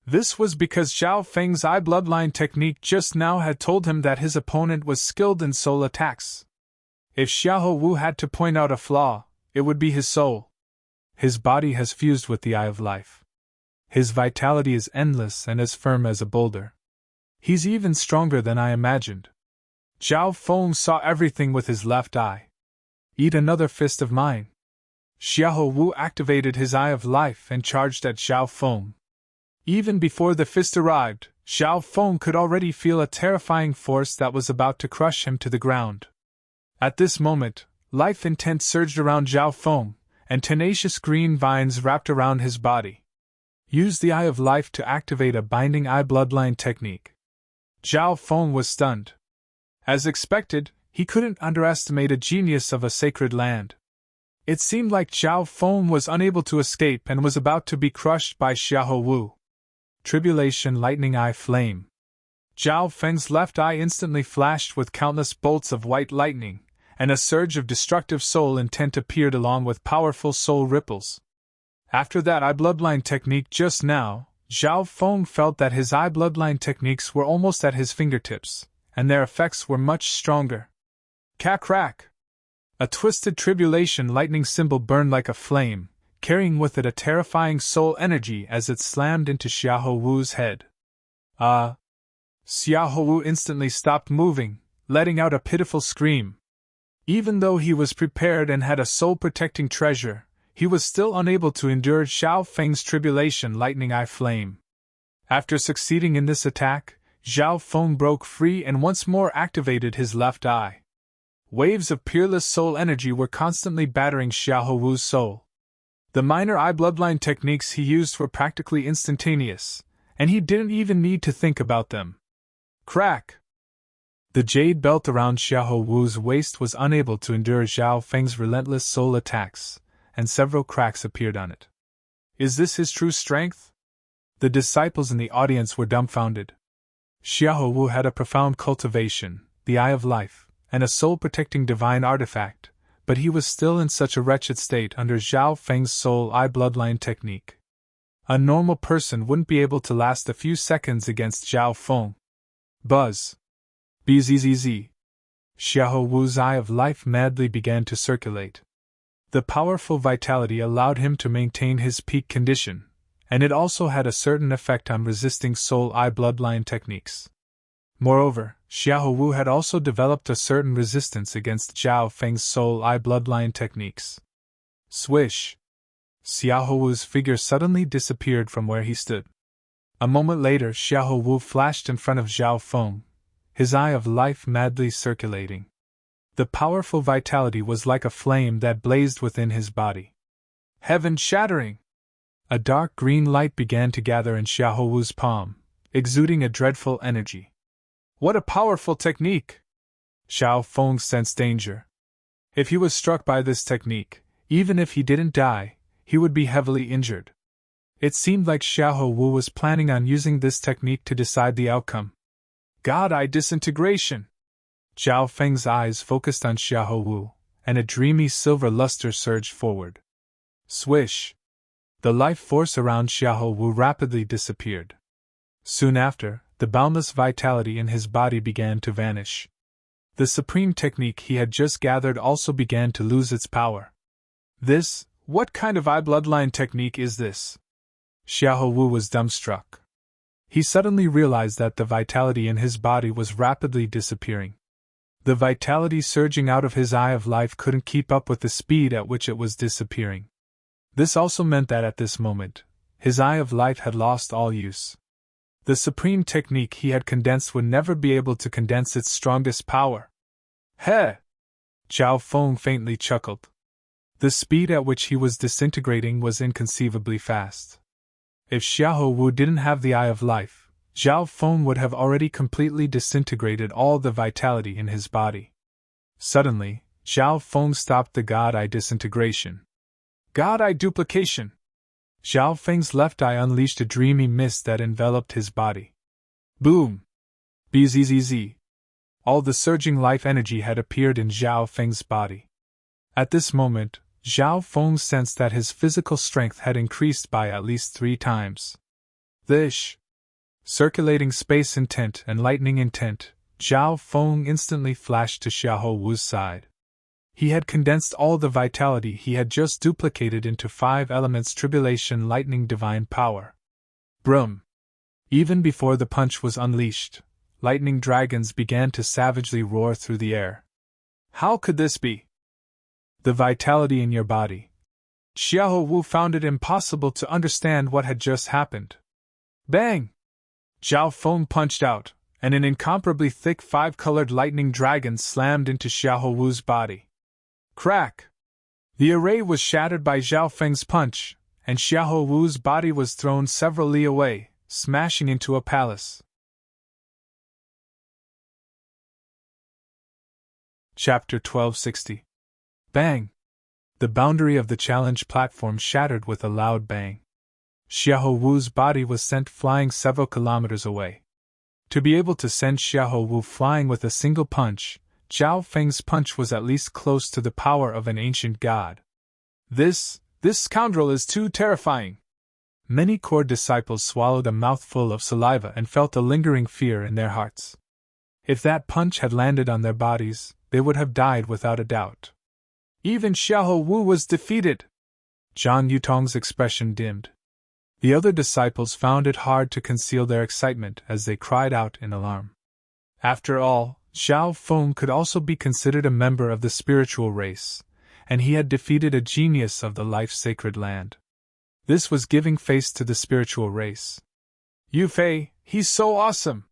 A: This was because Zhao Feng's eye bloodline technique just now had told him that his opponent was skilled in soul attacks. If Xiahou Wu had to point out a flaw, it would be his soul. His body has fused with the Eye of Life. His vitality is endless and as firm as a boulder. He's even stronger than I imagined. Zhao Feng saw everything with his left eye. Eat another fist of mine. Xiahou Wu activated his Eye of Life and charged at Zhao Feng. Even before the fist arrived, Zhao Feng could already feel a terrifying force that was about to crush him to the ground. At this moment, life intent surged around Zhao Feng, and tenacious green vines wrapped around his body. Use the Eye of Life to activate a binding eye bloodline technique. Zhao Feng was stunned. As expected, he couldn't underestimate a genius of a sacred land. It seemed like Zhao Feng was unable to escape and was about to be crushed by Xiahou Wu. Tribulation lightning eye flame. Zhao Feng's left eye instantly flashed with countless bolts of white lightning, and a surge of destructive soul intent appeared along with powerful soul ripples. After that eye bloodline technique just now, Zhao Feng felt that his eye bloodline techniques were almost at his fingertips, and their effects were much stronger. Crack! A twisted tribulation lightning symbol burned like a flame, carrying with it a terrifying soul energy as it slammed into Xiahou Wu's head. Xiahou Wu instantly stopped moving, letting out a pitiful scream. Even though he was prepared and had a soul-protecting treasure, he was still unable to endure Zhao Feng's tribulation lightning eye flame. After succeeding in this attack, Zhao Feng broke free and once more activated his left eye. Waves of peerless soul energy were constantly battering Xiahou Wu's soul. The minor eye bloodline techniques he used were practically instantaneous, and he didn't even need to think about them. Crack! The jade belt around Xiahou Wu's waist was unable to endure Zhao Feng's relentless soul attacks, and several cracks appeared on it. Is this his true strength? The disciples in the audience were dumbfounded. Xiahou Wu had a profound cultivation, the Eye of Life, and a soul-protecting divine artifact, but he was still in such a wretched state under Zhao Feng's soul eye bloodline technique. A normal person wouldn't be able to last a few seconds against Zhao Feng. Buzz. Bzzz. Xiahou Wu's Eye of Life madly began to circulate. The powerful vitality allowed him to maintain his peak condition, and it also had a certain effect on resisting soul eye bloodline techniques. Moreover, Xiahou Wu had also developed a certain resistance against Zhao Feng's soul eye bloodline techniques. Swish! Xiahou Wu's figure suddenly disappeared from where he stood. A moment later, Xiahou Wu flashed in front of Zhao Feng, his Eye of Life madly circulating. The powerful vitality was like a flame that blazed within his body. Heaven-shattering! A dark green light began to gather in Xiahou Wu's palm, exuding a dreadful energy. What a powerful technique! Zhao Feng sensed danger. If he was struck by this technique, even if he didn't die, he would be heavily injured. It seemed like Xiahou Wu was planning on using this technique to decide the outcome. God-eye disintegration! Zhao Feng's eyes focused on Xiahou Wu, and a dreamy silver luster surged forward. Swish! The life force around Xiahou Wu rapidly disappeared. Soon after, the boundless vitality in his body began to vanish. The supreme technique he had just gathered also began to lose its power. What kind of eye bloodline technique is this? Xiahou Wu was dumbstruck. He suddenly realized that the vitality in his body was rapidly disappearing. The vitality surging out of his Eye of Life couldn't keep up with the speed at which it was disappearing. This also meant that at this moment, his Eye of Life had lost all use. The supreme technique he had condensed would never be able to condense its strongest power. Heh! Zhao Feng faintly chuckled. The speed at which he was disintegrating was inconceivably fast. If Xiahou Wu didn't have the Eye of Life, Zhao Feng would have already completely disintegrated all the vitality in his body. Suddenly, Zhao Feng stopped the God-Eye disintegration. God-Eye duplication! Zhao Feng's left eye unleashed a dreamy mist that enveloped his body. Boom! Bzzz. All the surging life energy had appeared in Zhao Feng's body. At this moment, Zhao Feng sensed that his physical strength had increased by at least 3 times. This circulating space intent and lightning intent, Zhao Feng instantly flashed to Xiahou Wu's side. He had condensed all the vitality he had just duplicated into 5 elements tribulation lightning divine power. Brum! Even before the punch was unleashed, lightning dragons began to savagely roar through the air. How could this be? The vitality in your body. Xiahou Wu found it impossible to understand what had just happened. Bang! Zhao Feng punched out, and an incomparably thick 5-colored lightning dragon slammed into Xiahou Wu's body. Crack! The array was shattered by Zhao Feng's punch, and Xiahou Wu's body was thrown several li away, smashing into a palace. Chapter 1260. Bang! The boundary of the challenge platform shattered with a loud bang. Xiahou Wu's body was sent flying several kilometers away. To be able to send Xiahou Wu flying with a single punch, Zhao Feng's punch was at least close to the power of an ancient god. This scoundrel is too terrifying. Many core disciples swallowed a mouthful of saliva and felt a lingering fear in their hearts. If that punch had landed on their bodies, they would have died without a doubt. Even Xiahou Wu was defeated. Zhang Yutong's expression dimmed. The other disciples found it hard to conceal their excitement as they cried out in alarm. After all, Xiao Feng could also be considered a member of the spiritual race, and he had defeated a genius of the life-sacred land. This was giving face to the spiritual race. "Yu Fei, he's so awesome!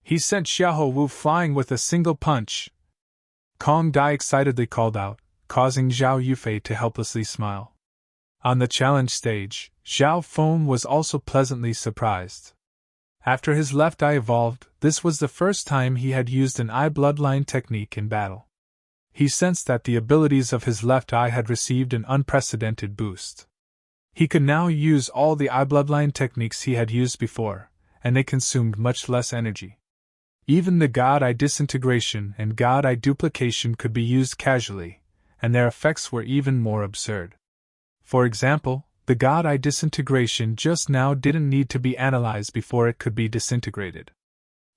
A: He sent Xiahou Wu flying with a single punch!" Kong Dai excitedly called out, causing Zhao Yufei to helplessly smile. On the challenge stage, Xiao Feng was also pleasantly surprised. After his left eye evolved, this was the first time he had used an eye bloodline technique in battle. He sensed that the abilities of his left eye had received an unprecedented boost. He could now use all the eye bloodline techniques he had used before, and they consumed much less energy. Even the God Eye disintegration and God Eye duplication could be used casually, and their effects were even more absurd. For example, the God Eye disintegration just now didn't need to be analyzed before it could be disintegrated.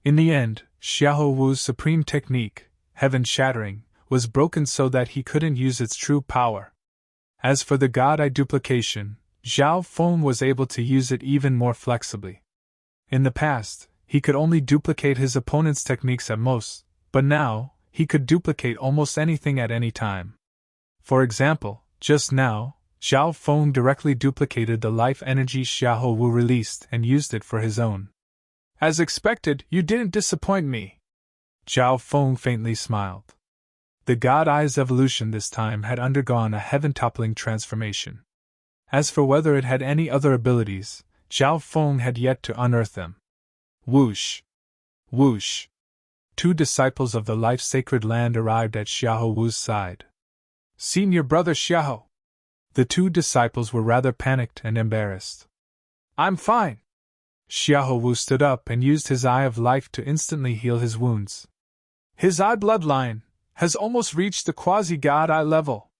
A: In the end, Xiahou Wu's supreme technique, Heaven Shattering, was broken so that he couldn't use its true power. As for the God Eye duplication, Xiao Feng was able to use it even more flexibly. In the past, he could only duplicate his opponent's techniques at most, but now, he could duplicate almost anything at any time. For example, just now, Xiao Feng directly duplicated the life energy Xiahou Wu released and used it for his own. "As expected, you didn't disappoint me." Xiao Feng faintly smiled. The God Eye's evolution this time had undergone a heaven-toppling transformation. As for whether it had any other abilities, Xiao Feng had yet to unearth them. Whoosh! Whoosh! 2 disciples of the life-sacred land arrived at Xiahou Wu's side. "Senior brother Xiahou." The 2 disciples were rather panicked and embarrassed. "I'm fine." Xiahou Wu stood up and used his Eye of Life to instantly heal his wounds. "His eye bloodline has almost reached the quasi-God Eye level,"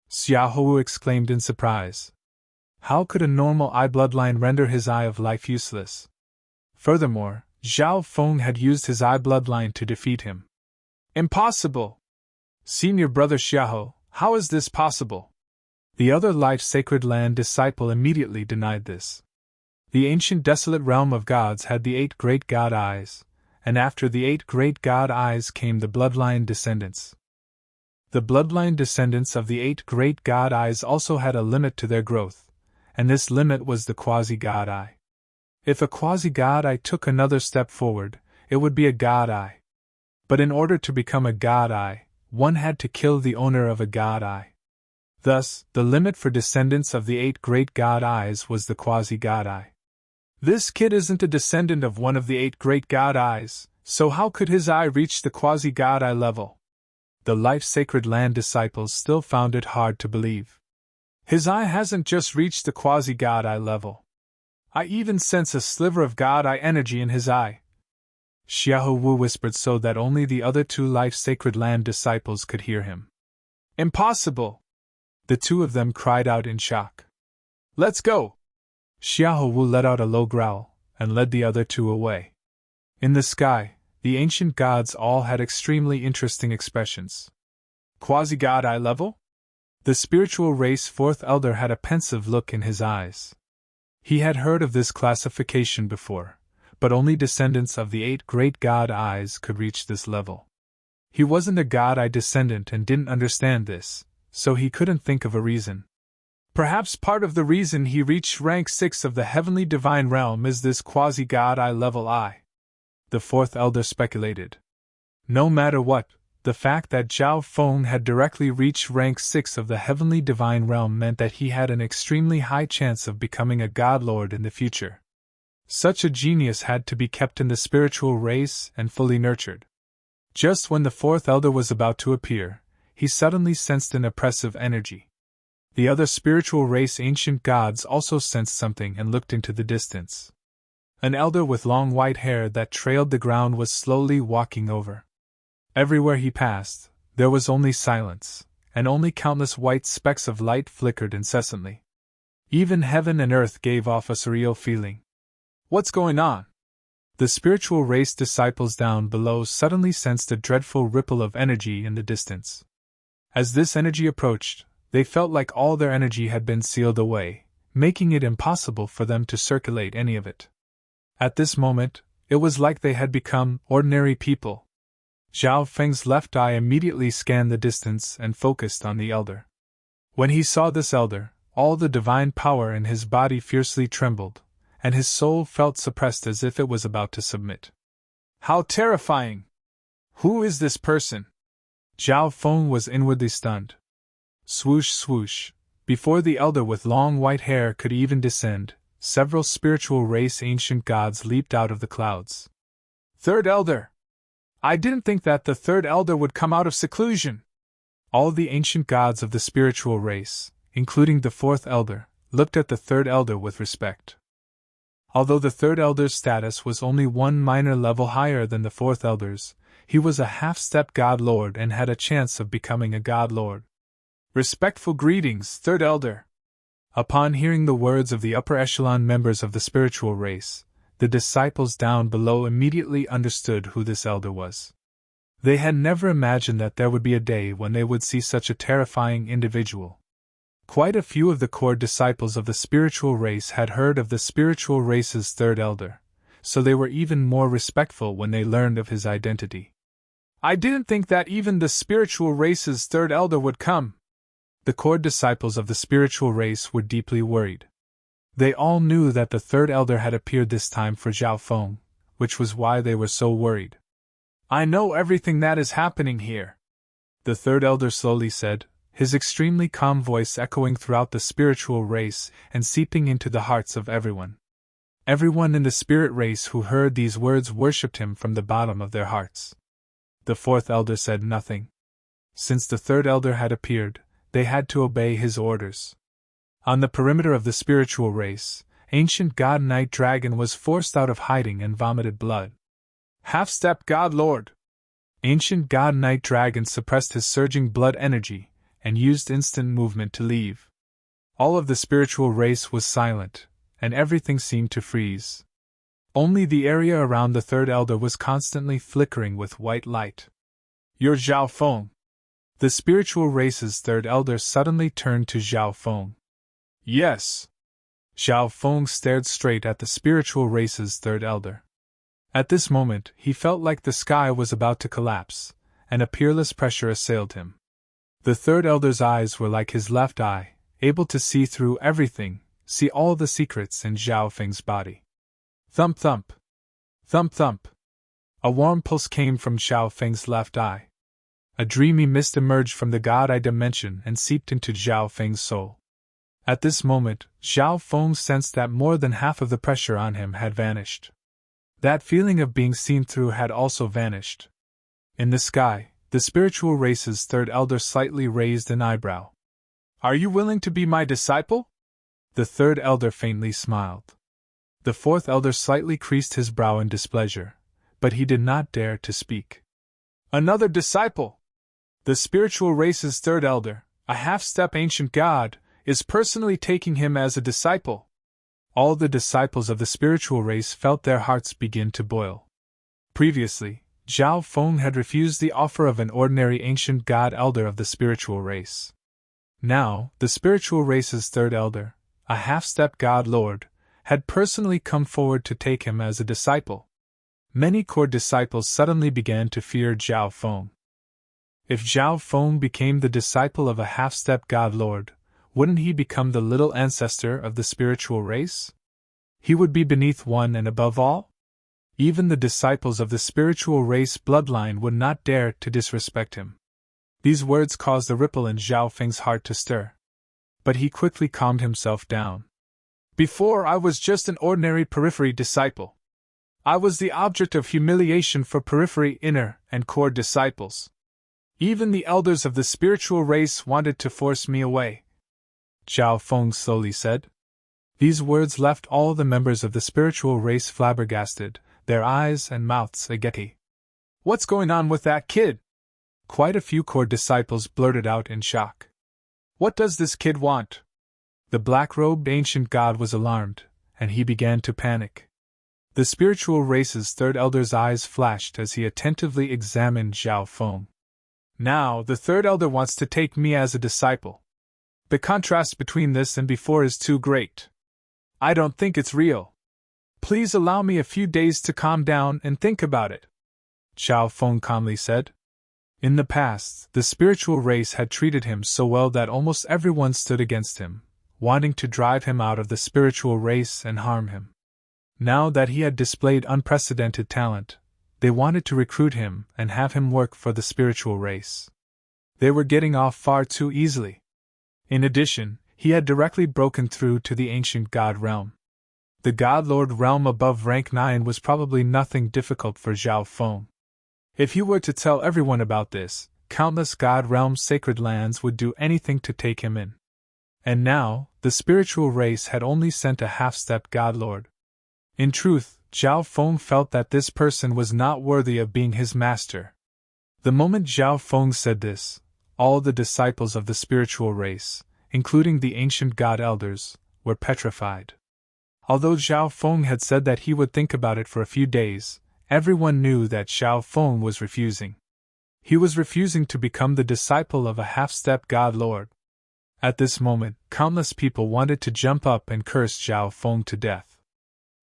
A: Xiahou Wu exclaimed in surprise. How could a normal eye bloodline render his Eye of Life useless? Furthermore, Xiao Feng had used his eye bloodline to defeat him. "Impossible! Senior brother Xiahou, how is this possible?" The other life-sacred land disciple immediately denied this. The ancient desolate realm of gods had the 8 great god eyes, and after the 8 great god eyes came the bloodline descendants. The bloodline descendants of the 8 great god eyes also had a limit to their growth, and this limit was the quasi-god eye. If a quasi-god eye took another step forward, it would be a god eye. But in order to become a god eye, one had to kill the owner of a god eye. Thus, the limit for descendants of the 8 great god eyes was the quasi-god eye. This kid isn't a descendant of one of the 8 great god eyes, so how could his eye reach the quasi-god eye level? The life-sacred land disciples still found it hard to believe. His eye hasn't just reached the quasi-god eye level. I even sense a sliver of God Eye energy in his eye. Xiahou Wu whispered so that only the other 2 life-sacred land disciples could hear him. "Impossible!" The 2 of them cried out in shock. "Let's go!" Xiahou Wu let out a low growl, and led the other 2 away. In the sky, the ancient gods all had extremely interesting expressions. "Quasi-God Eye level?" The spiritual race 4th elder had a pensive look in his eyes. He had heard of this classification before, but only descendants of the 8 great god eyes could reach this level. He wasn't a god eye descendant and didn't understand this, so he couldn't think of a reason. Perhaps part of the reason he reached rank 6 of the heavenly divine realm is this quasi-god eye level eye, the 4th elder speculated. No matter what, the fact that Xiao Feng had directly reached rank 6 of the heavenly divine realm meant that he had an extremely high chance of becoming a god lord in the future. Such a genius had to be kept in the spiritual race and fully nurtured. Just when the 4th elder was about to appear, he suddenly sensed an oppressive energy. The other spiritual race ancient gods also sensed something and looked into the distance. An elder with long white hair that trailed the ground was slowly walking over. Everywhere he passed, there was only silence, and only countless white specks of light flickered incessantly. Even heaven and earth gave off a surreal feeling. "What's going on?" The spiritual race disciples down below suddenly sensed a dreadful ripple of energy in the distance. As this energy approached, they felt like all their energy had been sealed away, making it impossible for them to circulate any of it. At this moment, it was like they had become ordinary people. Zhao Feng's left eye immediately scanned the distance and focused on the elder. When he saw this elder, all the divine power in his body fiercely trembled, and his soul felt suppressed as if it was about to submit. How terrifying! Who is this person? Zhao Feng was inwardly stunned. Swoosh swoosh, before the elder with long white hair could even descend, several spiritual race ancient gods leaped out of the clouds. Third elder! I didn't think that the third elder would come out of seclusion. All the ancient gods of the spiritual race, including the fourth elder, looked at the third elder with respect. Although the third elder's status was only one minor level higher than the fourth elder's, he was a half-step god lord and had a chance of becoming a god lord. Respectful greetings, third elder. Upon hearing the words of the upper echelon members of the spiritual race, the disciples down below immediately understood who this elder was. They had never imagined that there would be a day when they would see such a terrifying individual. Quite a few of the core disciples of the spiritual race had heard of the spiritual race's third elder, so they were even more respectful when they learned of his identity. I didn't think that even the spiritual race's third elder would come. The core disciples of the spiritual race were deeply worried. They all knew that the third elder had appeared this time for Zhao Feng, which was why they were so worried. I know everything that is happening here, the third elder slowly said, his extremely calm voice echoing throughout the spiritual race and seeping into the hearts of everyone. Everyone in the spirit race who heard these words worshipped him from the bottom of their hearts. The fourth elder said nothing. Since the third elder had appeared, they had to obey his orders. On the perimeter of the spiritual race, ancient god Night Dragon was forced out of hiding and vomited blood. Half-step god lord! Ancient god Night Dragon suppressed his surging blood energy and used instant movement to leave. All of the spiritual race was silent, and everything seemed to freeze. Only the area around the third elder was constantly flickering with white light. You're Zhao Feng. The spiritual race's third elder suddenly turned to Zhao Feng. Yes. Zhao Feng stared straight at the spiritual race's third elder. At this moment, he felt like the sky was about to collapse, and a peerless pressure assailed him. The third elder's eyes were like his left eye, able to see through everything, see all the secrets in Zhao Feng's body. Thump thump. Thump thump. A warm pulse came from Zhao Feng's left eye. A dreamy mist emerged from the god eye dimension and seeped into Zhao Feng's soul. At this moment, Zhao Feng sensed that more than half of the pressure on him had vanished. That feeling of being seen through had also vanished. In the sky, the spiritual race's third elder slightly raised an eyebrow. Are you willing to be my disciple? The third elder faintly smiled. The fourth elder slightly creased his brow in displeasure, but he did not dare to speak. Another disciple! The spiritual race's third elder, a half-step ancient god, is personally taking him as a disciple. All the disciples of the spiritual race felt their hearts begin to boil. Previously, Zhao Feng had refused the offer of an ordinary ancient god elder of the spiritual race. Now, the spiritual race's third elder, a half-step god lord, had personally come forward to take him as a disciple. Many core disciples suddenly began to fear Zhao Feng. If Zhao Feng became the disciple of a half-step god lord, wouldn't he become the little ancestor of the spiritual race? He would be beneath one and above all? Even the disciples of the spiritual race bloodline would not dare to disrespect him. These words caused a ripple in Zhao Feng's heart to stir. But he quickly calmed himself down. Before I was just an ordinary periphery disciple. I was the object of humiliation for periphery inner and core disciples. Even the elders of the spiritual race wanted to force me away. Zhao Feng slowly said. These words left all the members of the spiritual race flabbergasted, their eyes and mouths agate. What's going on with that kid? Quite a few core disciples blurted out in shock. What does this kid want? The black-robed ancient god was alarmed, and he began to panic. The spiritual race's third elder's eyes flashed as he attentively examined Zhao Feng. Now, the third elder wants to take me as a disciple. The contrast between this and before is too great. I don't think it's real. Please allow me a few days to calm down and think about it, Xiao Feng calmly said. In the past, the spiritual race had treated him so well that almost everyone stood against him, wanting to drive him out of the spiritual race and harm him. Now that he had displayed unprecedented talent, they wanted to recruit him and have him work for the spiritual race. They were getting off far too easily. In addition, he had directly broken through to the ancient god realm. The God Lord realm above rank 9 was probably nothing difficult for Xiao Feng. If he were to tell everyone about this, countless God realm sacred lands would do anything to take him in. And now, the spiritual race had only sent a half-step God Lord. In truth, Xiao Feng felt that this person was not worthy of being his master. The moment Xiao Feng said this, all the disciples of the spiritual race, including the ancient god elders, were petrified. Although Xiao Feng had said that he would think about it for a few days, everyone knew that Xiao Feng was refusing. He was refusing to become the disciple of a half-step god lord. At this moment, countless people wanted to jump up and curse Xiao Feng to death.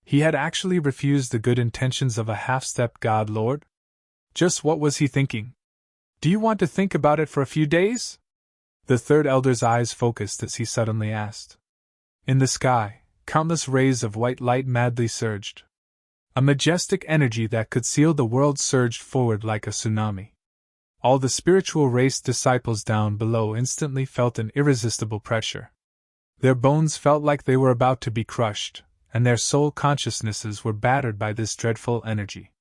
A: He had actually refused the good intentions of a half-step god lord? Just what was he thinking? Do you want to think about it for a few days? The third elder's eyes focused as he suddenly asked. In the sky, countless rays of white light madly surged. A majestic energy that could seal the world surged forward like a tsunami. All the spiritual race disciples down below instantly felt an irresistible pressure. Their bones felt like they were about to be crushed, and their soul consciousnesses were battered by this dreadful energy.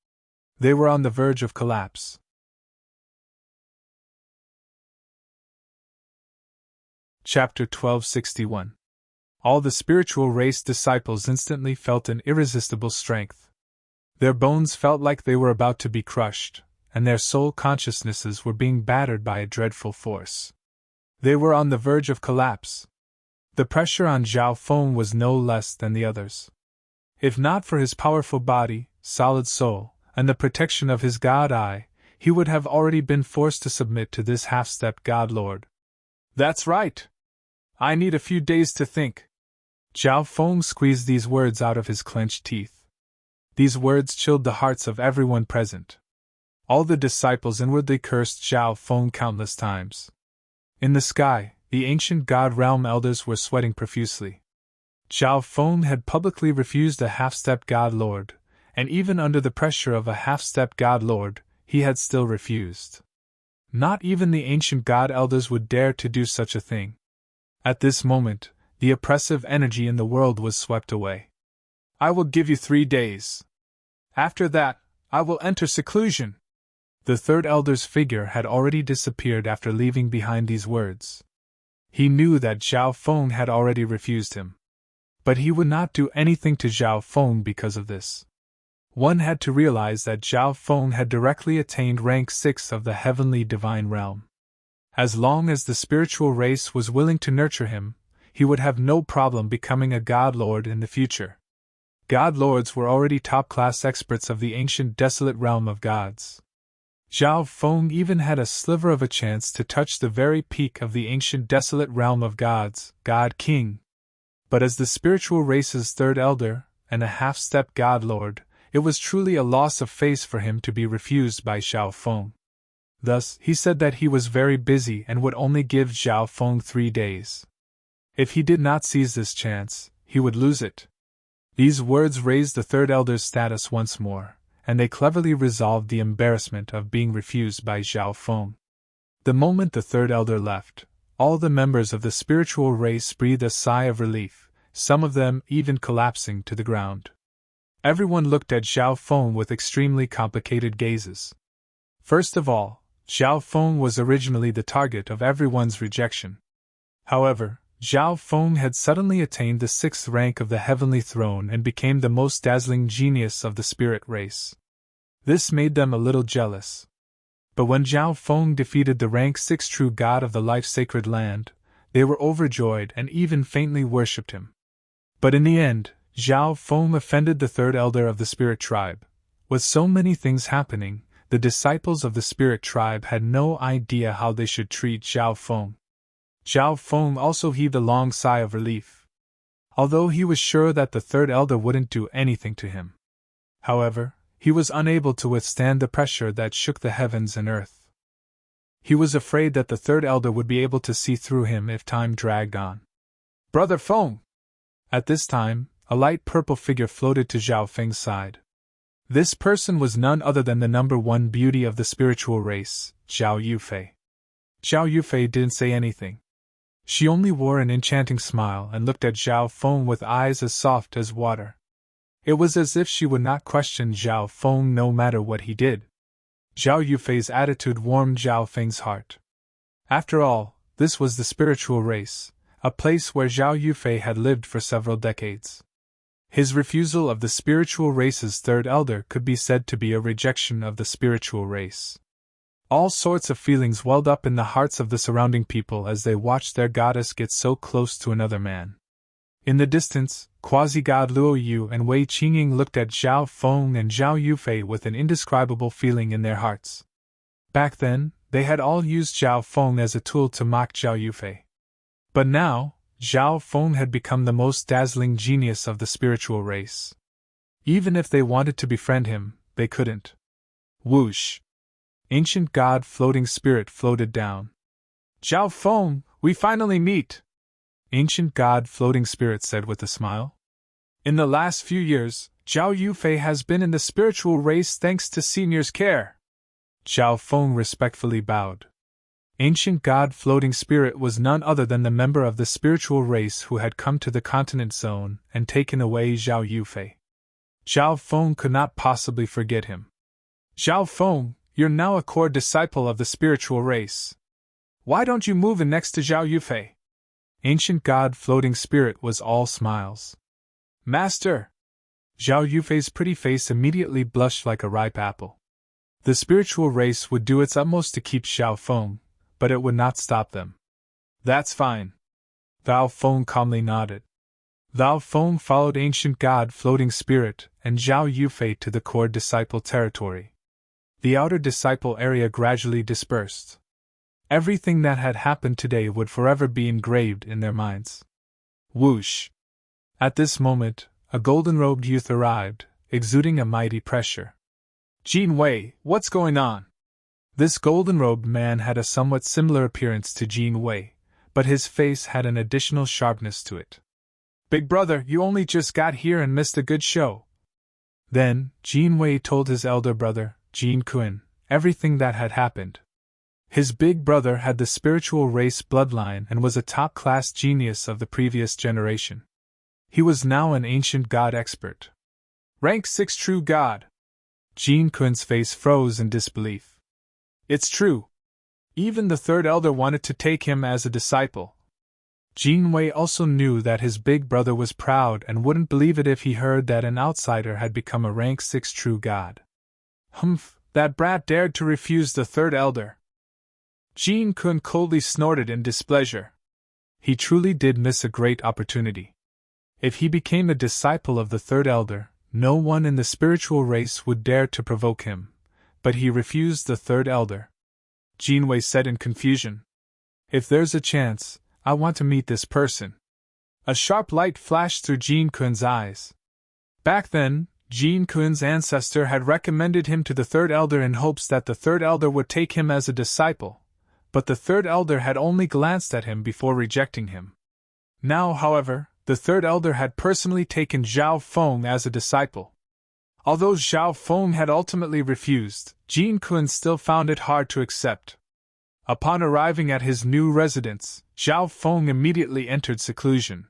A: They were on the verge of collapse. Chapter 1261. All the spiritual race disciples instantly felt an irresistible strength. Their bones felt like they were about to be crushed, and their soul consciousnesses were being battered by a dreadful force. They were on the verge of collapse. The pressure on Xiao Feng was no less than the others. If not for his powerful body, solid soul, and the protection of his god eye, he would have already been forced to submit to this half-step god lord. That's right. I need a few days to think. Xiao Feng squeezed these words out of his clenched teeth. These words chilled the hearts of everyone present. All the disciples inwardly cursed Xiao Feng countless times. In the sky, the ancient god realm elders were sweating profusely. Xiao Feng had publicly refused a half-step god lord, and even under the pressure of a half-step god lord, he had still refused. Not even the ancient god elders would dare to do such a thing. At this moment, the oppressive energy in the world was swept away. I will give you 3 days. After that, I will enter seclusion. The third elder's figure had already disappeared after leaving behind these words. He knew that Xiao Feng had already refused him. But he would not do anything to Xiao Feng because of this. One had to realize that Xiao Feng had directly attained rank 6 of the heavenly divine realm. As long as the spiritual race was willing to nurture him, he would have no problem becoming a god lord in the future. God lords were already top-class experts of the ancient desolate realm of gods. Xiao Feng even had a sliver of a chance to touch the very peak of the ancient desolate realm of gods, God King. But as the spiritual race's third elder, and a half-step god lord, it was truly a loss of face for him to be refused by Xiao Feng. Thus, he said that he was very busy and would only give Xiao Feng 3 days. If he did not seize this chance, he would lose it. These words raised the third elder's status once more, and they cleverly resolved the embarrassment of being refused by Xiao Feng. The moment the third elder left, all the members of the spiritual race breathed a sigh of relief, some of them even collapsing to the ground. Everyone looked at Xiao Feng with extremely complicated gazes. First of all, Xiao Feng was originally the target of everyone's rejection. However, Xiao Feng had suddenly attained the 6th rank of the heavenly throne and became the most dazzling genius of the spirit race. This made them a little jealous. But when Xiao Feng defeated the rank 6 true god of the life-sacred land, they were overjoyed and even faintly worshipped him. But in the end, Xiao Feng offended the third elder of the spirit tribe. With so many things happening, the disciples of the spirit tribe had no idea how they should treat Xiao Feng. Zhao Feng also heaved a long sigh of relief. Although he was sure that the third elder wouldn't do anything to him. However, he was unable to withstand the pressure that shook the heavens and earth. He was afraid that the third elder would be able to see through him if time dragged on. Brother Feng! At this time, a light purple figure floated to Zhao Feng's side. This person was none other than the number one beauty of the spiritual race, Zhao Yufei. Zhao Yufei didn't say anything. She only wore an enchanting smile and looked at Zhao Feng with eyes as soft as water. It was as if she would not question Zhao Feng no matter what he did. Zhao Yufei's attitude warmed Zhao Feng's heart. After all, this was the spiritual race, a place where Zhao Yufei had lived for several decades. His refusal of the spiritual race's third elder could be said to be a rejection of the spiritual race. All sorts of feelings welled up in the hearts of the surrounding people as they watched their goddess get so close to another man. In the distance, quasi-god Luo Yu and Wei Qingying looked at Zhao Feng and Zhao Yufei with an indescribable feeling in their hearts. Back then, they had all used Zhao Feng as a tool to mock Zhao Yufei. But now, Zhao Feng had become the most dazzling genius of the spiritual race. Even if they wanted to befriend him, they couldn't. Whoosh! Ancient god floating spirit floated down. Zhao Feng, we finally meet! Ancient god floating spirit said with a smile. In the last few years, Zhao Yufei has been in the spiritual race thanks to senior's care. Zhao Feng respectfully bowed. Ancient god floating spirit was none other than the member of the spiritual race who had come to the continent zone and taken away Zhao Yufei. Zhao Feng could not possibly forget him. Zhao Feng, you're now a core disciple of the spiritual race. Why don't you move in next to Zhao Yufei? Ancient god floating spirit was all smiles. Master! Zhao Yufei's pretty face immediately blushed like a ripe apple. The spiritual race would do its utmost to keep Zhao Feng, but it would not stop them. That's fine. Zhao Feng calmly nodded. Zhao Feng followed ancient god floating spirit and Zhao Yufei to the core disciple territory. The outer disciple area gradually dispersed. Everything that had happened today would forever be engraved in their minds. Whoosh! At this moment, a golden-robed youth arrived, exuding a mighty pressure. Jin Wei, what's going on? This golden-robed man had a somewhat similar appearance to Jin Wei, but his face had an additional sharpness to it. Big brother, you only just got here and missed a good show. Then, Jin Wei told his elder brother, Jin Kun, everything that had happened. His big brother had the spiritual race bloodline and was a top-class genius of the previous generation. He was now an ancient god expert. Rank 6 true god. Jin Kun's face froze in disbelief. It's true. Even the third elder wanted to take him as a disciple. Jin Wei also knew that his big brother was proud and wouldn't believe it if he heard that an outsider had become a rank 6 true god. Humph, that brat dared to refuse the third elder. Jin Kun coldly snorted in displeasure. He truly did miss a great opportunity. If he became a disciple of the third elder, no one in the spiritual race would dare to provoke him, but he refused the third elder. Jin Wei said in confusion. If there's a chance, I want to meet this person. A sharp light flashed through Jin Kun's eyes. Back then, Jin Kun's ancestor had recommended him to the third elder in hopes that the third elder would take him as a disciple, but the third elder had only glanced at him before rejecting him. Now, however, the third elder had personally taken Zhao Feng as a disciple. Although Zhao Feng had ultimately refused, Jin Kun still found it hard to accept. Upon arriving at his new residence, Zhao Feng immediately entered seclusion.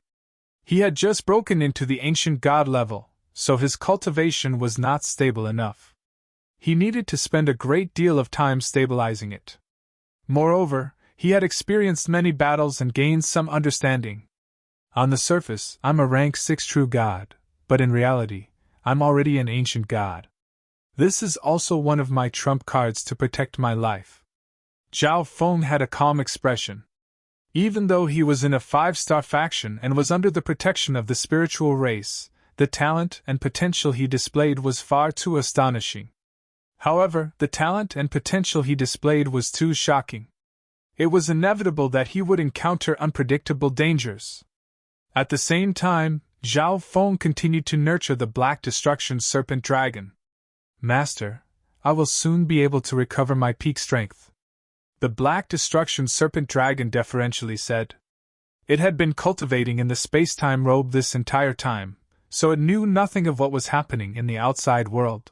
A: He had just broken into the ancient god level, so his cultivation was not stable enough. He needed to spend a great deal of time stabilizing it. Moreover, he had experienced many battles and gained some understanding. On the surface, I'm a rank 6 true god, but in reality, I'm already an ancient god. This is also one of my trump cards to protect my life. Zhao Feng had a calm expression. Even though he was in a 5-star faction and was under the protection of the spiritual race, the talent and potential he displayed was far too astonishing. However, the talent and potential he displayed was too shocking. It was inevitable that he would encounter unpredictable dangers. At the same time, Zhao Feng continued to nurture the Black Destruction Serpent Dragon. Master, I will soon be able to recover my peak strength, the Black Destruction Serpent Dragon deferentially said. It had been cultivating in the space-time robe this entire time, so it knew nothing of what was happening in the outside world.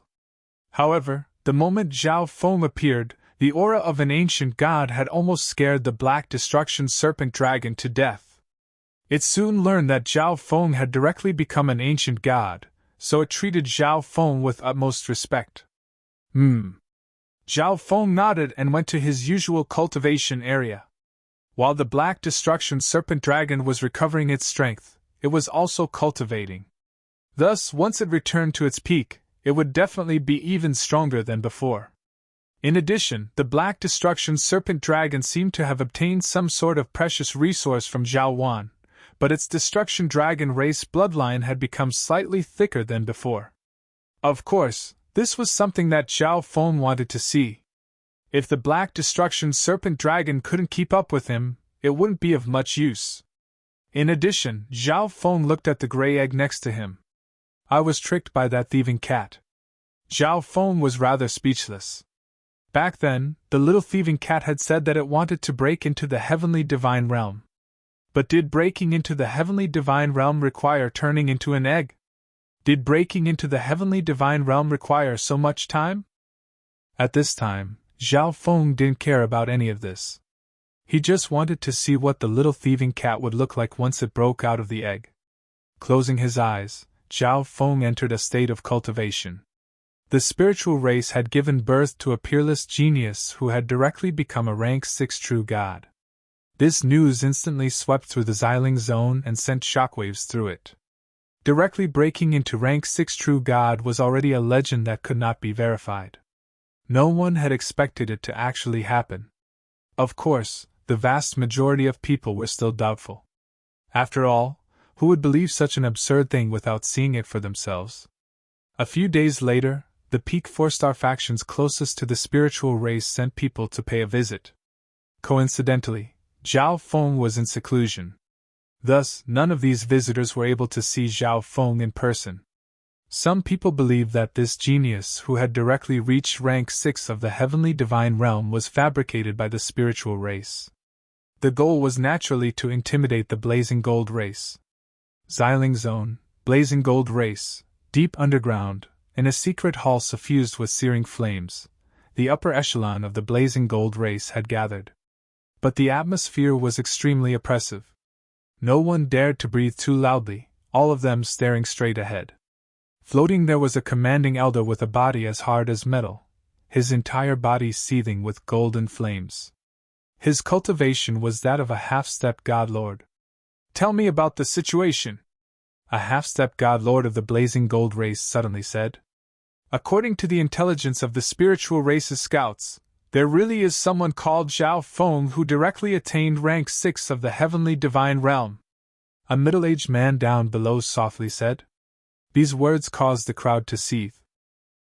A: However, the moment Zhao Feng appeared, the aura of an ancient god had almost scared the Black Destruction Serpent Dragon to death. It soon learned that Zhao Feng had directly become an ancient god, so it treated Zhao Feng with utmost respect. Zhao Feng nodded and went to his usual cultivation area. While the Black Destruction Serpent Dragon was recovering its strength, it was also cultivating. Thus, once it returned to its peak, it would definitely be even stronger than before. In addition, the Black Destruction Serpent Dragon seemed to have obtained some sort of precious resource from Zhao Wan, but its Destruction Dragon race bloodline had become slightly thicker than before. Of course, this was something that Zhao Feng wanted to see. If the Black Destruction Serpent Dragon couldn't keep up with him, it wouldn't be of much use. In addition, Zhao Feng looked at the gray egg next to him. I was tricked by that thieving cat. Zhao Feng was rather speechless. Back then, the little thieving cat had said that it wanted to break into the heavenly divine realm. But did breaking into the heavenly divine realm require turning into an egg? Did breaking into the heavenly divine realm require so much time? At this time, Zhao Feng didn't care about any of this. He just wanted to see what the little thieving cat would look like once it broke out of the egg. Closing his eyes, Zhao Feng entered a state of cultivation. The spiritual race had given birth to a peerless genius who had directly become a rank 6 true god. This news instantly swept through the Xiling zone and sent shockwaves through it. Directly breaking into rank 6 true god was already a legend that could not be verified. No one had expected it to actually happen. Of course, the vast majority of people were still doubtful. After all, who would believe such an absurd thing without seeing it for themselves? A few days later, the peak 4-star factions closest to the spiritual race sent people to pay a visit. Coincidentally, Zhao Feng was in seclusion. Thus, none of these visitors were able to see Zhao Feng in person. Some people believed that this genius who had directly reached rank 6 of the heavenly divine realm was fabricated by the spiritual race. The goal was naturally to intimidate the Blazing Gold race. Xiling Zone, Blazing Gold race, deep underground, in a secret hall suffused with searing flames, the upper echelon of the Blazing Gold race had gathered. But the atmosphere was extremely oppressive. No one dared to breathe too loudly, all of them staring straight ahead. Floating there was a commanding elder with a body as hard as metal, his entire body seething with golden flames. His cultivation was that of a half-step god lord. Tell me about the situation, a half-step god lord of the Blazing Gold race suddenly said. According to the intelligence of the spiritual race's scouts, there really is someone called Zhao Feng who directly attained rank 6 of the heavenly divine realm. A middle-aged man down below softly said. These words caused the crowd to seethe.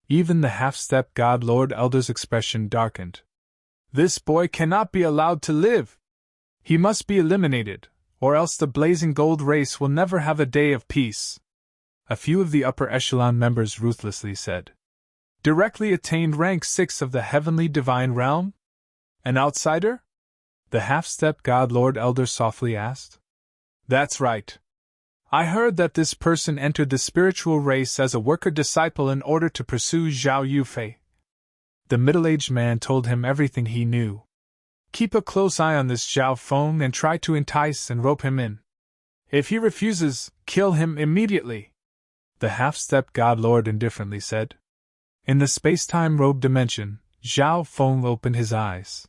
A: Even the half-step god lord elder's expression darkened. This boy cannot be allowed to live. He must be eliminated, or else the Blazing Gold race will never have a day of peace. A few of the upper echelon members ruthlessly said. Directly attained rank 6 of the heavenly divine realm? An outsider? The half-step god lord elder softly asked. That's right. I heard that this person entered the spiritual race as a worker disciple in order to pursue Zhao Yufei. The middle-aged man told him everything he knew. Keep a close eye on this Zhao Feng and try to entice and rope him in. If he refuses, kill him immediately. The half-step god lord indifferently said. In the space-time robe dimension, Zhao Feng opened his eyes.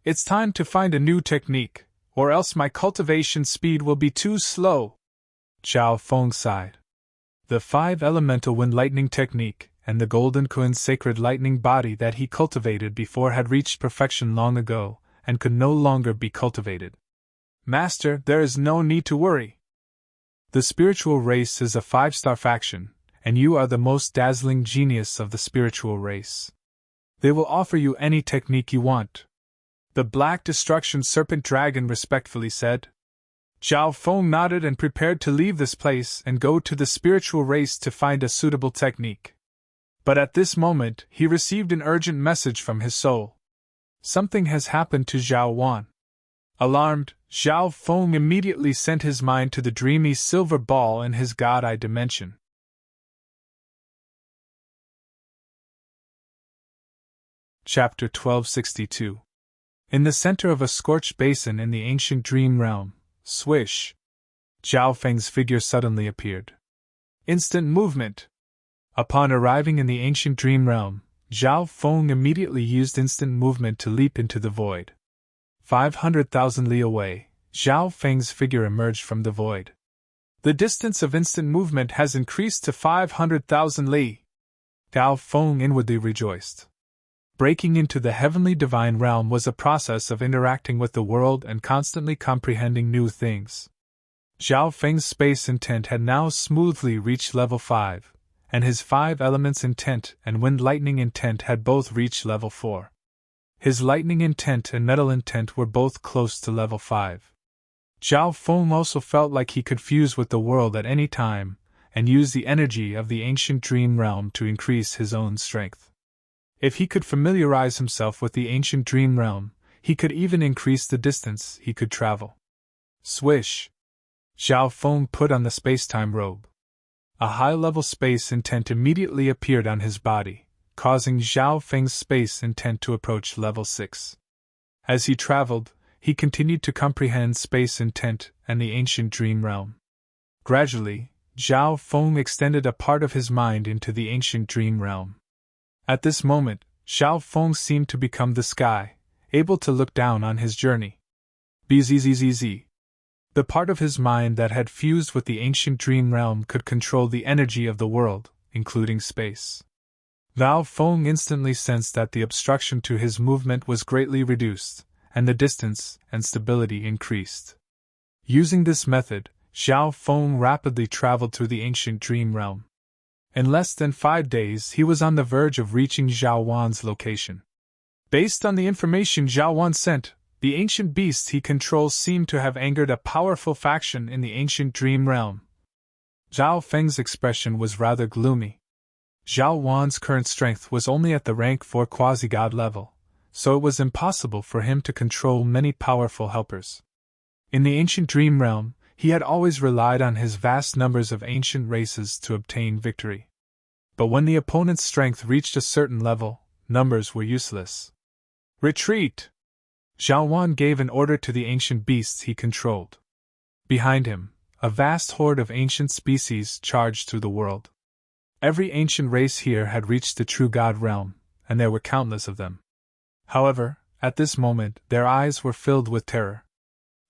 A: It's time to find a new technique, or else my cultivation speed will be too slow. Zhao Feng sighed. The 5 elemental wind lightning technique and the golden Kun sacred lightning body that he cultivated before had reached perfection long ago, and could no longer be cultivated. Master, there is no need to worry. The spiritual race is a 5-star faction, and you are the most dazzling genius of the spiritual race. They will offer you any technique you want. The Black Destruction Serpent Dragon respectfully said. Zhao Feng nodded and prepared to leave this place and go to the spiritual race to find a suitable technique. But at this moment, he received an urgent message from his soul. Something has happened to Zhao Wan. Alarmed, Zhao Feng immediately sent his mind to the dreamy silver ball in his God-eye dimension. Chapter 1262. In the center of a scorched basin in the ancient dream realm, swish! Zhao Feng's figure suddenly appeared. Instant movement! Upon arriving in the ancient dream realm, Zhao Feng immediately used instant movement to leap into the void. 500,000 li away, Zhao Feng's figure emerged from the void. The distance of instant movement has increased to 500,000 li. Zhao Feng inwardly rejoiced. Breaking into the heavenly divine realm was a process of interacting with the world and constantly comprehending new things. Zhao Feng's space intent had now smoothly reached level 5, and his 5 elements intent and wind lightning intent had both reached level 4. His lightning intent and metal intent were both close to level 5. Zhao Feng also felt like he could fuse with the world at any time, and use the energy of the ancient dream realm to increase his own strength. If he could familiarize himself with the ancient dream realm, he could even increase the distance he could travel. Swish! Zhao Feng put on the space-time robe. A high-level space intent immediately appeared on his body, causing Zhao Feng's space intent to approach level 6. As he traveled, he continued to comprehend space intent and the ancient dream realm. Gradually, Zhao Feng extended a part of his mind into the ancient dream realm. At this moment, Zhao Feng seemed to become the sky, able to look down on his journey. Bzzz. The part of his mind that had fused with the ancient dream realm could control the energy of the world, including space. Zhao Feng instantly sensed that the obstruction to his movement was greatly reduced, and the distance and stability increased. Using this method, Zhao Feng rapidly traveled through the ancient dream realm. In less than 5 days, he was on the verge of reaching Zhao Wan's location. Based on the information Zhao Wan sent, the ancient beasts he controls seemed to have angered a powerful faction in the ancient dream realm. Zhao Feng's expression was rather gloomy. Zhao Wan's current strength was only at the rank 4 quasi-god level, so it was impossible for him to control many powerful helpers. In the ancient dream realm, he had always relied on his vast numbers of ancient races to obtain victory. But when the opponent's strength reached a certain level, numbers were useless. Retreat! Zhao Wan gave an order to the ancient beasts he controlled. Behind him, a vast horde of ancient species charged through the world. Every ancient race here had reached the true god realm, and there were countless of them. However, at this moment, their eyes were filled with terror.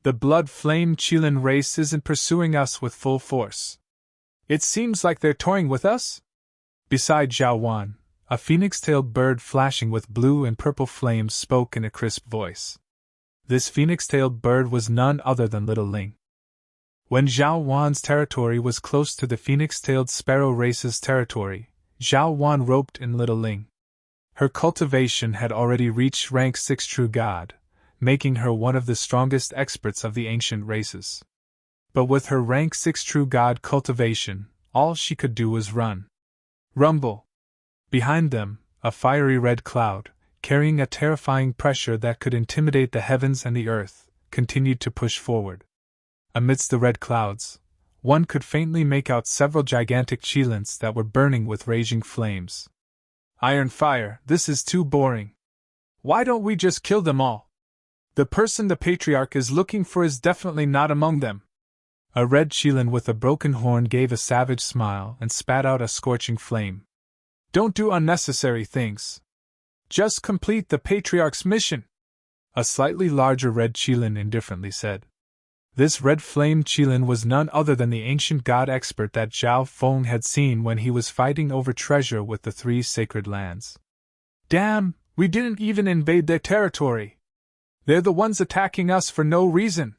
A: The blood-flame Qilin race isn't pursuing us with full force. It seems like they're toying with us? Beside Zhao Wan, a phoenix-tailed bird flashing with blue and purple flames spoke in a crisp voice. This phoenix-tailed bird was none other than Little Ling. When Zhao Wan's territory was close to the phoenix-tailed sparrow race's territory, Zhao Wan roped in Little Ling. Her cultivation had already reached rank 6 true god, making her one of the strongest experts of the ancient races. But with her rank 6 true god cultivation, all she could do was run. Rumble! Behind them, a fiery red cloud, carrying a terrifying pressure that could intimidate the heavens and the earth, continued to push forward. Amidst the red clouds, one could faintly make out several gigantic Qilins that were burning with raging flames. Iron fire, this is too boring. Why don't we just kill them all? The person the patriarch is looking for is definitely not among them. A red Qilin with a broken horn gave a savage smile and spat out a scorching flame. Don't do unnecessary things. Just complete the patriarch's mission. A slightly larger red Qilin indifferently said. This red flame Qilin was none other than the ancient god expert that Zhao Feng had seen when he was fighting over treasure with the 3 sacred lands. Damn, we didn't even invade their territory. They're the ones attacking us for no reason.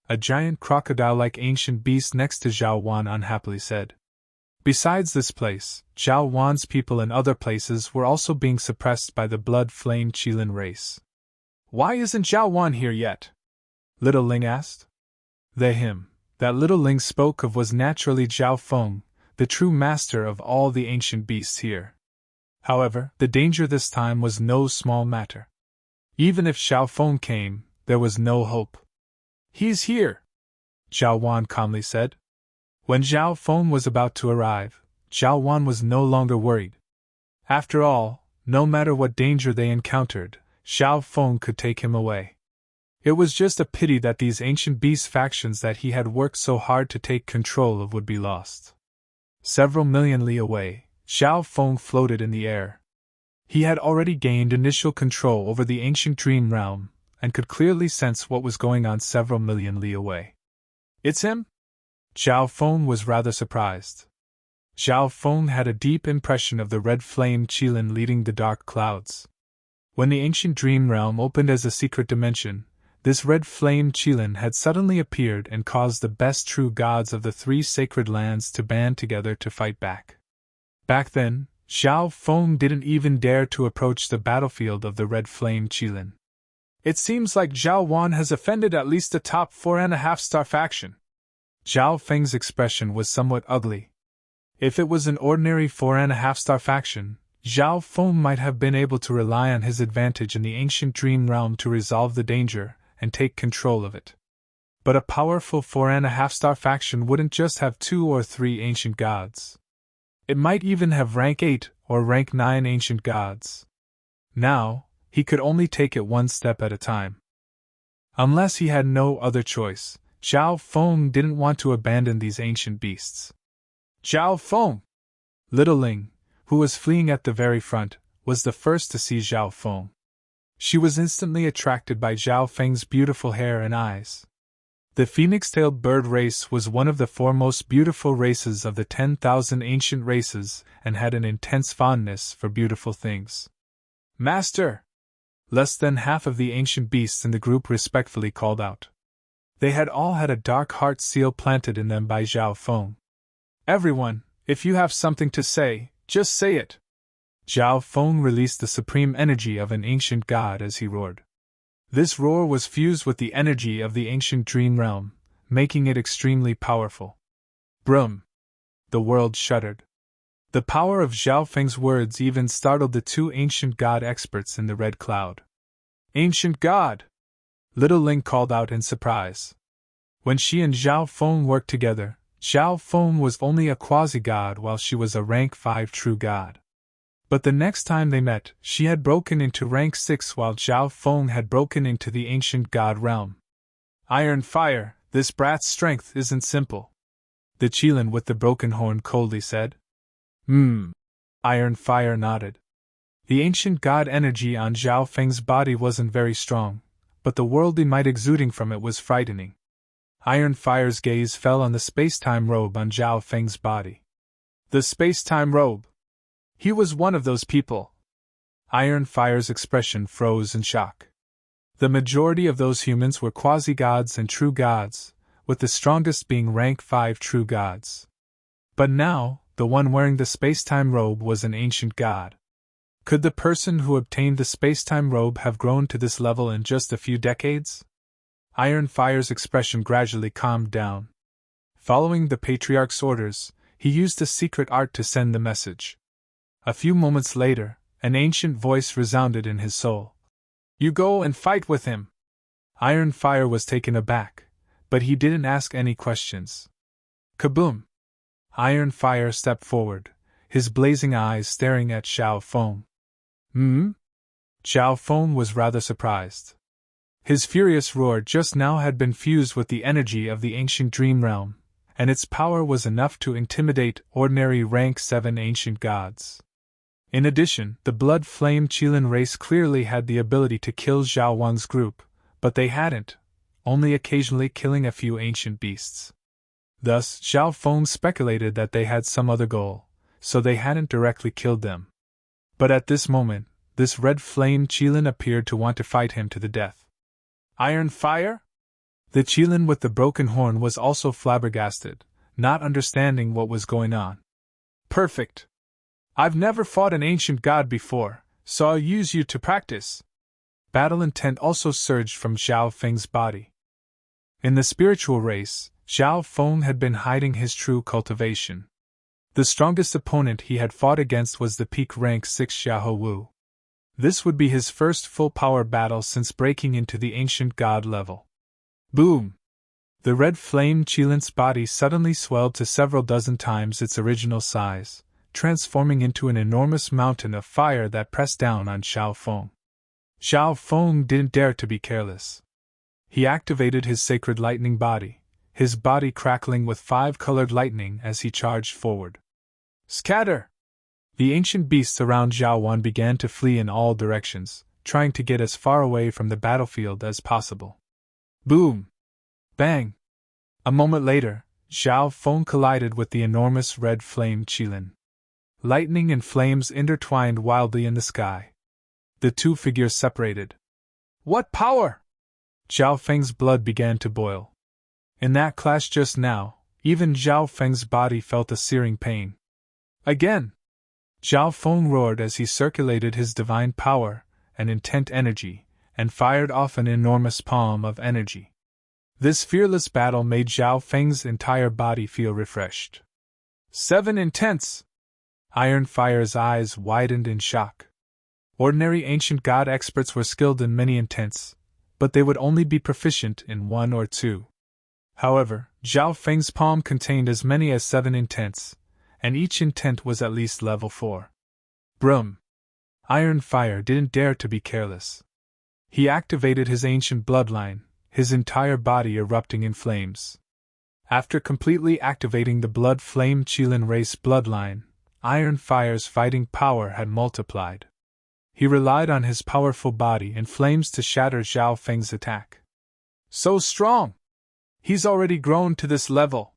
A: A giant crocodile-like ancient beast next to Zhao Wan unhappily said. Besides this place, Zhao Wan's people in other places were also being suppressed by the blood-flame Qilin race. Why isn't Zhao Wan here yet? Little Ling asked. The him that Little Ling spoke of was naturally Zhao Feng, the true master of all the ancient beasts here. However, the danger this time was no small matter. Even if Zhao Feng came, there was no hope. He's here, Zhao Wan calmly said. When Zhao Feng was about to arrive, Zhao Wan was no longer worried. After all, no matter what danger they encountered, Zhao Feng could take him away. It was just a pity that these ancient beast factions that he had worked so hard to take control of would be lost. Several million li away, Zhao Feng floated in the air. He had already gained initial control over the ancient dream realm, and could clearly sense what was going on several million li away. It's him? Zhao Feng was rather surprised. Zhao Feng had a deep impression of the red flame Qilin leading the dark clouds. When the ancient dream realm opened as a secret dimension, this red flame Qilin had suddenly appeared and caused the best true gods of the three sacred lands to band together to fight back. Back then, Zhao Feng didn't even dare to approach the battlefield of the red flame Qilin. It seems like Zhao Wan has offended at least the top 4.5-star faction. Zhao Feng's expression was somewhat ugly. If it was an ordinary 4.5-star faction, Zhao Feng might have been able to rely on his advantage in the ancient dream realm to resolve the danger and take control of it. But a powerful 4.5-star faction wouldn't just have 2 or 3 ancient gods. It might even have rank 8 or rank 9 ancient gods. Now, he could only take it one step at a time. Unless he had no other choice, Zhao Feng didn't want to abandon these ancient beasts. Zhao Feng! Little Ling, who was fleeing at the very front, was the first to see Zhao Feng. She was instantly attracted by Zhao Feng's beautiful hair and eyes. The phoenix-tailed bird race was one of the 4 most beautiful races of the 10,000 ancient races and had an intense fondness for beautiful things. Master! Less than half of the ancient beasts in the group respectfully called out. They had all had a dark heart seal planted in them by Zhao Feng. Everyone, if you have something to say, just say it. Zhao Feng released the supreme energy of an ancient god as he roared. This roar was fused with the energy of the ancient dream realm, making it extremely powerful. Brum! The world shuddered. The power of Zhao Feng's words even startled the 2 ancient god experts in the red cloud. Ancient god! Little Ling called out in surprise. When she and Zhao Feng worked together, Zhao Feng was only a quasi-god while she was a rank 5 true god. But the next time they met, she had broken into rank 6 while Zhao Feng had broken into the ancient god realm. Iron Fire, this brat's strength isn't simple. The Qilin with the broken horn coldly said. Iron Fire nodded. The ancient god energy on Zhao Feng's body wasn't very strong, but the worldly might exuding from it was frightening. Iron Fire's gaze fell on the space-time robe on Zhao Feng's body. The space-time robe! He was one of those people. Iron Fire's expression froze in shock. The majority of those humans were quasi-gods and true gods, with the strongest being rank 5 true gods. But now, the one wearing the space-time robe was an ancient god. Could the person who obtained the space-time robe have grown to this level in just a few decades? Iron Fire's expression gradually calmed down. Following the Patriarch's orders, he used a secret art to send the message. A few moments later, an ancient voice resounded in his soul. You go and fight with him. Iron Fire was taken aback, but he didn't ask any questions. Kaboom! Iron Fire stepped forward, his blazing eyes staring at Zhao Feng. Zhao Feng was rather surprised. His furious roar just now had been fused with the energy of the ancient dream realm, and its power was enough to intimidate ordinary rank 7 ancient gods. In addition, the blood flame Qilin race clearly had the ability to kill Zhao Wan's group, but they hadn't, only occasionally killing a few ancient beasts. Thus, Zhao Feng speculated that they had some other goal, so they hadn't directly killed them. But at this moment, this red flame Qilin appeared to want to fight him to the death. Iron Fire? The Qilin with the broken horn was also flabbergasted, not understanding what was going on. Perfect! I've never fought an ancient god before, so I'll use you to practice. Battle intent also surged from Zhao Feng's body. In the spiritual race, Zhao Feng had been hiding his true cultivation. The strongest opponent he had fought against was the peak rank 6 Xiahou Wu. This would be his first full-power battle since breaking into the ancient god level. Boom! The red flame Qilin's body suddenly swelled to several dozen times its original size, transforming into an enormous mountain of fire that pressed down on Zhao Feng. Zhao Feng didn't dare to be careless. He activated his sacred lightning body, his body crackling with 5-colored lightning as he charged forward. Scatter! The ancient beasts around Zhao Wan began to flee in all directions, trying to get as far away from the battlefield as possible. Boom! Bang! A moment later, Zhao Feng collided with the enormous red flame Qilin. Lightning and flames intertwined wildly in the sky. The two figures separated. What power! Zhao Feng's blood began to boil. In that clash just now, even Zhao Feng's body felt a searing pain. Again! Zhao Feng roared as he circulated his divine power and intent energy, and fired off an enormous palm of energy. This fearless battle made Zhao Feng's entire body feel refreshed. 7 intense! Iron Fire's eyes widened in shock. Ordinary ancient god experts were skilled in many intents, but they would only be proficient in 1 or 2. However, Zhao Feng's palm contained as many as 7 intents, and each intent was at least level 4. Brum! Iron Fire didn't dare to be careless. He activated his ancient bloodline, his entire body erupting in flames. After completely activating the blood flame Qilin race bloodline, Iron Fire's fighting power had multiplied. He relied on his powerful body and flames to shatter Zhao Feng's attack. So strong! He's already grown to this level!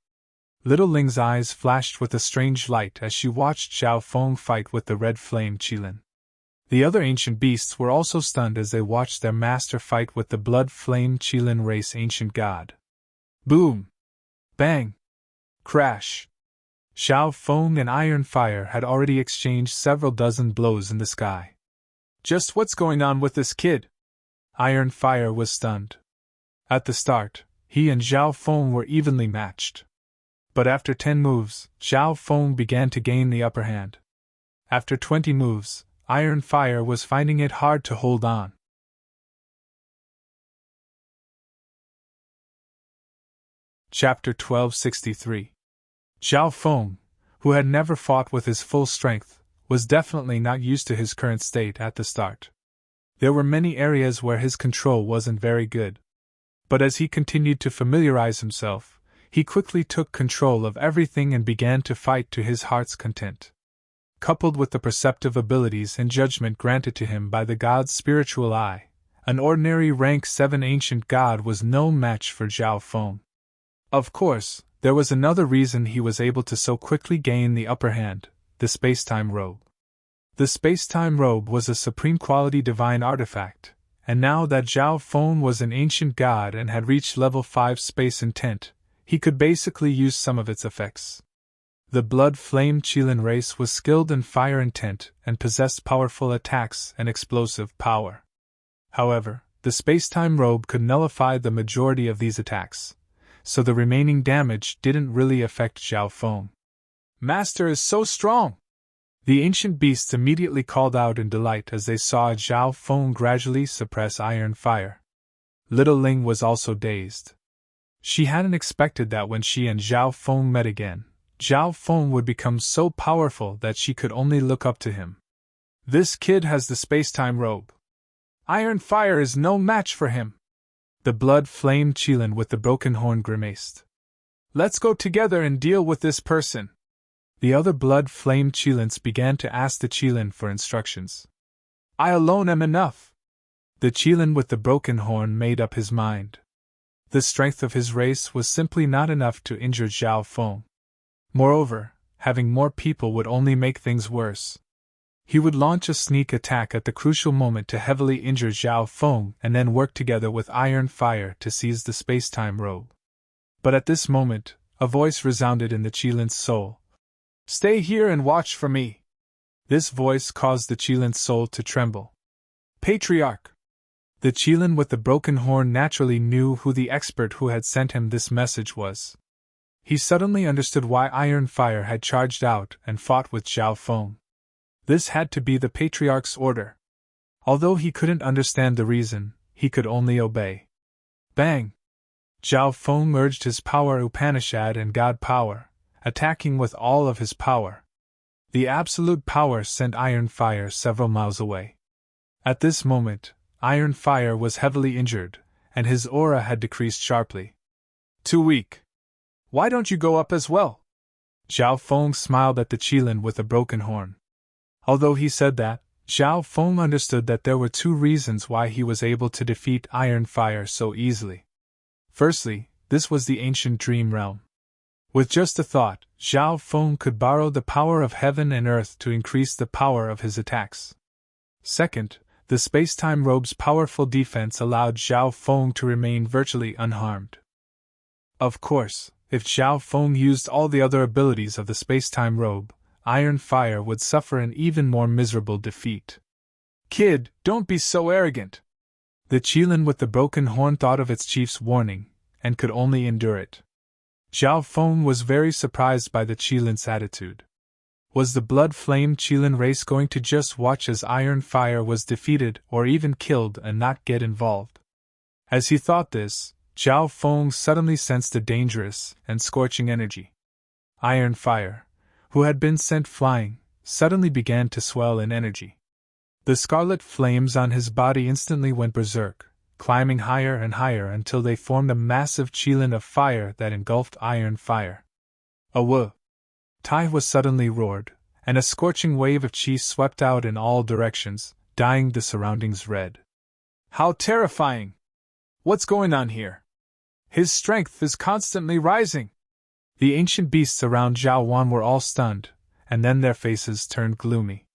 A: Little Ling's eyes flashed with a strange light as she watched Zhao Feng fight with the red flame Qilin. The other ancient beasts were also stunned as they watched their master fight with the blood flame Qilin race ancient god. Boom! Bang! Crash! Zhao Feng and Iron Fire had already exchanged several dozen blows in the sky. Just what's going on with this kid? Iron Fire was stunned. At the start, he and Zhao Feng were evenly matched. But after 10 moves, Zhao Feng began to gain the upper hand. After 20 moves, Iron Fire was finding it hard to hold on. Chapter 1263. Zhao Feng, who had never fought with his full strength, was definitely not used to his current state at the start. There were many areas where his control wasn't very good. But as he continued to familiarize himself, he quickly took control of everything and began to fight to his heart's content. Coupled with the perceptive abilities and judgment granted to him by the god's spiritual eye, an ordinary rank 7 ancient god was no match for Zhao Feng. Of course, there was another reason he was able to so quickly gain the upper hand: the space-time robe. The space-time robe was a supreme quality divine artifact, and now that Zhao Feng was an ancient god and had reached level 5 space intent, he could basically use some of its effects. The blood flame Qilin race was skilled in fire intent and possessed powerful attacks and explosive power. However, the space-time robe could nullify the majority of these attacks, so the remaining damage didn't really affect Zhao Feng. Master is so strong! The ancient beasts immediately called out in delight as they saw Zhao Feng gradually suppress Iron Fire. Little Ling was also dazed. She hadn't expected that when she and Zhao Feng met again, Zhao Feng would become so powerful that she could only look up to him. This kid has the space-time robe. Iron Fire is no match for him. The blood flame Qilin with the broken horn grimaced. Let's go together and deal with this person. The other blood flame Qilins began to ask the Qilin for instructions. I alone am enough. The Qilin with the broken horn made up his mind. The strength of his race was simply not enough to injure Zhao Feng. Moreover, having more people would only make things worse. He would launch a sneak attack at the crucial moment to heavily injure Zhao Feng and then work together with Iron Fire to seize the space-time robe. But at this moment, a voice resounded in the Qilin's soul. Stay here and watch for me. This voice caused the Qilin's soul to tremble. Patriarch! The Qilin with the broken horn naturally knew who the expert who had sent him this message was. He suddenly understood why Iron Fire had charged out and fought with Zhao Feng. This had to be the Patriarch's order. Although he couldn't understand the reason, he could only obey. Bang! Zhao Feng merged his power Upanishad and God power, attacking with all of his power. The absolute power sent Iron Fire several miles away. At this moment, Iron Fire was heavily injured, and his aura had decreased sharply. Too weak. Why don't you go up as well? Zhao Feng smiled at the Qilin with a broken horn. Although he said that, Zhao Feng understood that there were two reasons why he was able to defeat Iron Fire so easily. Firstly, this was the ancient dream realm. With just a thought, Zhao Feng could borrow the power of heaven and earth to increase the power of his attacks. Second, the space-time robe's powerful defense allowed Zhao Feng to remain virtually unharmed. Of course, if Zhao Feng used all the other abilities of the space-time robe, Iron Fire would suffer an even more miserable defeat. Kid, don't be so arrogant! The Qilin with the broken horn thought of its chief's warning, and could only endure it. Zhao Feng was very surprised by the Qilin's attitude. Was the blood-flamed Qilin race going to just watch as Iron Fire was defeated or even killed and not get involved? As he thought this, Zhao Feng suddenly sensed a dangerous and scorching energy. Iron Fire, who had been sent flying, suddenly began to swell in energy. The scarlet flames on his body instantly went berserk, climbing higher and higher until they formed a massive Qilin of fire that engulfed Iron Fire. Awu! Tai was suddenly roared, and a scorching wave of qi swept out in all directions, dyeing the surroundings red. How terrifying! What's going on here? His strength is constantly rising! The ancient beasts around Zhao Wan were all stunned, and then their faces turned gloomy.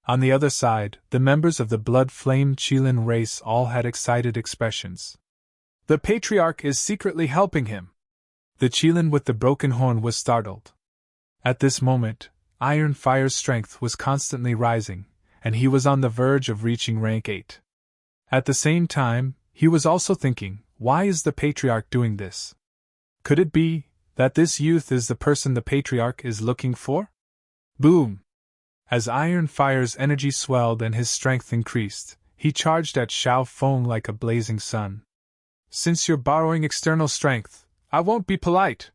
A: On the other side, the members of the blood-flamed Qilin race all had excited expressions. The Patriarch is secretly helping him! The Qilin with the broken horn was startled. At this moment, Iron Fire's strength was constantly rising, and he was on the verge of reaching rank 8. At the same time, he was also thinking, why is the Patriarch doing this? Could it be that this youth is the person the Patriarch is looking for? Boom! As Iron Fire's energy swelled and his strength increased, he charged at Zhao Feng like a blazing sun. Since you're borrowing external strength, I won't be polite!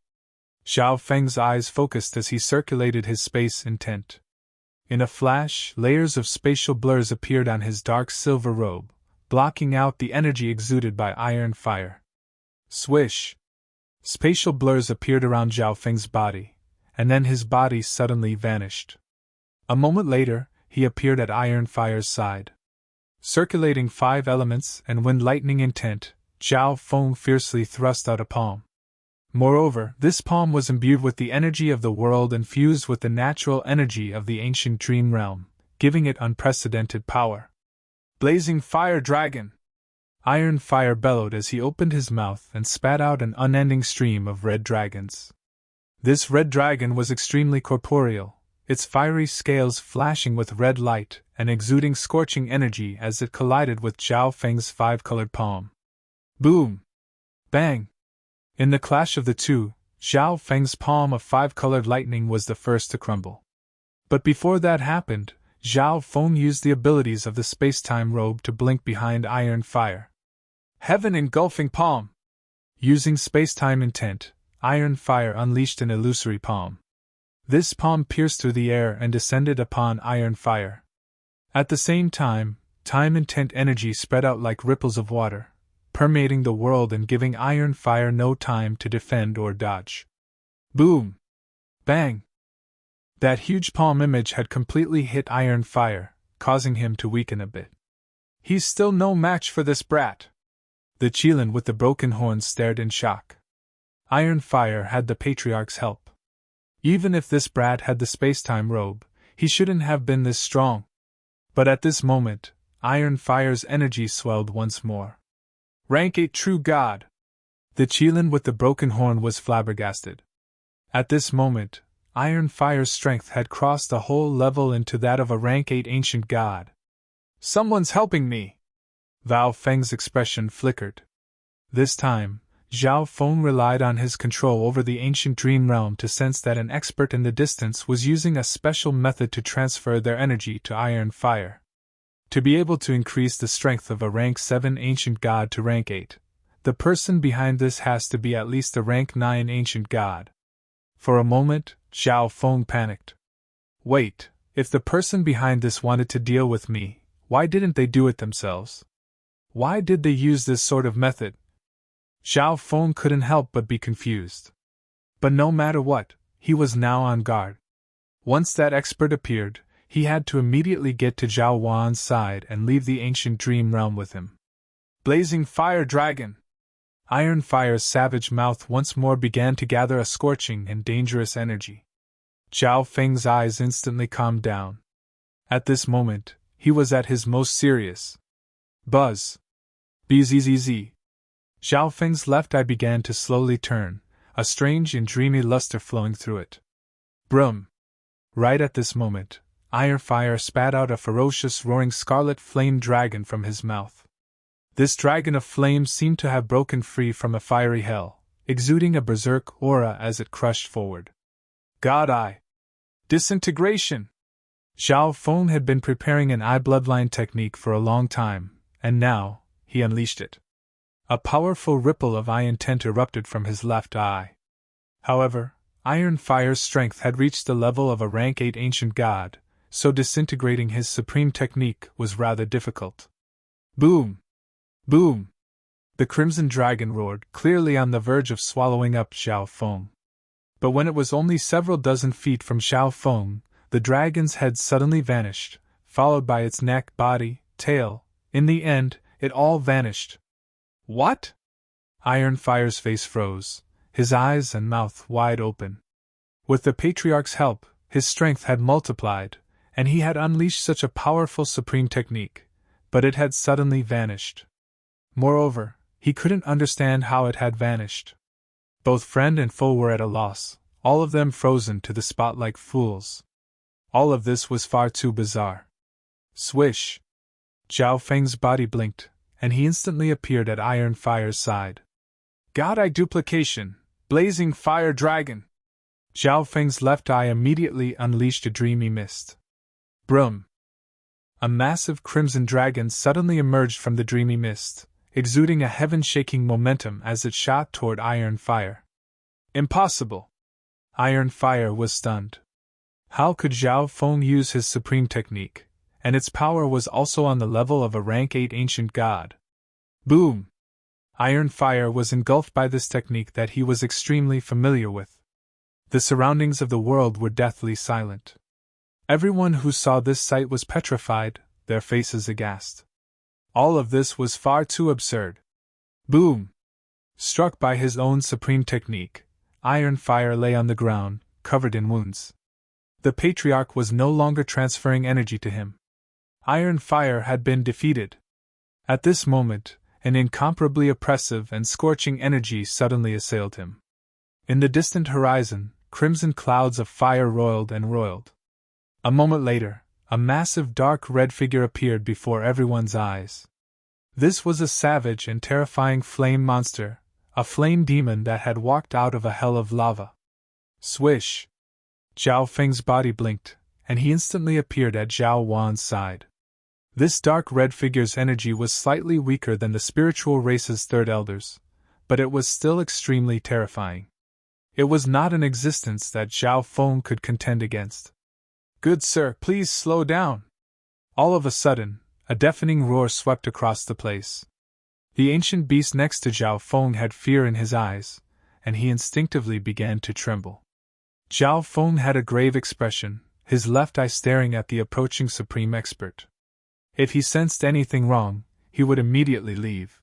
A: Zhao Feng's eyes focused as he circulated his space intent. In a flash, layers of spatial blurs appeared on his dark silver robe, blocking out the energy exuded by Iron Fire. Swish! Spatial blurs appeared around Zhao Feng's body, and then his body suddenly vanished. A moment later, he appeared at Iron Fire's side. Circulating 5 elements and wind lightning intent, Zhao Feng fiercely thrust out a palm. Moreover, this palm was imbued with the energy of the world and fused with the natural energy of the ancient dream realm, giving it unprecedented power. Blazing Fire Dragon! Iron Fire bellowed as he opened his mouth and spat out an unending stream of red dragons. This red dragon was extremely corporeal, its fiery scales flashing with red light and exuding scorching energy as it collided with Zhao Feng's 5-colored palm. Boom! Bang! In the clash of the two, Zhao Feng's palm of 5-colored lightning was the first to crumble. But before that happened, Zhao Feng used the abilities of the space-time robe to blink behind Iron Fire. Heaven engulfing palm! Using space-time intent, Iron Fire unleashed an illusory palm. This palm pierced through the air and descended upon Iron Fire. At the same time, time intent energy spread out like ripples of water, permeating the world and giving Iron Fire no time to defend or dodge. Boom! Bang! That huge palm image had completely hit Iron Fire, causing him to weaken a bit. He's still no match for this brat. The Qilin with the broken horn stared in shock. Iron Fire had the Patriarch's help. Even if this brat had the space-time robe, he shouldn't have been this strong. But at this moment, Iron Fire's energy swelled once more. Rank 8 True God! The Qilin with the broken horn was flabbergasted. At this moment, Iron Fire's strength had crossed a whole level into that of a rank 8 ancient god. Someone's helping me! Val Feng's expression flickered. This time, Zhao Feng relied on his control over the ancient dream realm to sense that an expert in the distance was using a special method to transfer their energy to iron fire. To be able to increase the strength of a rank 7 ancient god to rank 8, the person behind this has to be at least a rank 9 ancient god. For a moment, Zhao Feng panicked. Wait, if the person behind this wanted to deal with me, why didn't they do it themselves? Why did they use this sort of method? Zhao Feng couldn't help but be confused. But no matter what, he was now on guard. Once that expert appeared, he had to immediately get to Zhao Wan's side and leave the ancient dream realm with him. Blazing Fire Dragon! Iron Fire's savage mouth once more began to gather a scorching and dangerous energy. Zhao Feng's eyes instantly calmed down. At this moment, he was at his most serious. Buzz! Bzzz! Zhao Feng's left eye began to slowly turn, a strange and dreamy luster flowing through it. Brum! Right at this moment, Iron Fire spat out a ferocious roaring scarlet flame dragon from his mouth. This dragon of flame seemed to have broken free from a fiery hell, exuding a berserk aura as it crushed forward. God Eye! Disintegration! Zhao Feng had been preparing an eye bloodline technique for a long time, and now, he unleashed it. A powerful ripple of eye intent erupted from his left eye. However, Iron Fire's strength had reached the level of a rank 8 ancient god, so disintegrating his supreme technique was rather difficult. Boom! Boom! The Crimson Dragon roared, clearly on the verge of swallowing up Zhao Feng. But when it was only several dozen feet from Zhao Feng, the dragon's head suddenly vanished, followed by its neck, body, tail. In the end, it all vanished. What? Iron Fire's face froze, his eyes and mouth wide open. With the Patriarch's help, his strength had multiplied, and he had unleashed such a powerful supreme technique, but it had suddenly vanished. Moreover, he couldn't understand how it had vanished. Both friend and foe were at a loss, all of them frozen to the spot like fools. All of this was far too bizarre. Swish! Zhao Feng's body blinked, and he instantly appeared at Iron Fire's side. God Eye Duplication! Blazing Fire Dragon! Zhao Feng's left eye immediately unleashed a dreamy mist. Brum! A massive crimson dragon suddenly emerged from the dreamy mist, exuding a heaven-shaking momentum as it shot toward Iron Fire. Impossible! Iron Fire was stunned. How could Zhao Feng use his supreme technique, and its power was also on the level of a rank 8 ancient god? Boom! Iron Fire was engulfed by this technique that he was extremely familiar with. The surroundings of the world were deathly silent. Everyone who saw this sight was petrified, their faces aghast. All of this was far too absurd. Boom! Struck by his own supreme technique, Iron Fire lay on the ground, covered in wounds. The Patriarch was no longer transferring energy to him. Iron Fire had been defeated. At this moment, an incomparably oppressive and scorching energy suddenly assailed him. In the distant horizon, crimson clouds of fire roiled and roiled. A moment later, a massive dark red figure appeared before everyone's eyes. This was a savage and terrifying flame monster, a flame demon that had walked out of a hell of lava. Swish! Zhao Feng's body blinked, and he instantly appeared at Zhao Wan's side. This dark red figure's energy was slightly weaker than the spiritual race's third elders, but it was still extremely terrifying. It was not an existence that Zhao Feng could contend against. Good sir, please slow down! All of a sudden, a deafening roar swept across the place. The ancient beast next to Zhao Feng had fear in his eyes, and he instinctively began to tremble. Zhao Feng had a grave expression, his left eye staring at the approaching supreme expert. If he sensed anything wrong, he would immediately leave.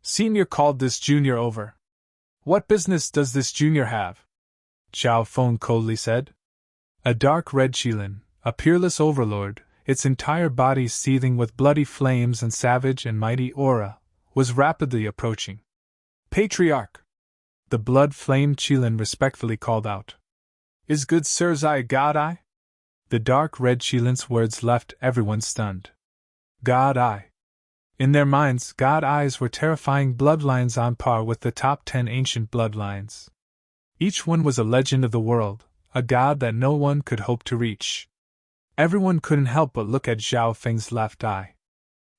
A: Senior called this junior over. What business does this junior have? Zhao Feng coldly said. A dark red Qilin, a peerless overlord, its entire body seething with bloody flames and savage and mighty aura, was rapidly approaching. Patriarch! The blood-flamed Qilin respectfully called out. Is good sir's eye God Eye? The dark red Qilin's words left everyone stunned. God Eye! In their minds, god eyes were terrifying bloodlines on par with the top 10 ancient bloodlines. Each one was a legend of the world, a god that no one could hope to reach. Everyone couldn't help but look at Zhao Feng's left eye.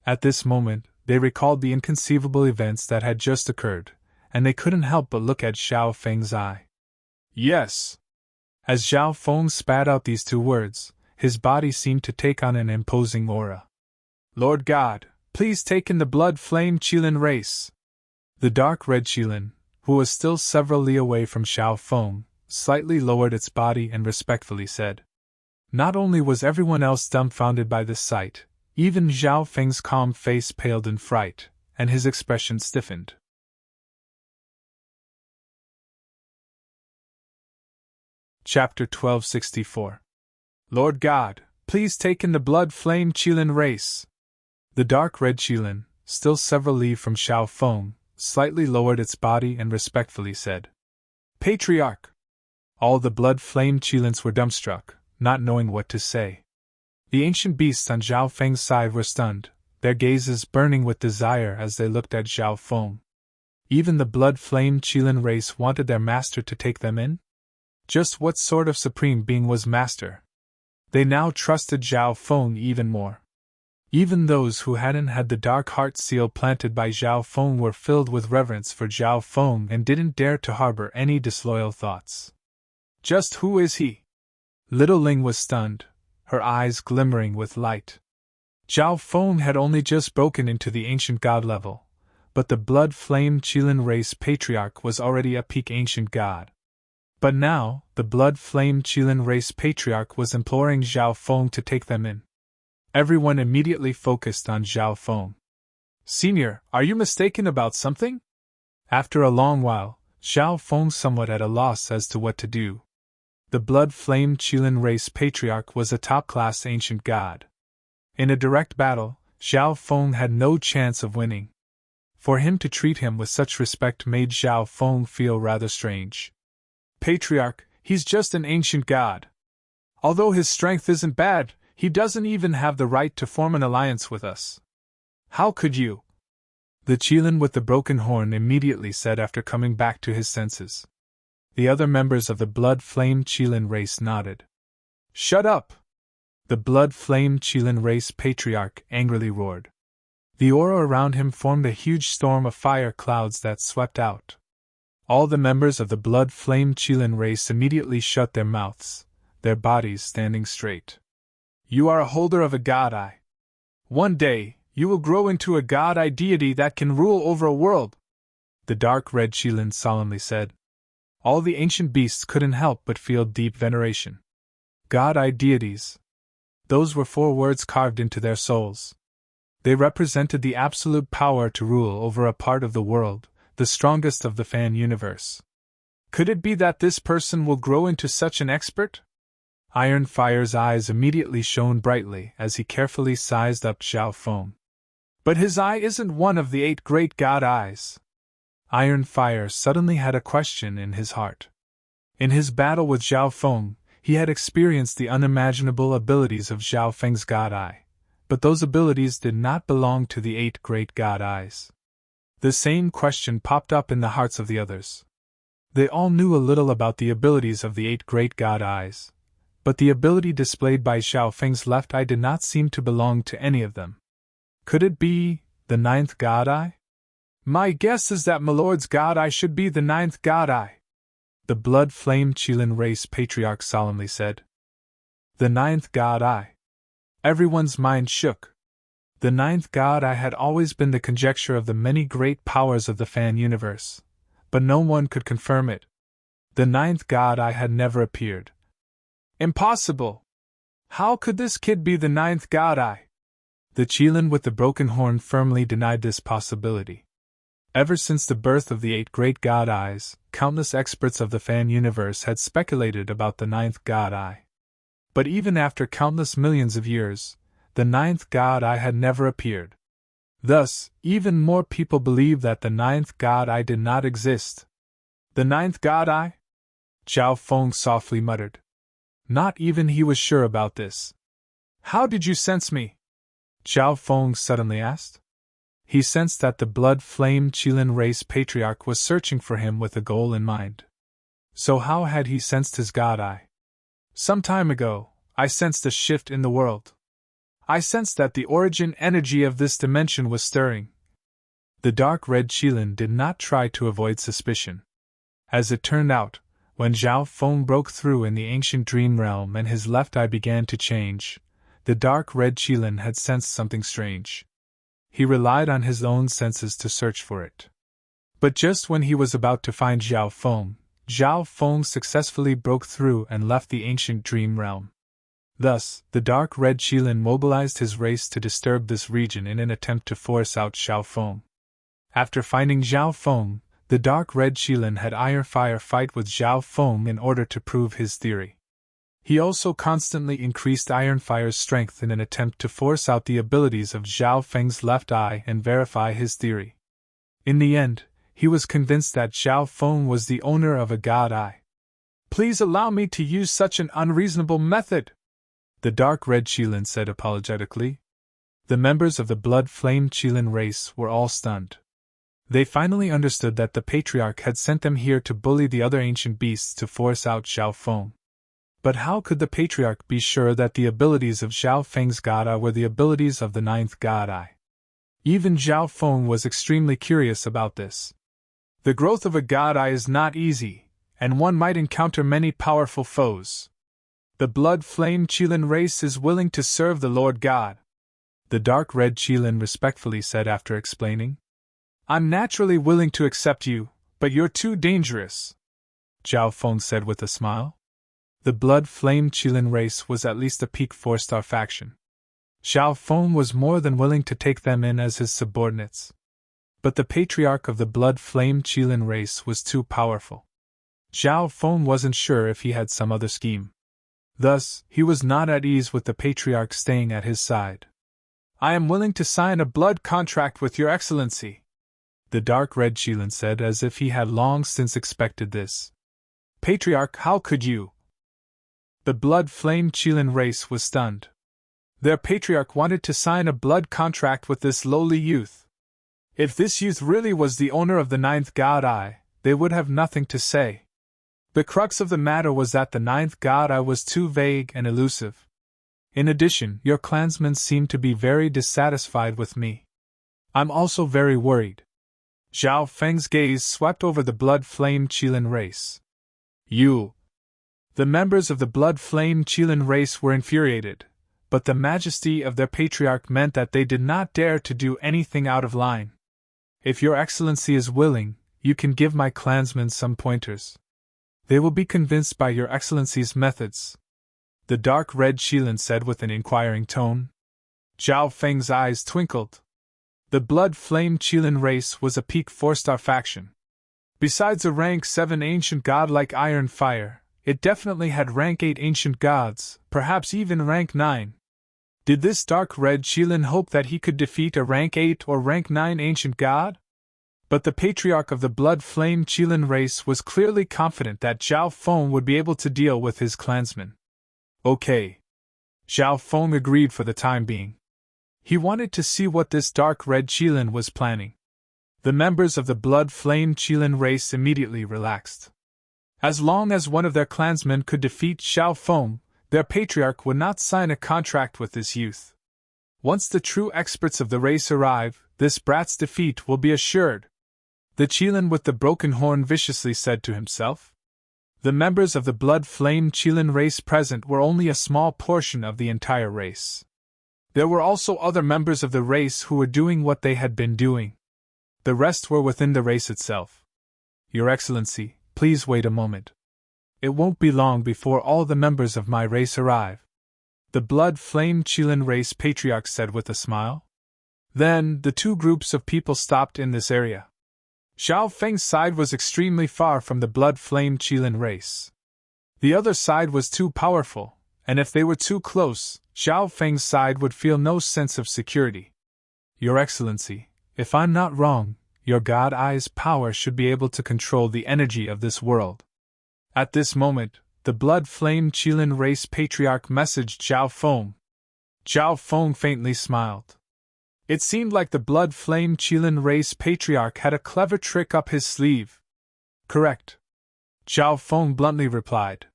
A: At this moment, they recalled the inconceivable events that had just occurred, and they couldn't help but look at Zhao Feng's eye. Yes! As Zhao Feng spat out these two words, his body seemed to take on an imposing aura. Lord God, please take in the blood flame Qilin race. The dark red Qilin, who was still several li away from Zhao Feng, slightly lowered its body and respectfully said. Not only was everyone else dumbfounded by this sight, even Zhao Feng's calm face paled in fright, and his expression stiffened. Chapter 1264. Lord God, please take in the blood flame Qilin race. The dark red Qilin, still several li from Zhao Feng, slightly lowered its body and respectfully said. Patriarch! All the blood flame Qilins were dumbstruck, not knowing what to say. The ancient beasts on Zhao Feng's side were stunned, their gazes burning with desire as they looked at Zhao Feng. Even the blood flame Qilin race wanted their master to take them in? Just what sort of supreme being was master? They now trusted Zhao Feng even more. Even those who hadn't had the dark heart seal planted by Zhao Feng were filled with reverence for Zhao Feng and didn't dare to harbor any disloyal thoughts. Just who is he? Little Ling was stunned, her eyes glimmering with light. Zhao Feng had only just broken into the ancient god level, but the blood flame Qilin race patriarch was already a peak ancient god. But now, the blood flame Qilin race patriarch was imploring Zhao Feng to take them in. Everyone immediately focused on Zhao Feng. Senior, are you mistaken about something? After a long while, Zhao Feng somewhat at a loss as to what to do. The blood flame Qilin race patriarch was a top-class ancient god. In a direct battle, Zhao Feng had no chance of winning. For him to treat him with such respect made Zhao Feng feel rather strange. Patriarch, he's just an ancient god. Although his strength isn't bad, he doesn't even have the right to form an alliance with us. How could you? The Qilin with the broken horn immediately said after coming back to his senses. The other members of the blood flame Qilin race nodded. Shut up! The blood flame Qilin race patriarch angrily roared. The aura around him formed a huge storm of fire clouds that swept out. All the members of the blood flame Qilin race immediately shut their mouths, their bodies standing straight. You are a holder of a god eye. One day, you will grow into a god eye deity that can rule over a world, the dark red Qilin solemnly said. All the ancient beasts couldn't help but feel deep veneration. God eye deities. Those were 4 words carved into their souls. They represented the absolute power to rule over a part of the world, the strongest of the fan universe. Could it be that this person will grow into such an expert? Iron Fire's eyes immediately shone brightly as he carefully sized up Zhao Feng. But his eye isn't one of the 8 great god eyes. Iron Fire suddenly had a question in his heart. In his battle with Zhao Feng, he had experienced the unimaginable abilities of Zhao Feng's god eye, but those abilities did not belong to the 8 great god eyes. The same question popped up in the hearts of the others. They all knew a little about the abilities of the 8 great god eyes, but the ability displayed by Zhao Feng's left eye did not seem to belong to any of them. Could it be the 9th god eye? My guess is that Milord's god eye should be the 9th god eye, the blood flame Qilin race patriarch solemnly said. The 9th god eye. Everyone's mind shook. The 9th god eye had always been the conjecture of the many great powers of the fan universe, but no one could confirm it. The 9th god eye had never appeared. Impossible! How could this kid be the 9th god eye? The Qilin with the broken horn firmly denied this possibility. Ever since the birth of the 8 great god eyes, countless experts of the fan universe had speculated about the 9th god eye. But even after countless millions of years, the 9th god eye had never appeared. Thus, even more people believed that the 9th god eye did not exist. The 9th god eye? Zhao Feng softly muttered. Not even he was sure about this. How did you sense me? Zhao Feng suddenly asked. He sensed that the blood-flame Qilin race patriarch was searching for him with a goal in mind. So how had he sensed his god eye? Some time ago, I sensed a shift in the world. I sensed that the origin energy of this dimension was stirring. The dark red Qilin did not try to avoid suspicion. As it turned out, when Zhao Feng broke through in the ancient dream realm and his left eye began to change, the dark red Qilin had sensed something strange. He relied on his own senses to search for it. But just when he was about to find Zhao Feng successfully broke through and left the ancient dream realm. Thus, the dark red Qilin mobilized his race to disturb this region in an attempt to force out Zhao Feng. After finding Zhao Feng, the dark red Qilin had iron fire fight with Zhao Feng in order to prove his theory. He also constantly increased Iron Fire's strength in an attempt to force out the abilities of Zhao Feng's left eye and verify his theory. In the end, he was convinced that Zhao Feng was the owner of a god eye. "Please allow me to use such an unreasonable method," the dark red Qilin said apologetically. The members of the blood-flame Qilin race were all stunned. They finally understood that the patriarch had sent them here to bully the other ancient beasts to force out Zhao Feng. But how could the patriarch be sure that the abilities of Zhao Feng's god eye were the abilities of the ninth god eye? Even Zhao Feng was extremely curious about this. The growth of a god eye is not easy, and one might encounter many powerful foes. The blood-flame Qilin race is willing to serve the Lord God, the dark red Qilin respectfully said after explaining. "I'm naturally willing to accept you, but you're too dangerous," Zhao Feng said with a smile. The blood-flame Qilin race was at least a peak 4-star faction. Zhao Feng was more than willing to take them in as his subordinates. But the patriarch of the blood-flame Qilin race was too powerful. Zhao Feng wasn't sure if he had some other scheme. Thus, he was not at ease with the patriarch staying at his side. "I am willing to sign a blood contract with your excellency," the dark red Qilin said as if he had long since expected this. "Patriarch, how could you?" The blood-flame Qilin race was stunned. Their patriarch wanted to sign a blood contract with this lowly youth. If this youth really was the owner of the ninth god eye, they would have nothing to say. The crux of the matter was that the ninth god eye was too vague and elusive. In addition, your clansmen seem to be very dissatisfied with me. I'm also very worried. Zhao Feng's gaze swept over the blood-flame Qilin race. "You..." The members of the blood-flame Qilin race were infuriated, but the majesty of their patriarch meant that they did not dare to do anything out of line. "If your excellency is willing, you can give my clansmen some pointers. They will be convinced by your excellency's methods," the dark red Qilin said with an inquiring tone. Zhao Feng's eyes twinkled. The blood-flame Qilin race was a peak 4-star faction. Besides a rank 7 ancient god like Iron Fire, it definitely had rank 8 ancient gods, perhaps even rank 9. Did this dark red Qilin hope that he could defeat a rank 8 or rank 9 ancient god? But the patriarch of the blood-flame Qilin race was clearly confident that Zhao Feng would be able to deal with his clansmen. Okay. Zhao Feng agreed for the time being. He wanted to see what this dark red Qilin was planning. The members of the blood-flame Qilin race immediately relaxed. As long as one of their clansmen could defeat Zhao Feng, their patriarch would not sign a contract with this youth. Once the true experts of the race arrive, this brat's defeat will be assured, the Qilin with the broken horn viciously said to himself. The members of the blood-flame Qilin race present were only a small portion of the entire race. There were also other members of the race who were doing what they had been doing. The rest were within the race itself. "Your Excellency, please wait a moment. It won't be long before all the members of my race arrive," the blood-flame Qilin race patriarch said with a smile. Then, the two groups of people stopped in this area. Zhao Feng's side was extremely far from the blood-flame Qilin race. The other side was too powerful, and if they were too close, Zhao Feng's side would feel no sense of security. "Your Excellency, if I'm not wrong, your God Eye's power should be able to control the energy of this world." At this moment, the blood-flame Qilin race patriarch messaged Zhao Feng. Zhao Feng faintly smiled. It seemed like the blood-flame Qilin race patriarch had a clever trick up his sleeve. Correct, Zhao Feng bluntly replied.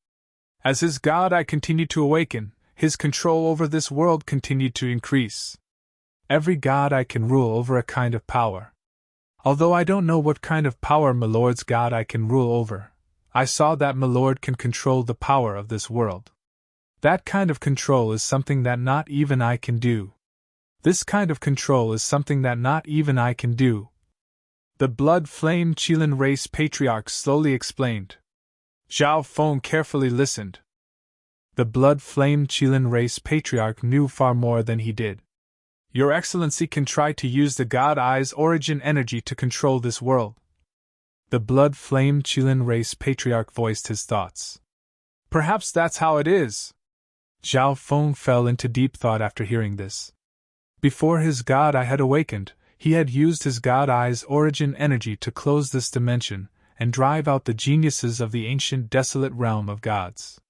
A: As his god I continued to awaken, his control over this world continued to increase. Every god I can rule over a kind of power. Although I don't know what kind of power Milord's god I can rule over, I saw that Milord can control the power of this world. That kind of control is something that not even I can do. This kind of control is something that not even I can do. The blood-flame Qilin race patriarch slowly explained. Zhao Feng carefully listened. The blood-flame Qilin race patriarch knew far more than he did. Your Excellency can try to use the God Eye's origin energy to control this world. The blood-flame Qilin race patriarch voiced his thoughts. Perhaps that's how it is. Zhao Feng fell into deep thought after hearing this. Before his God Eye had awakened, he had used his God Eye's origin energy to close this dimension and drive out the geniuses of the ancient desolate realm of gods.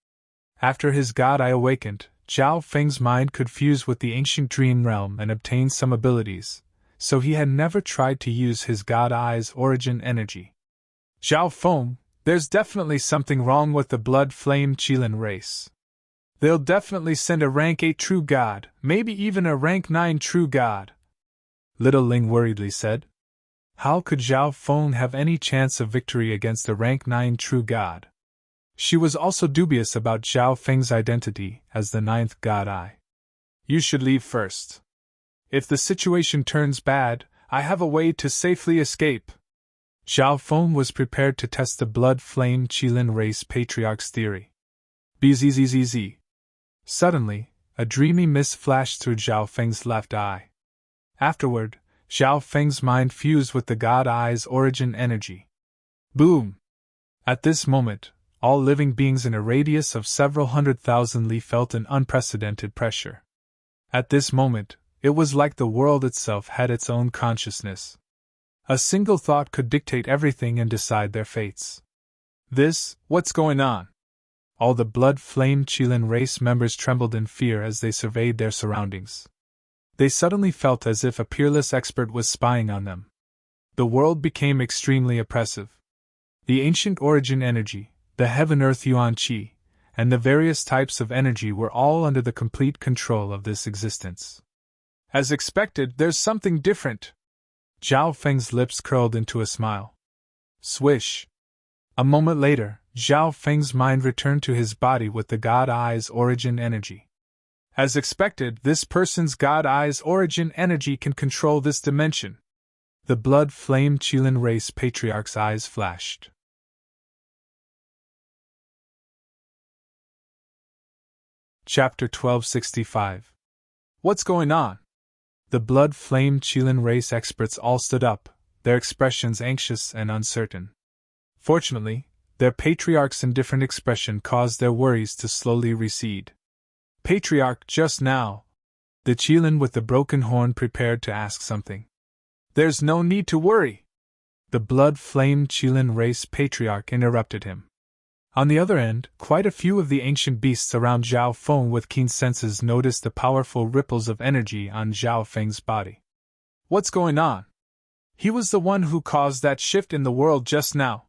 A: After his God Eye awakened, Zhao Feng's mind could fuse with the ancient dream realm and obtain some abilities, so he had never tried to use his God Eye's origin energy. Zhao Feng, there's definitely something wrong with the blood-flame Qilin race. They'll definitely send a rank 8 true god, maybe even a rank 9 true god, Little Ling worriedly said. How could Zhao Feng have any chance of victory against a rank 9 true god? She was also dubious about Zhao Feng's identity as the 9th God Eye. You should leave first. If the situation turns bad, I have a way to safely escape. Zhao Feng was prepared to test the blood-flame Qilin race patriarch's theory. Bzzz. Suddenly, a dreamy mist flashed through Zhao Feng's left eye. Afterward, Zhao Feng's mind fused with the God Eye's origin energy. Boom! At this moment, all living beings in a radius of several 100,000 li felt an unprecedented pressure. At this moment, it was like the world itself had its own consciousness. A single thought could dictate everything and decide their fates. What's going on? All the blood-flame Qilin race members trembled in fear as they surveyed their surroundings. They suddenly felt as if a peerless expert was spying on them. The world became extremely oppressive. The ancient origin energy, the heaven-earth yuan qi, and the various types of energy were all under the complete control of this existence. As expected, there's something different. Zhao Feng's lips curled into a smile. Swish! A moment later, Zhao Feng's mind returned to his body with the God Eye's origin energy. As expected, this person's God Eye's origin energy can control this dimension. The blood-flame Qilin race patriarch's eyes flashed. Chapter 1265. What's going on? The blood-flame Qilin race experts all stood up, their expressions anxious and uncertain. Fortunately, their patriarch's indifferent expression caused their worries to slowly recede. Patriarch, just now. The Qilin with the broken horn prepared to ask something. There's no need to worry. The blood-flame Qilin race patriarch interrupted him. On the other end, quite a few of the ancient beasts around Zhao Feng with keen senses noticed the powerful ripples of energy on Zhao Feng's body. What's going on? He was the one who caused that shift in the world just now.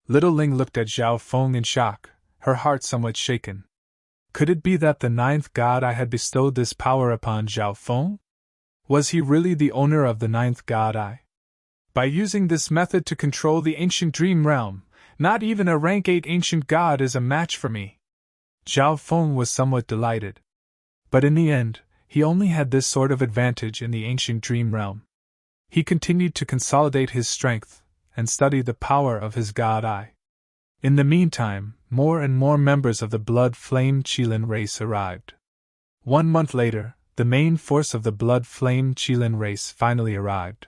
A: Little Ling looked at Zhao Feng in shock, her heart somewhat shaken. Could it be that the 9th God Eye had bestowed this power upon Zhao Feng? Was he really the owner of the 9th God Eye? By using this method to control the ancient dream realm, not even a rank 8 ancient god is a match for me. Zhao Feng was somewhat delighted. But in the end, he only had this sort of advantage in the ancient dream realm. He continued to consolidate his strength and study the power of his God Eye. In the meantime, more and more members of the blood-flame Qilin race arrived. 1 month later, the main force of the blood-flame Qilin race finally arrived.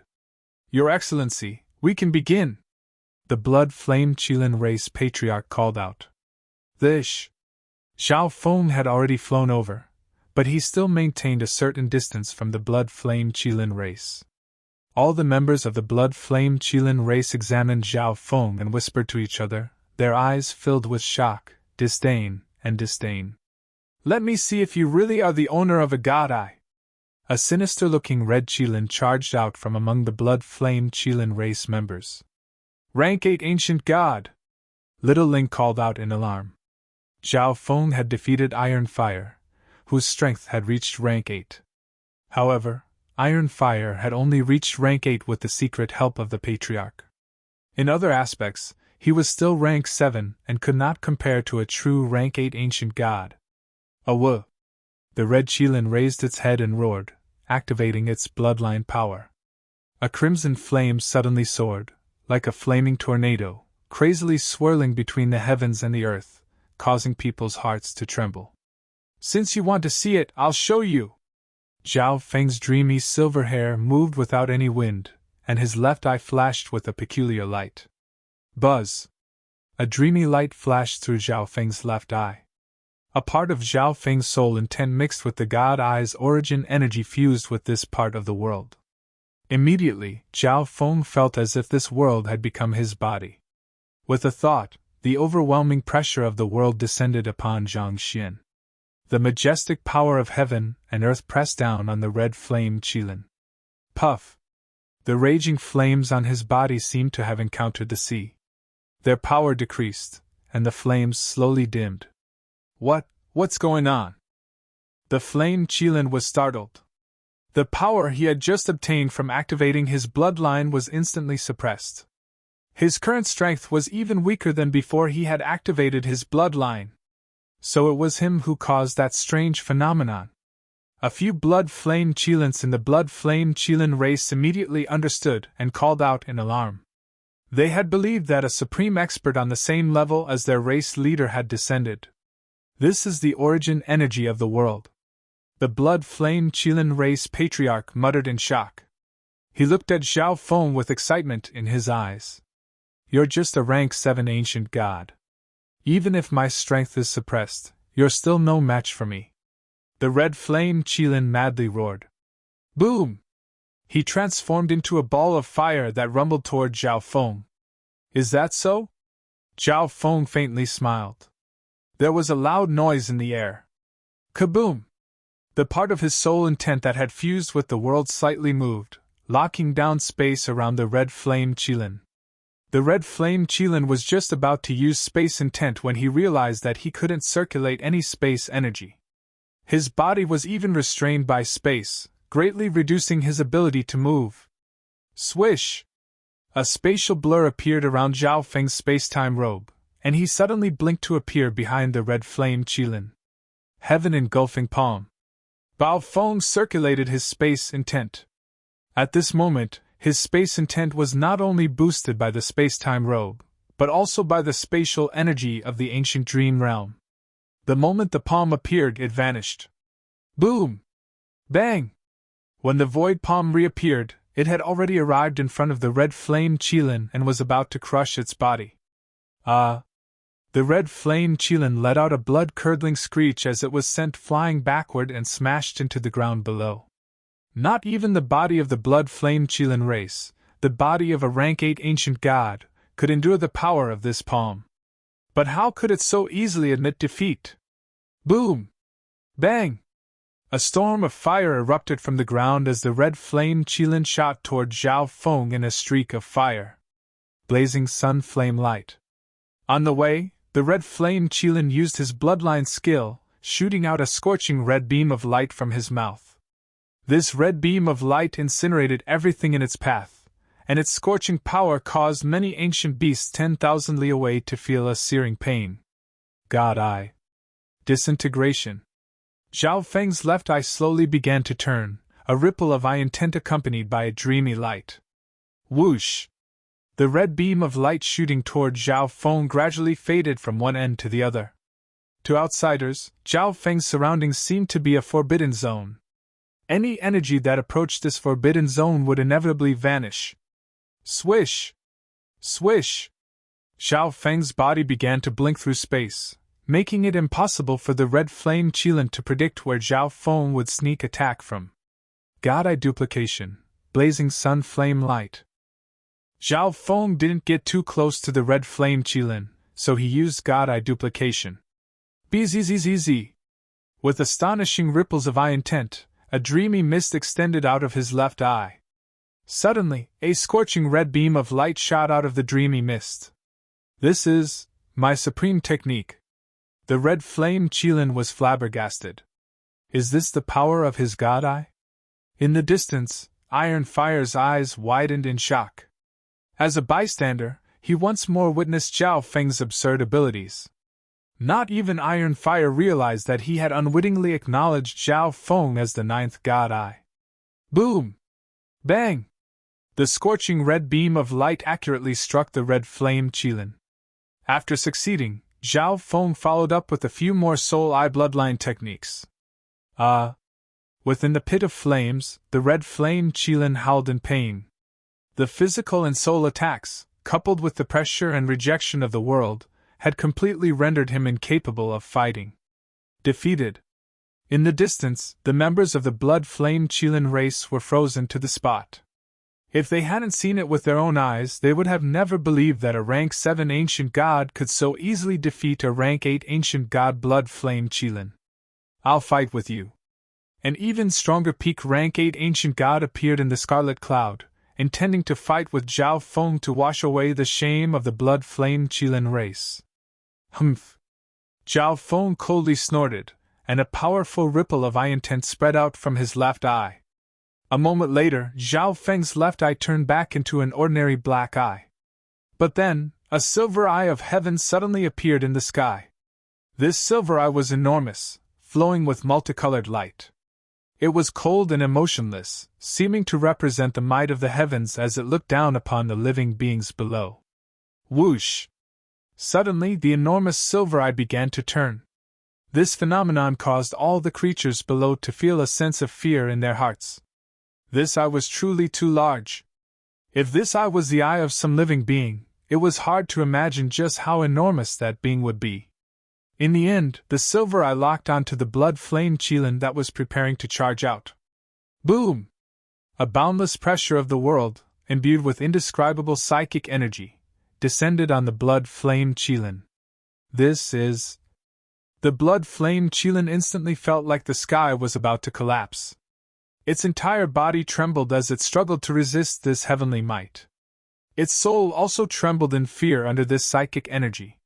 A: Your Excellency, we can begin! The blood-flame Qilin race patriarch called out. Zhao Feng had already flown over, but he still maintained a certain distance from the blood-flame Qilin race. All the members of the blood-flame Qilin race examined Zhao Feng and whispered to each other, their eyes filled with shock, disdain, and disdain. Let me see if you really are the owner of a God Eye. A sinister-looking red Qilin charged out from among the blood-flamed Qilin race members. Rank 8 Ancient God! Little Ling called out in alarm. Zhao Feng had defeated Iron Fire, whose strength had reached rank 8. However, Iron Fire had only reached rank 8 with the secret help of the Patriarch. In other aspects, he was still rank 7 and could not compare to a true rank 8 Ancient God. Awoo! The red Qilin raised its head and roared, activating its bloodline power. A crimson flame suddenly soared, like a flaming tornado, crazily swirling between the heavens and the earth, causing people's hearts to tremble. Since you want to see it, I'll show you! Zhao Feng's dreamy silver hair moved without any wind, and his left eye flashed with a peculiar light. Buzz! A dreamy light flashed through Zhao Feng's left eye. A part of Zhao Feng's soul intent mixed with the God Eye's origin energy fused with this part of the world. Immediately, Zhao Feng felt as if this world had become his body. With a thought, the overwhelming pressure of the world descended upon Zhang Xian. The majestic power of heaven and earth pressed down on the red-flamed Qilin. Puff! The raging flames on his body seemed to have encountered the sea. Their power decreased, and the flames slowly dimmed. What's going on? The flamed Qilin was startled. The power he had just obtained from activating his bloodline was instantly suppressed. His current strength was even weaker than before he had activated his bloodline. So it was him who caused that strange phenomenon. A few blood-flamed Qilins in the blood-flamed Qilin race immediately understood and called out in alarm. They had believed that a supreme expert on the same level as their race leader had descended. This is the origin energy of the world. The blood-flamed Qilin race patriarch muttered in shock. He looked at Zhao Feng with excitement in his eyes. You're just a rank 7 ancient god. Even if my strength is suppressed, you're still no match for me. The red-flamed Qilin madly roared. Boom! He transformed into a ball of fire that rumbled toward Zhao Feng. Is that so? Zhao Feng faintly smiled. There was a loud noise in the air. Kaboom! The part of his soul intent that had fused with the world slightly moved, locking down space around the red-flamed Qilin. The red-flamed Qilin was just about to use space intent when he realized that he couldn't circulate any space energy. His body was even restrained by space, greatly reducing his ability to move. Swish! A spatial blur appeared around Zhao Feng's space-time robe, and he suddenly blinked to appear behind the red-flamed Qilin. Heaven engulfing palm. Bao Feng circulated his space intent. At this moment, his space intent was not only boosted by the space-time robe, but also by the spatial energy of the ancient dream realm. The moment the palm appeared, it vanished. Boom! Bang! When the void palm reappeared, it had already arrived in front of the red-flamed Qilin and was about to crush its body. The red-flamed Qilin let out a blood-curdling screech as it was sent flying backward and smashed into the ground below. Not even the body of the blood-flamed Qilin race, the body of a rank 8 ancient god, could endure the power of this palm. But how could it so easily admit defeat? Boom! Bang! A storm of fire erupted from the ground as the red-flamed Qilin shot toward Zhao Feng in a streak of fire. Blazing sun flame light. On the way, the red-flamed Qilin used his bloodline skill, shooting out a scorching red beam of light from his mouth. This red beam of light incinerated everything in its path, and its scorching power caused many ancient beasts 10,000 li away to feel a searing pain. God Eye. Disintegration. Zhao Feng's left eye slowly began to turn, a ripple of eye intent accompanied by a dreamy light. Whoosh! The red beam of light shooting toward Zhao Feng gradually faded from one end to the other. To outsiders, Zhao Feng's surroundings seemed to be a forbidden zone. Any energy that approached this forbidden zone would inevitably vanish. Swish! Swish! Zhao Feng's body began to blink through space, making it impossible for the red-flamed Qilin to predict where Zhao Feng would sneak attack from. God Eye duplication, blazing sun flame light. Zhao Feng didn't get too close to the red-flamed Qilin, so he used God Eye duplication. Bzzzzz. With astonishing ripples of eye intent, a dreamy mist extended out of his left eye. Suddenly, a scorching red beam of light shot out of the dreamy mist. "This is my supreme technique." The red flame Qilin was flabbergasted. Is this the power of his god eye? In the distance, Iron Fire's eyes widened in shock. As a bystander, he once more witnessed Zhao Feng's absurd abilities. Not even Iron Fire realized that he had unwittingly acknowledged Zhao Feng as the ninth god eye. Boom! Bang! The scorching red beam of light accurately struck the red flame Qilin. After succeeding, Zhao Feng followed up with a few more Soul Eye bloodline techniques. Within the pit of flames, the red flame Qilin howled in pain. The physical and soul attacks, coupled with the pressure and rejection of the world, had completely rendered him incapable of fighting. Defeated. In the distance, the members of the blood flame Qilin race were frozen to the spot. If they hadn't seen it with their own eyes, they would have never believed that a rank 7 ancient god could so easily defeat a rank 8 ancient god blood flame Qilin. "I'll fight with you." An even stronger peak rank 8 ancient god appeared in the scarlet cloud, intending to fight with Zhao Feng to wash away the shame of the blood flame Qilin race. Humph! Zhao Feng coldly snorted, and a powerful ripple of eye intent spread out from his left eye. A moment later, Zhao Feng's left eye turned back into an ordinary black eye. But then, a silver eye of heaven suddenly appeared in the sky. This silver eye was enormous, flowing with multicolored light. It was cold and emotionless, seeming to represent the might of the heavens as it looked down upon the living beings below. Whoosh! Suddenly, the enormous silver eye began to turn. This phenomenon caused all the creatures below to feel a sense of fear in their hearts. This eye was truly too large. If this eye was the eye of some living being, it was hard to imagine just how enormous that being would be. In the end, the silver eye locked onto the blood flame Qilin that was preparing to charge out. Boom! A boundless pressure of the world, imbued with indescribable psychic energy, descended on the blood flame Qilin. This is... The blood flame Qilin instantly felt like the sky was about to collapse. Its entire body trembled as it struggled to resist this heavenly might. Its soul also trembled in fear under this psychic energy.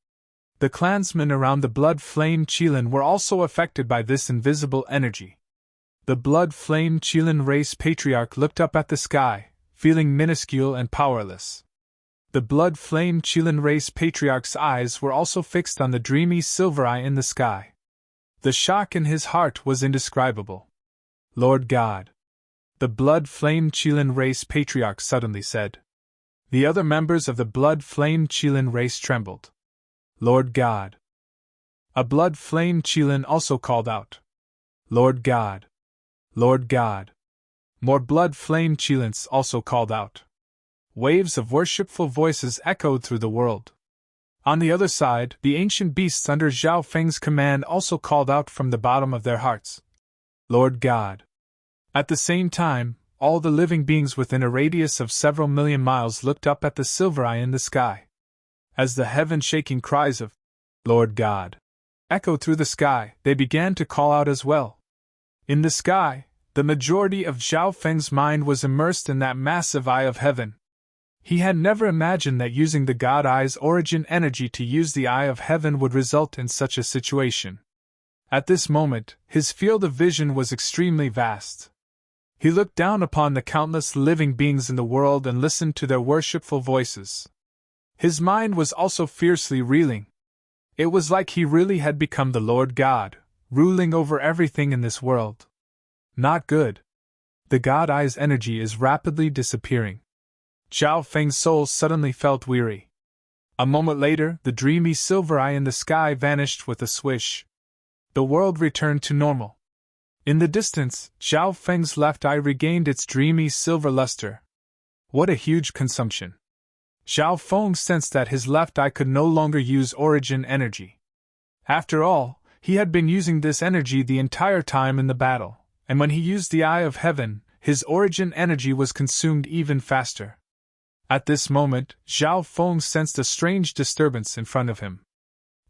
A: The clansmen around the blood flame Qilin were also affected by this invisible energy. The blood flame Qilin race patriarch looked up at the sky, feeling minuscule and powerless. The blood flame Qilin race patriarch's eyes were also fixed on the dreamy silver eye in the sky. The shock in his heart was indescribable. "Lord God," the blood flame Qilin race patriarch suddenly said. The other members of the blood flame Qilin race trembled. "Lord God." A blood flame Qilin also called out. "Lord God. Lord God." More blood flame Qilins also called out. Waves of worshipful voices echoed through the world. On the other side, the ancient beasts under Zhao Feng's command also called out from the bottom of their hearts. "Lord God." At the same time, all the living beings within a radius of several million miles looked up at the silver eye in the sky. As the heaven-shaking cries of "Lord God" echoed through the sky, they began to call out as well. In the sky, the majority of Zhao Feng's mind was immersed in that massive eye of heaven. He had never imagined that using the God Eye's origin energy to use the Eye of Heaven would result in such a situation. At this moment, his field of vision was extremely vast. He looked down upon the countless living beings in the world and listened to their worshipful voices. His mind was also fiercely reeling. It was like he really had become the Lord God, ruling over everything in this world. Not good. The God Eye's energy is rapidly disappearing. Zhao Feng's soul suddenly felt weary. A moment later, the dreamy silver eye in the sky vanished with a swish. The world returned to normal. In the distance, Zhao Feng's left eye regained its dreamy silver luster. What a huge consumption! Zhao Feng sensed that his left eye could no longer use origin energy. After all, he had been using this energy the entire time in the battle, and when he used the Eye of Heaven, his origin energy was consumed even faster. At this moment, Zhao Feng sensed a strange disturbance in front of him.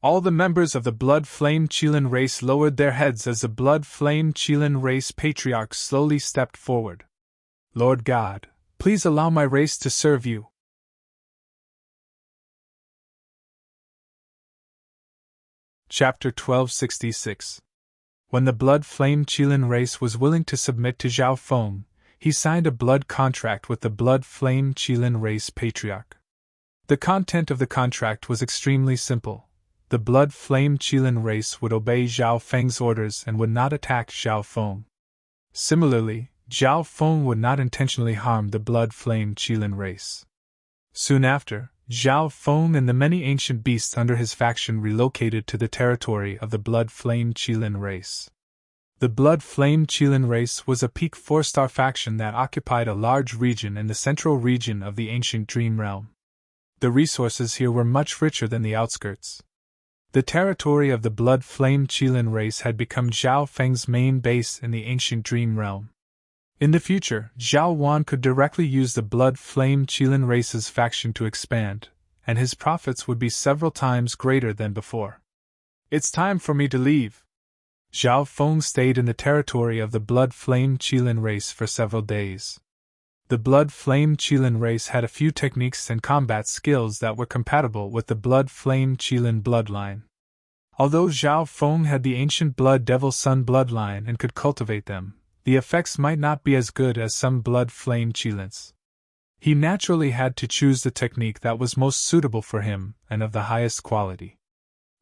A: All the members of the Blood Flame Qilin race lowered their heads as the Blood Flame Qilin race patriarch slowly stepped forward. Lord God, please allow my race to serve you. Chapter 1266. When the Blood Flame Qilin race was willing to submit to Zhao Feng, he signed a blood contract with the Blood Flame Qilin race patriarch. The content of the contract was extremely simple. The Blood Flame Qilin race would obey Zhao Feng's orders and would not attack Zhao Feng. Similarly, Zhao Feng would not intentionally harm the Blood Flame Qilin race. Soon after, Zhao Feng and the many ancient beasts under his faction relocated to the territory of the Blood Flame Qilin race. The Blood Flame Qilin race was a peak 4-star faction that occupied a large region in the central region of the ancient Dream Realm. The resources here were much richer than the outskirts. The territory of the Blood Flame Qilin race had become Zhao Feng's main base in the ancient Dream Realm. In the future, Zhao Wan could directly use the Blood Flame Qilin race's faction to expand, and his profits would be several times greater than before. It's time for me to leave. Zhao Feng stayed in the territory of the Blood Flame Qilin race for several days. The Blood Flame Qilin race had a few techniques and combat skills that were compatible with the Blood Flame Qilin bloodline. Although Zhao Feng had the ancient Blood Devil Sun bloodline and could cultivate them, the effects might not be as good as some Blood Flame Qilins. He naturally had to choose the technique that was most suitable for him and of the highest quality.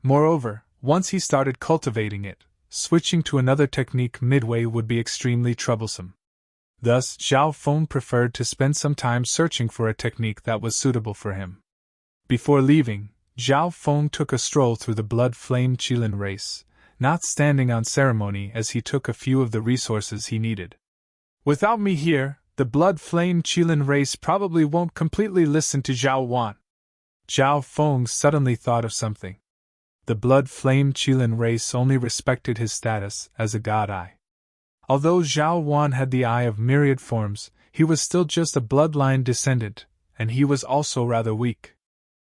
A: Moreover, once he started cultivating it, switching to another technique midway would be extremely troublesome. Thus, Zhao Feng preferred to spend some time searching for a technique that was suitable for him. Before leaving, Zhao Feng took a stroll through the Blood Flame Qilin race, not standing on ceremony as he took a few of the resources he needed. Without me here, the Blood Flame Qilin race probably won't completely listen to Zhao Wan. Zhao Feng suddenly thought of something. The Blood Flame Qilin race only respected his status as a god eye. Although Zhao Wan had the eye of myriad forms, he was still just a bloodline descendant, and he was also rather weak.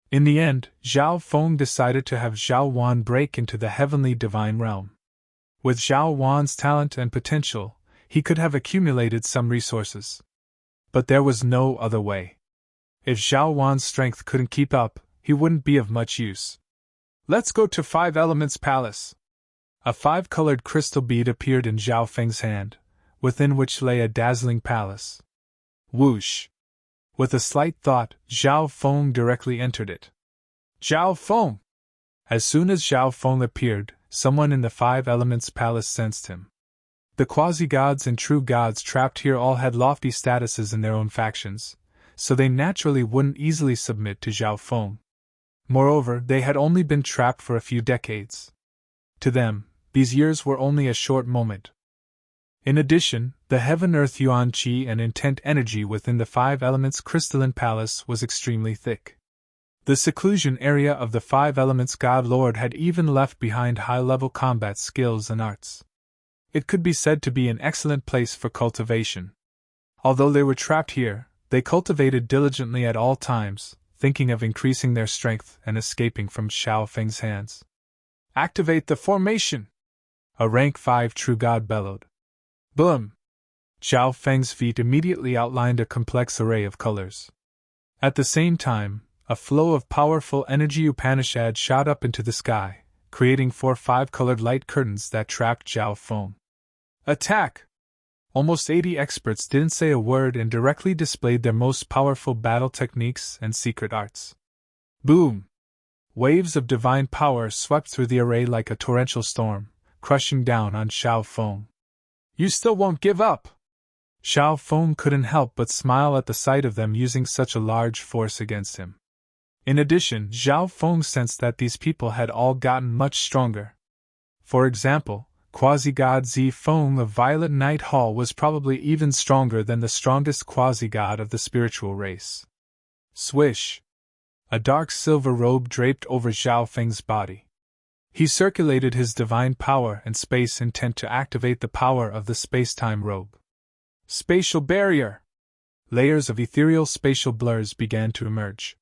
A: In the end, Zhao Feng decided to have Zhao Wan break into the heavenly divine realm. With Zhao Wan's talent and potential, he could have accumulated some resources. But there was no other way. If Zhao Wan's strength couldn't keep up, he wouldn't be of much use. Let's go to Five Elements Palace. A 5-colored crystal bead appeared in Zhao Feng's hand, within which lay a dazzling palace. Whoosh! With a slight thought, Zhao Feng directly entered it. Zhao Feng! As soon as Zhao Feng appeared, someone in the 5 Elements Palace sensed him. The quasi-gods and true gods trapped here all had lofty statuses in their own factions, so they naturally wouldn't easily submit to Zhao Feng. Moreover, they had only been trapped for a few decades. To them, these years were only a short moment. In addition, the heaven-earth yuan qi and intent energy within the 5 Elements Crystalline Palace was extremely thick. The seclusion area of the 5 Elements God Lord had even left behind high-level combat skills and arts. It could be said to be an excellent place for cultivation. Although they were trapped here, they cultivated diligently at all times, thinking of increasing their strength and escaping from Zhao Feng's hands. Activate the formation! A rank 5 true god bellowed. Boom! Zhao Feng's feet immediately outlined a complex array of colors. At the same time, a flow of powerful energy Upanishad shot up into the sky, creating 4 5-colored light curtains that trapped Zhao Feng. Attack! Almost 80 experts didn't say a word and directly displayed their most powerful battle techniques and secret arts. Boom! Waves of divine power swept through the array like a torrential storm, crushing down on Zhao Feng. You still won't give up! Zhao Feng couldn't help but smile at the sight of them using such a large force against him. In addition, Zhao Feng sensed that these people had all gotten much stronger. For example, quasi-god Zi Feng of Violet Night Hall was probably even stronger than the strongest quasi-god of the spiritual race. Swish! A dark silver robe draped over Zhao Feng's body. He circulated his divine power and space intent to activate the power of the space-time robe. Spatial barrier! Layers of ethereal spatial blurs began to emerge.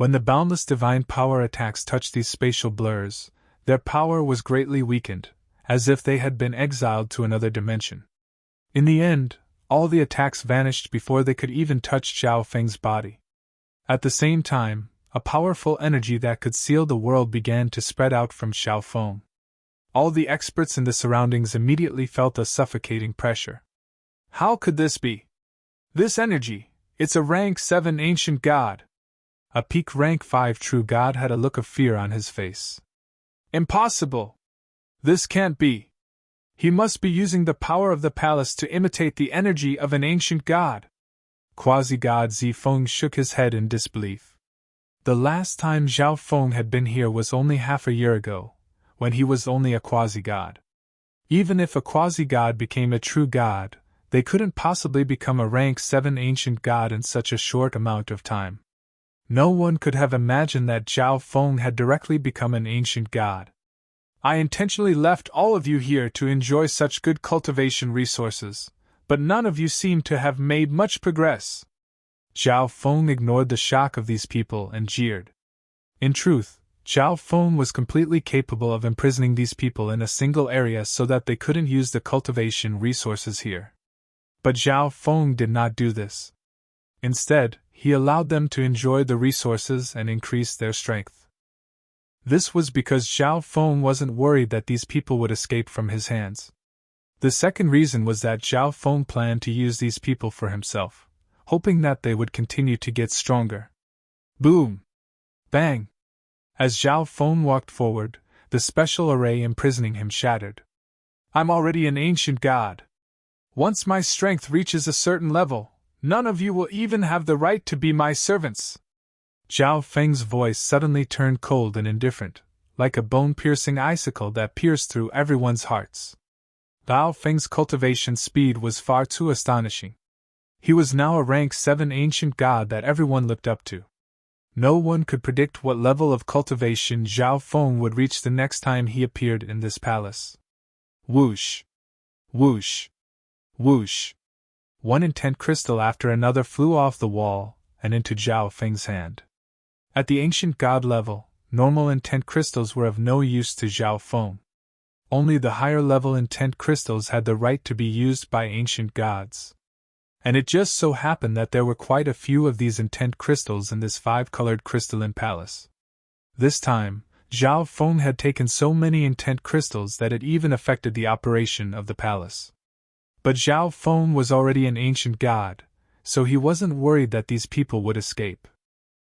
A: When the boundless divine power attacks touched these spatial blurs, their power was greatly weakened, as if they had been exiled to another dimension. In the end, all the attacks vanished before they could even touch Zhao Feng's body. At the same time, a powerful energy that could seal the world began to spread out from Zhao Feng. All the experts in the surroundings immediately felt a suffocating pressure. How could this be? This energy, it's a rank 7 ancient god. A peak rank 5 true god had a look of fear on his face. Impossible! This can't be. He must be using the power of the palace to imitate the energy of an ancient god. Quasi-god Zifeng shook his head in disbelief. The last time Zhao Feng had been here was only half a year ago, when he was only a quasi-god. Even if a quasi-god became a true god, they couldn't possibly become a rank 7 ancient god in such a short amount of time. No one could have imagined that Zhao Feng had directly become an ancient god. I intentionally left all of you here to enjoy such good cultivation resources, but none of you seem to have made much progress. Zhao Feng ignored the shock of these people and jeered. In truth, Zhao Feng was completely capable of imprisoning these people in a single area so that they couldn't use the cultivation resources here. But Zhao Feng did not do this. Instead, he allowed them to enjoy the resources and increase their strength. This was because Zhao Feng wasn't worried that these people would escape from his hands. The second reason was that Zhao Feng planned to use these people for himself, hoping that they would continue to get stronger. Boom! Bang! As Zhao Feng walked forward, the special array imprisoning him shattered. I'm already an ancient god. Once my strength reaches a certain level, none of you will even have the right to be my servants. Zhao Feng's voice suddenly turned cold and indifferent, like a bone-piercing icicle that pierced through everyone's hearts. Zhao Feng's cultivation speed was far too astonishing. He was now a rank 7 ancient god that everyone looked up to. No one could predict what level of cultivation Zhao Feng would reach the next time he appeared in this palace. Whoosh! Whoosh! Whoosh! One intent crystal after another flew off the wall and into Zhao Feng's hand. At the ancient god level, normal intent crystals were of no use to Zhao Feng. Only the higher level intent crystals had the right to be used by ancient gods. And it just so happened that there were quite a few of these intent crystals in this 5-colored crystalline palace. This time, Zhao Feng had taken so many intent crystals that it even affected the operation of the palace. But Zhao Feng was already an ancient god, so he wasn't worried that these people would escape.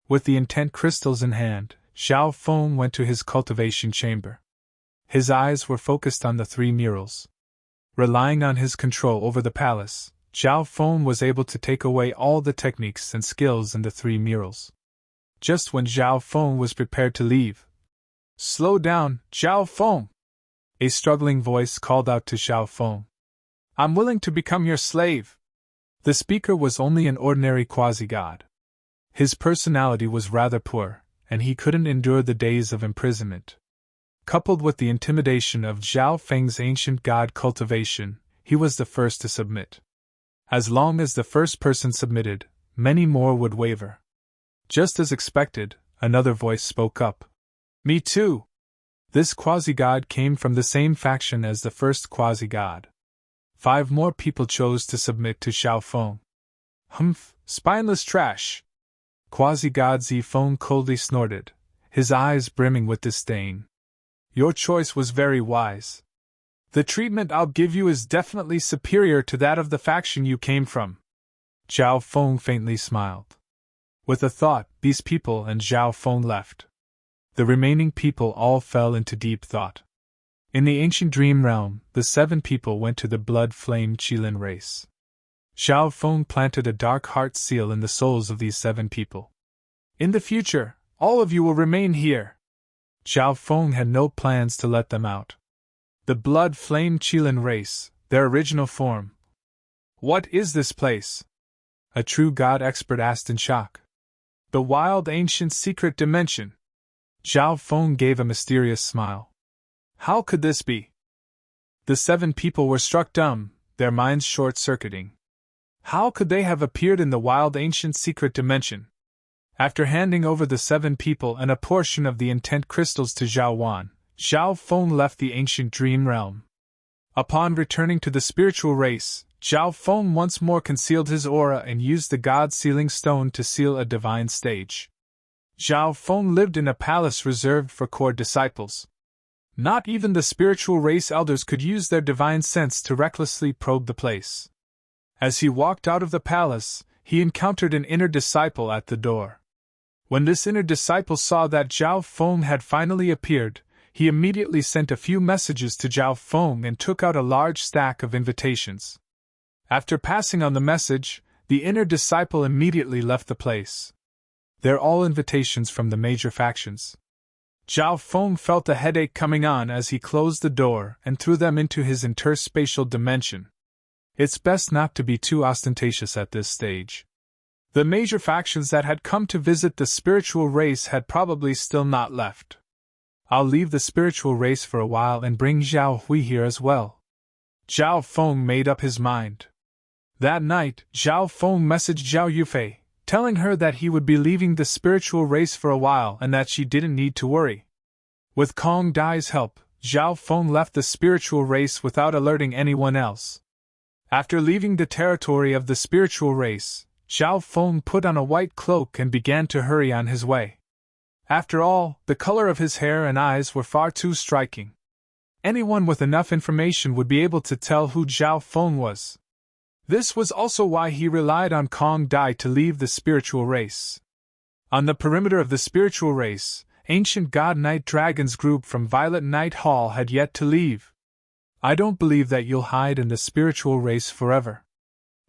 A: With the intent crystals in hand, Zhao Feng went to his cultivation chamber. His eyes were focused on the 3 murals. Relying on his control over the palace, Zhao Feng was able to take away all the techniques and skills in the 3 murals. Just when Zhao Feng was prepared to leave, "Slow down, Zhao Feng!" a struggling voice called out to Zhao Feng. "I'm willing to become your slave." The speaker was only an ordinary quasi-god. His personality was rather poor, and he couldn't endure the days of imprisonment. Coupled with the intimidation of Zhao Feng's ancient god cultivation, he was the first to submit. As long as the first person submitted, many more would waver. Just as expected, another voice spoke up. "Me too!" This quasi-god came from the same faction as the first quasi-god. 5 more people chose to submit to Zhao Feng. "Humph, spineless trash!" Quasi-god Zifeng coldly snorted, his eyes brimming with disdain. "Your choice was very wise. The treatment I'll give you is definitely superior to that of the faction you came from." Zhao Feng faintly smiled. With a thought, these people and Zhao Feng left. The remaining people all fell into deep thought. In the ancient dream realm, the 7 people went to the blood-flame Qilin race. Zhao Feng planted a dark heart seal in the souls of these 7 people. "In the future, all of you will remain here." Zhao Feng had no plans to let them out. The blood-flame Qilin race, their original form. "What is this place?" a true god expert asked in shock. "The wild ancient secret dimension." Zhao Feng gave a mysterious smile. "How could this be?" The 7 people were struck dumb, their minds short-circuiting. How could they have appeared in the wild ancient secret dimension? After handing over the 7 people and a portion of the intent crystals to Zhao Wan, Zhao Feng left the ancient dream realm. Upon returning to the spiritual race, Zhao Feng once more concealed his aura and used the God Sealing Stone to seal a divine stage. Zhao Feng lived in a palace reserved for core disciples. Not even the spiritual race elders could use their divine sense to recklessly probe the place. As he walked out of the palace, he encountered an inner disciple at the door. When this inner disciple saw that Zhao Feng had finally appeared, he immediately sent a few messages to Zhao Feng and took out a large stack of invitations. After passing on the message, the inner disciple immediately left the place. They're all invitations from the major factions. Zhao Feng felt a headache coming on as he closed the door and threw them into his interspatial dimension. It's best not to be too ostentatious at this stage. The major factions that had come to visit the spiritual race had probably still not left. I'll leave the spiritual race for a while and bring Zhao Hui here as well. Zhao Feng made up his mind. That night, Zhao Feng messaged Zhao Yufei, telling her that he would be leaving the spiritual race for a while and that she didn't need to worry. With Kong Dai's help, Zhao Feng left the spiritual race without alerting anyone else. After leaving the territory of the spiritual race, Zhao Feng put on a white cloak and began to hurry on his way. After all, the color of his hair and eyes were far too striking. Anyone with enough information would be able to tell who Zhao Feng was. This was also why he relied on Kong Dai to leave the spiritual race. On the perimeter of the spiritual race, ancient God Night Dragon's group from Violet Night Hall had yet to leave. I don't believe that you'll hide in the spiritual race forever.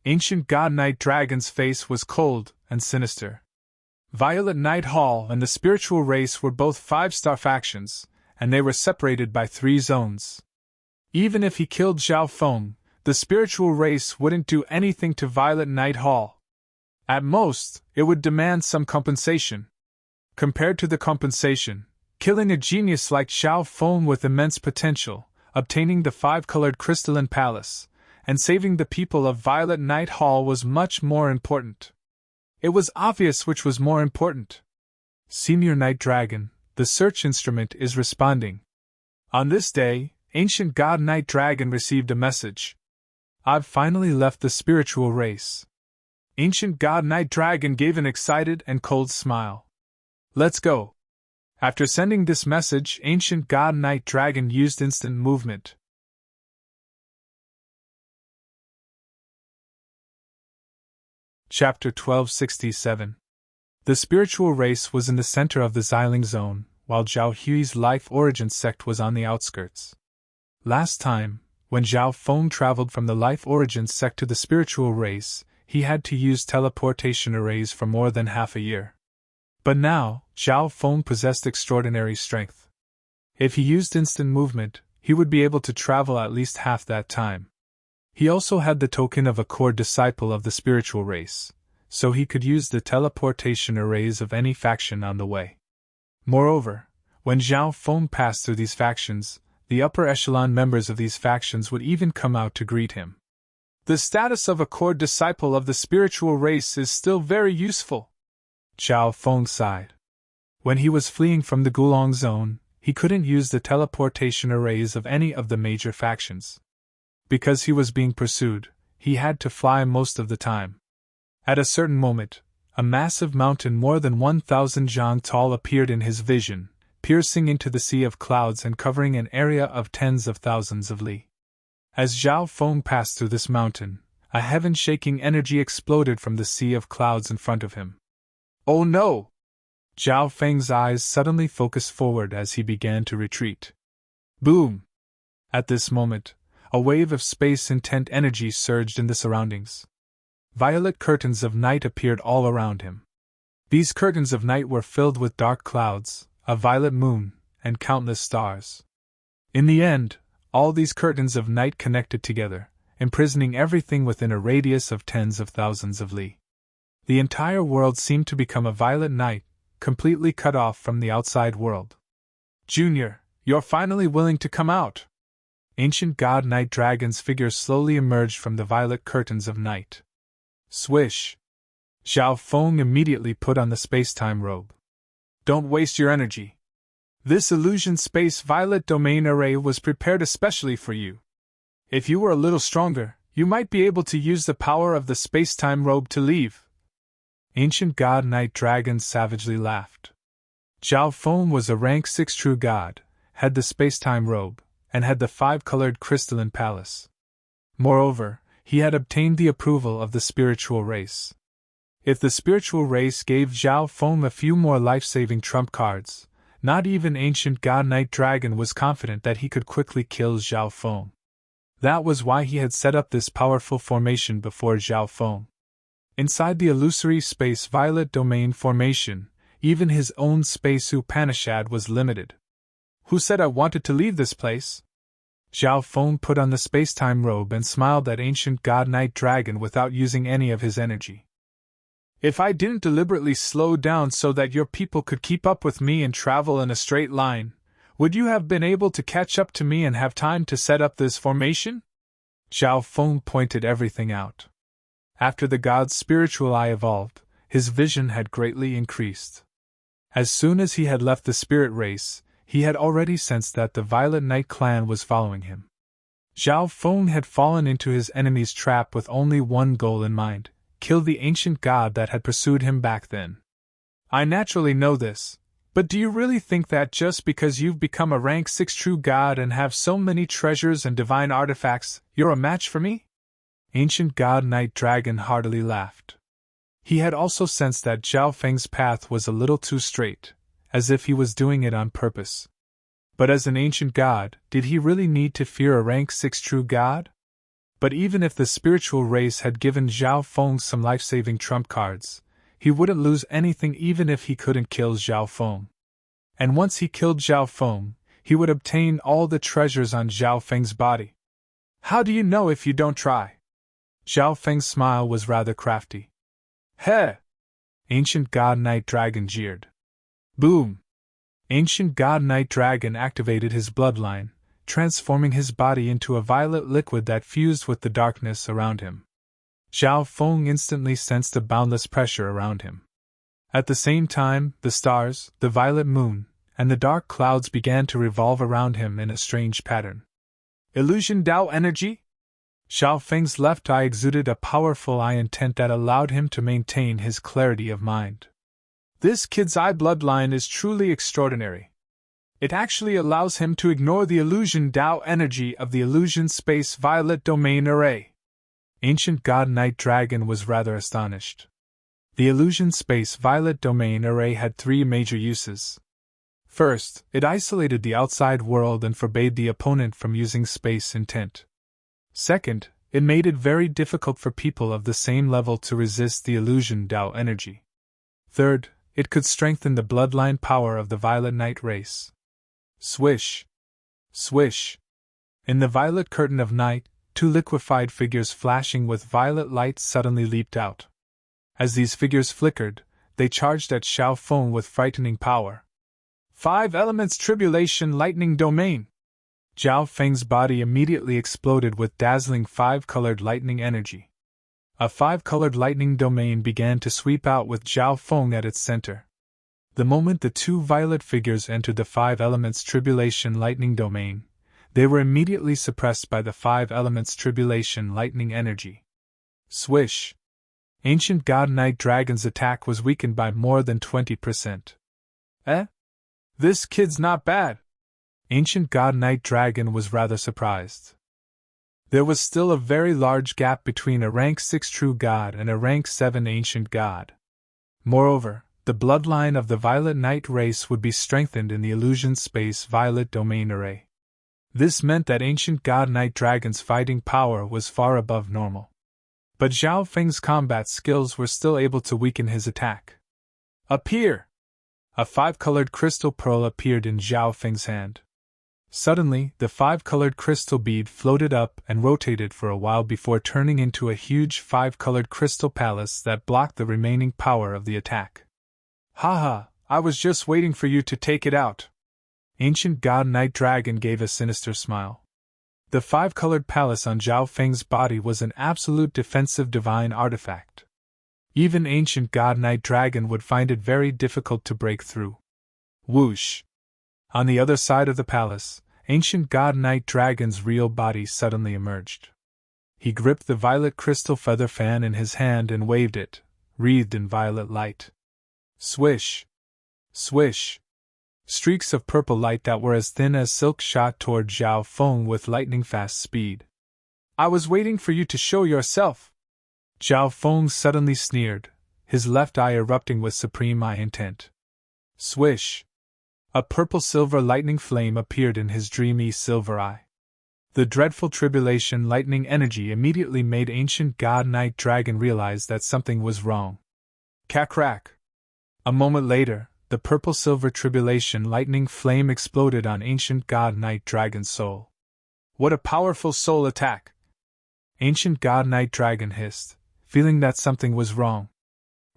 A: Ancient God Night Dragon's face was cold and sinister. Violet Night Hall and the spiritual race were both 5-star factions, and they were separated by 3 zones. Even if he killed Zhao Feng, the spiritual race wouldn't do anything to Violet Night Hall. At most, it would demand some compensation. Compared to the compensation, killing a genius like Zhao Feng with immense potential, obtaining the 5-colored crystalline palace, and saving the people of Violet Night Hall was much more important. It was obvious which was more important. Senior Night Dragon, the search instrument is responding. On this day, Ancient God Night Dragon received a message. I've finally left the spiritual race. Ancient God Night Dragon gave an excited and cold smile. Let's go. After sending this message, Ancient God Night Dragon used instant movement. Chapter 1267. The spiritual race was in the center of the Xiling Zone, while Zhao Hui's life origin sect was on the outskirts. Last time, when Zhao Feng traveled from the life origin sect to the spiritual race, he had to use teleportation arrays for more than half a year. But now, Zhao Feng possessed extraordinary strength. If he used instant movement, he would be able to travel at least half that time. He also had the token of a core disciple of the spiritual race, so he could use the teleportation arrays of any faction on the way. Moreover, when Zhao Feng passed through these factions, the upper echelon members of these factions would even come out to greet him. The status of a core disciple of the spiritual race is still very useful. Zhao Feng sighed. When he was fleeing from the Gulong Zone, he couldn't use the teleportation arrays of any of the major factions. Because he was being pursued, he had to fly most of the time. At a certain moment, a massive mountain more than 1,000 zhang tall appeared in his vision, piercing into the sea of clouds and covering an area of tens of thousands of li. As Zhao Feng passed through this mountain, a heaven-shaking energy exploded from the sea of clouds in front of him. Oh no! Zhao Feng's eyes suddenly focused forward as he began to retreat. Boom! At this moment, a wave of space-intent energy surged in the surroundings. Violet curtains of night appeared all around him. These curtains of night were filled with dark clouds, a violet moon, and countless stars. In the end, all these curtains of night connected together, imprisoning everything within a radius of tens of thousands of li. The entire world seemed to become a violet night, completely cut off from the outside world. Junior, you're finally willing to come out! Ancient God Night Dragon's figure slowly emerged from the violet curtains of night. Swish! Zhao Feng immediately put on the space-time robe. Don't waste your energy. This illusion space violet domain array was prepared especially for you. If you were a little stronger, you might be able to use the power of the space-time robe to leave. Ancient God Night Dragon savagely laughed. Zhao Feng was a rank 6 true god, had the space-time robe, and had the 5-colored crystalline palace. Moreover, he had obtained the approval of the spiritual race. If the spiritual race gave Zhao Feng a few more life-saving trump cards, not even Ancient God Night Dragon was confident that he could quickly kill Zhao Feng. That was why he had set up this powerful formation before Zhao Feng. Inside the illusory space violet domain formation, even his own space Upanishad was limited. Who said I wanted to leave this place? Zhao Feng put on the space-time robe and smiled at Ancient God Night Dragon without using any of his energy. If I didn't deliberately slow down so that your people could keep up with me and travel in a straight line, would you have been able to catch up to me and have time to set up this formation? Zhao Feng pointed everything out. After the god's spiritual eye evolved, his vision had greatly increased. As soon as he had left the spirit race, he had already sensed that the Violet Knight clan was following him. Zhao Feng had fallen into his enemy's trap with only one goal in mind: kill the ancient god that had pursued him back then. I naturally know this, but do you really think that just because you've become a rank 6 true god and have so many treasures and divine artifacts, you're a match for me? Ancient God Night Dragon heartily laughed. He had also sensed that Zhao Feng's path was a little too straight, as if he was doing it on purpose. But as an ancient god, did he really need to fear a rank 6 true god? But even if the spiritual race had given Zhao Feng some life-saving trump cards, he wouldn't lose anything even if he couldn't kill Zhao Feng. And once he killed Zhao Feng, he would obtain all the treasures on Zhao Feng's body. How do you know if you don't try? Zhao Feng's smile was rather crafty. Heh! Ancient God Night Dragon jeered. Boom! Ancient God Night Dragon activated his bloodline, transforming his body into a violet liquid that fused with the darkness around him. Zhao Feng instantly sensed a boundless pressure around him. At the same time, the stars, the violet moon, and the dark clouds began to revolve around him in a strange pattern. Illusion Dao energy? Zhao Feng's left eye exuded a powerful eye intent that allowed him to maintain his clarity of mind. This kid's eye bloodline is truly extraordinary. It actually allows him to ignore the illusion Dao energy of the illusion space violet domain array. Ancient God Night Dragon was rather astonished. The illusion space violet domain array had 3 major uses. First, it isolated the outside world and forbade the opponent from using space intent. Second, it made it very difficult for people of the same level to resist the illusion Dao energy. Third, it could strengthen the bloodline power of the Violet Knight race. Swish! Swish! In the violet curtain of night, 2 liquefied figures flashing with violet light suddenly leaped out. As these figures flickered, they charged at Zhao Feng with frightening power. 5 elements tribulation lightning domain! Zhao Feng's body immediately exploded with dazzling 5-colored lightning energy. A 5-colored lightning domain began to sweep out with Zhao Feng at its center. The moment the 2 violet figures entered the 5 elements tribulation lightning domain, they were immediately suppressed by the 5 elements tribulation lightning energy. Swish! Ancient God Night Dragon's attack was weakened by more than 20%. This kid's not bad. Ancient God Night Dragon was rather surprised. There was still a very large gap between a rank 6 true god and a rank 7 ancient god. Moreover, the bloodline of the Violet Knight race would be strengthened in the illusion space violet domain array. This meant that ancient God Night Dragon's fighting power was far above normal. But Zhao Feng's combat skills were still able to weaken his attack. Appear! A 5-colored crystal pearl appeared in Zhao Feng's hand. Suddenly, the 5-colored crystal bead floated up and rotated for a while before turning into a huge 5-colored crystal palace that blocked the remaining power of the attack. Haha, I was just waiting for you to take it out. Ancient God Night Dragon gave a sinister smile. The 5-colored palace on Zhao Feng's body was an absolute defensive divine artifact. Even ancient god Night Dragon would find it very difficult to break through. Whoosh! On the other side of the palace, ancient god Night Dragon's real body suddenly emerged. He gripped the violet crystal feather fan in his hand and waved it, wreathed in violet light. Swish! Swish! Streaks of purple light that were as thin as silk shot toward Zhao Feng with lightning-fast speed. "I was waiting for you to show yourself!" Zhao Feng suddenly sneered, his left eye erupting with supreme eye intent. Swish! A purple-silver lightning flame appeared in his dreamy silver eye. The dreadful tribulation lightning energy immediately made ancient god Night Dragon realize that something was wrong. Crack! A moment later, the purple-silver tribulation lightning flame exploded on ancient god Night Dragon's soul. "What a powerful soul attack!" Ancient god Night Dragon hissed, feeling that something was wrong.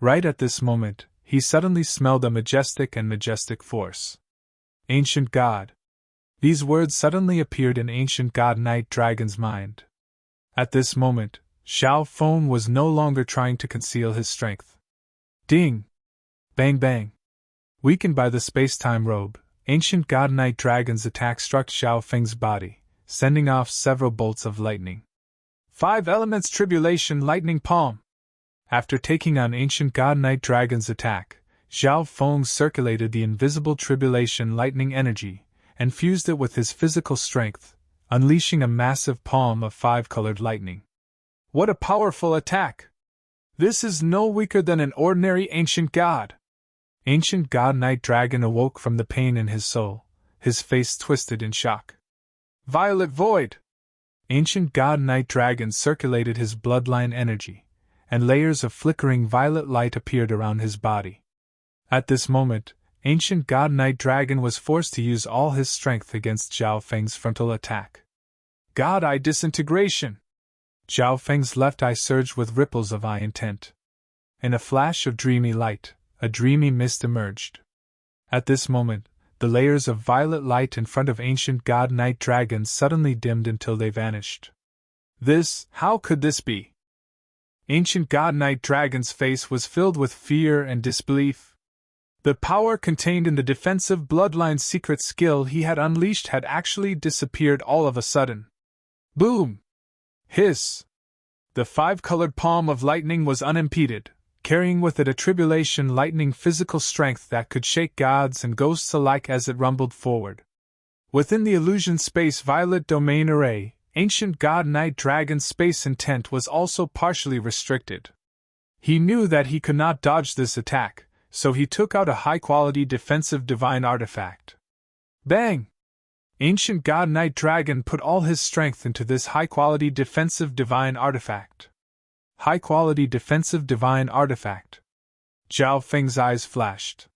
A: Right at this moment, he suddenly smelled a majestic force. Ancient God. These words suddenly appeared in ancient god Night Dragon's mind. At this moment, Zhao Feng was no longer trying to conceal his strength. Ding! Bang bang! Weakened by the space-time robe, ancient god Night Dragon's attack struck Zhao Feng's body, sending off several bolts of lightning. 5 elements tribulation lightning palm. After taking on ancient god Night Dragon's attack, Zhao Feng circulated the invisible tribulation lightning energy, and fused it with his physical strength, unleashing a massive palm of 5-colored lightning. What a powerful attack! This is no weaker than an ordinary ancient god. Ancient god Night Dragon awoke from the pain in his soul, his face twisted in shock. Violet Void! Ancient god Night Dragon circulated his bloodline energy, and layers of flickering violet light appeared around his body. At this moment, ancient god Night Dragon was forced to use all his strength against Zhao Feng's frontal attack. God Eye Disintegration! Zhao Feng's left eye surged with ripples of eye intent. In a flash of dreamy light, a dreamy mist emerged. At this moment, the layers of violet light in front of ancient god Night Dragon suddenly dimmed until they vanished. How could this be? Ancient god Night Dragon's face was filled with fear and disbelief. The power contained in the defensive bloodline secret skill he had unleashed had actually disappeared all of a sudden. Boom! Hiss! The 5-colored palm of lightning was unimpeded, carrying with it a tribulation lightning physical strength that could shake gods and ghosts alike as it rumbled forward. Within the illusion space violet domain array, ancient god Night Dragon's space intent was also partially restricted. He knew that he could not dodge this attack, so he took out a high-quality defensive divine artifact. Bang! Ancient god Night Dragon put all his strength into this high-quality defensive divine artifact. High-quality defensive divine artifact. Zhao Feng's eyes flashed.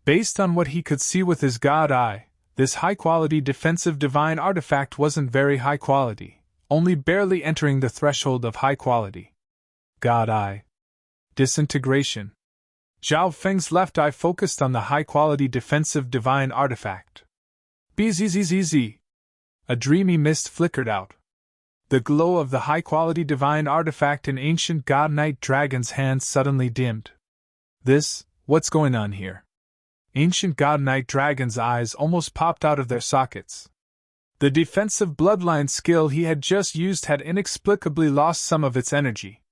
A: Based on what he could see with his god eye, this high-quality defensive divine artifact wasn't very high quality, only barely entering the threshold of high quality. God eye. Disintegration. Zhao Feng's left eye focused on the high-quality defensive divine artifact. Bzzz. A dreamy mist flickered out. The glow of the high-quality divine artifact in ancient god Night Dragon's hand suddenly dimmed. What's going on here? Ancient god Night Dragon's eyes almost popped out of their sockets. The defensive bloodline skill he had just used had inexplicably lost some of its energy.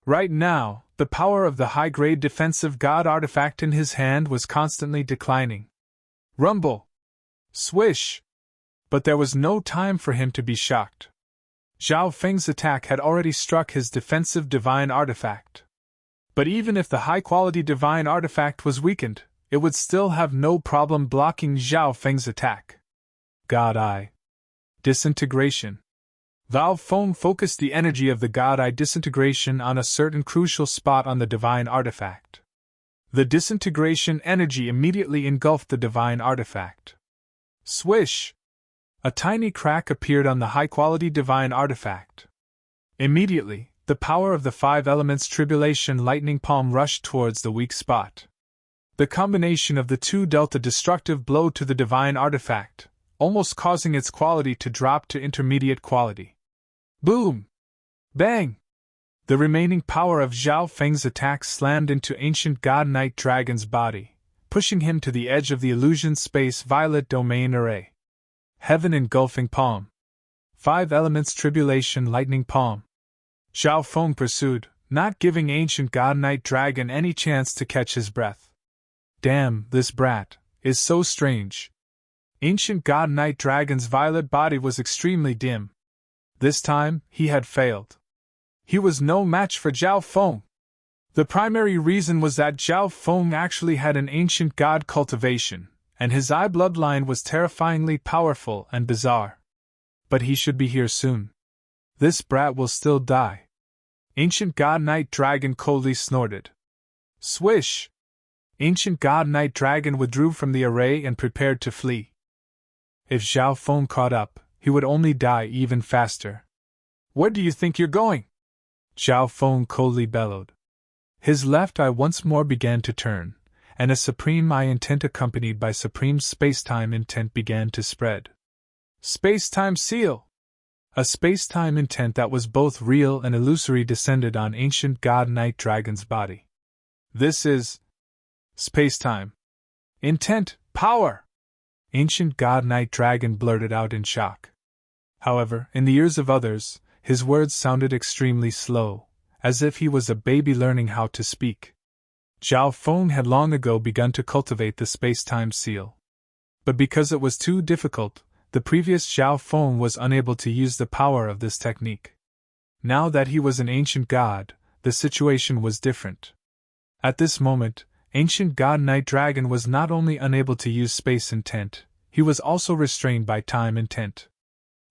A: Right now, the power of the high-grade defensive god artifact in his hand was constantly declining. Rumble! Swish! But there was no time for him to be shocked. Zhao Feng's attack had already struck his defensive divine artifact. But even if the high-quality divine artifact was weakened, it would still have no problem blocking Zhao Feng's attack. God Eye. Disintegration. Zhao Feng focused the energy of the God Eye disintegration on a certain crucial spot on the divine artifact. The disintegration energy immediately engulfed the divine artifact. Swish! A tiny crack appeared on the high-quality divine artifact. Immediately, the power of the 5 elements tribulation lightning palm rushed towards the weak spot. The combination of the two dealt a destructive blow to the divine artifact, almost causing its quality to drop to intermediate quality. Boom! Bang! The remaining power of Zhao Feng's attack slammed into Ancient God Night Dragon's body, pushing him to the edge of the illusion space violet domain array. Heaven engulfing palm. 5 elements tribulation lightning palm. Zhao Feng pursued, not giving Ancient God Night Dragon any chance to catch his breath. Damn, this brat is so strange. Ancient God Night Dragon's violet body was extremely dim. This time, he had failed. He was no match for Zhao Feng. The primary reason was that Zhao Feng actually had an ancient god cultivation, and his eye bloodline was terrifyingly powerful and bizarre. But he should be here soon. This brat will still die. Ancient God Night Dragon coldly snorted. Swish! Ancient God Night Dragon withdrew from the array and prepared to flee. If Zhao Feng caught up, he would only die even faster. Where do you think you're going? Zhao Feng coldly bellowed. His left eye once more began to turn, and a supreme eye intent accompanied by supreme space-time intent began to spread. Space-time seal! A space-time intent that was both real and illusory descended on Ancient God Night Dragon's body. This is space-time intent power! Ancient God Night Dragon blurted out in shock. However, in the ears of others, his words sounded extremely slow, as if he was a baby learning how to speak. Zhao Feng had long ago begun to cultivate the space-time seal. But because it was too difficult, the previous Zhao Feng was unable to use the power of this technique. Now that he was an ancient god, the situation was different. At this moment, Ancient God Night Dragon was not only unable to use space intent, he was also restrained by time intent.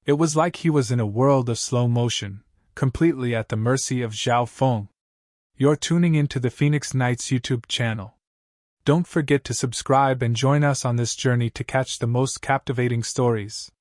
A: It was like he was in a world of slow motion, completely at the mercy of Zhao Feng. You're tuning into the Phoenix Knights YouTube channel. Don't forget to subscribe and join us on this journey to catch the most captivating stories.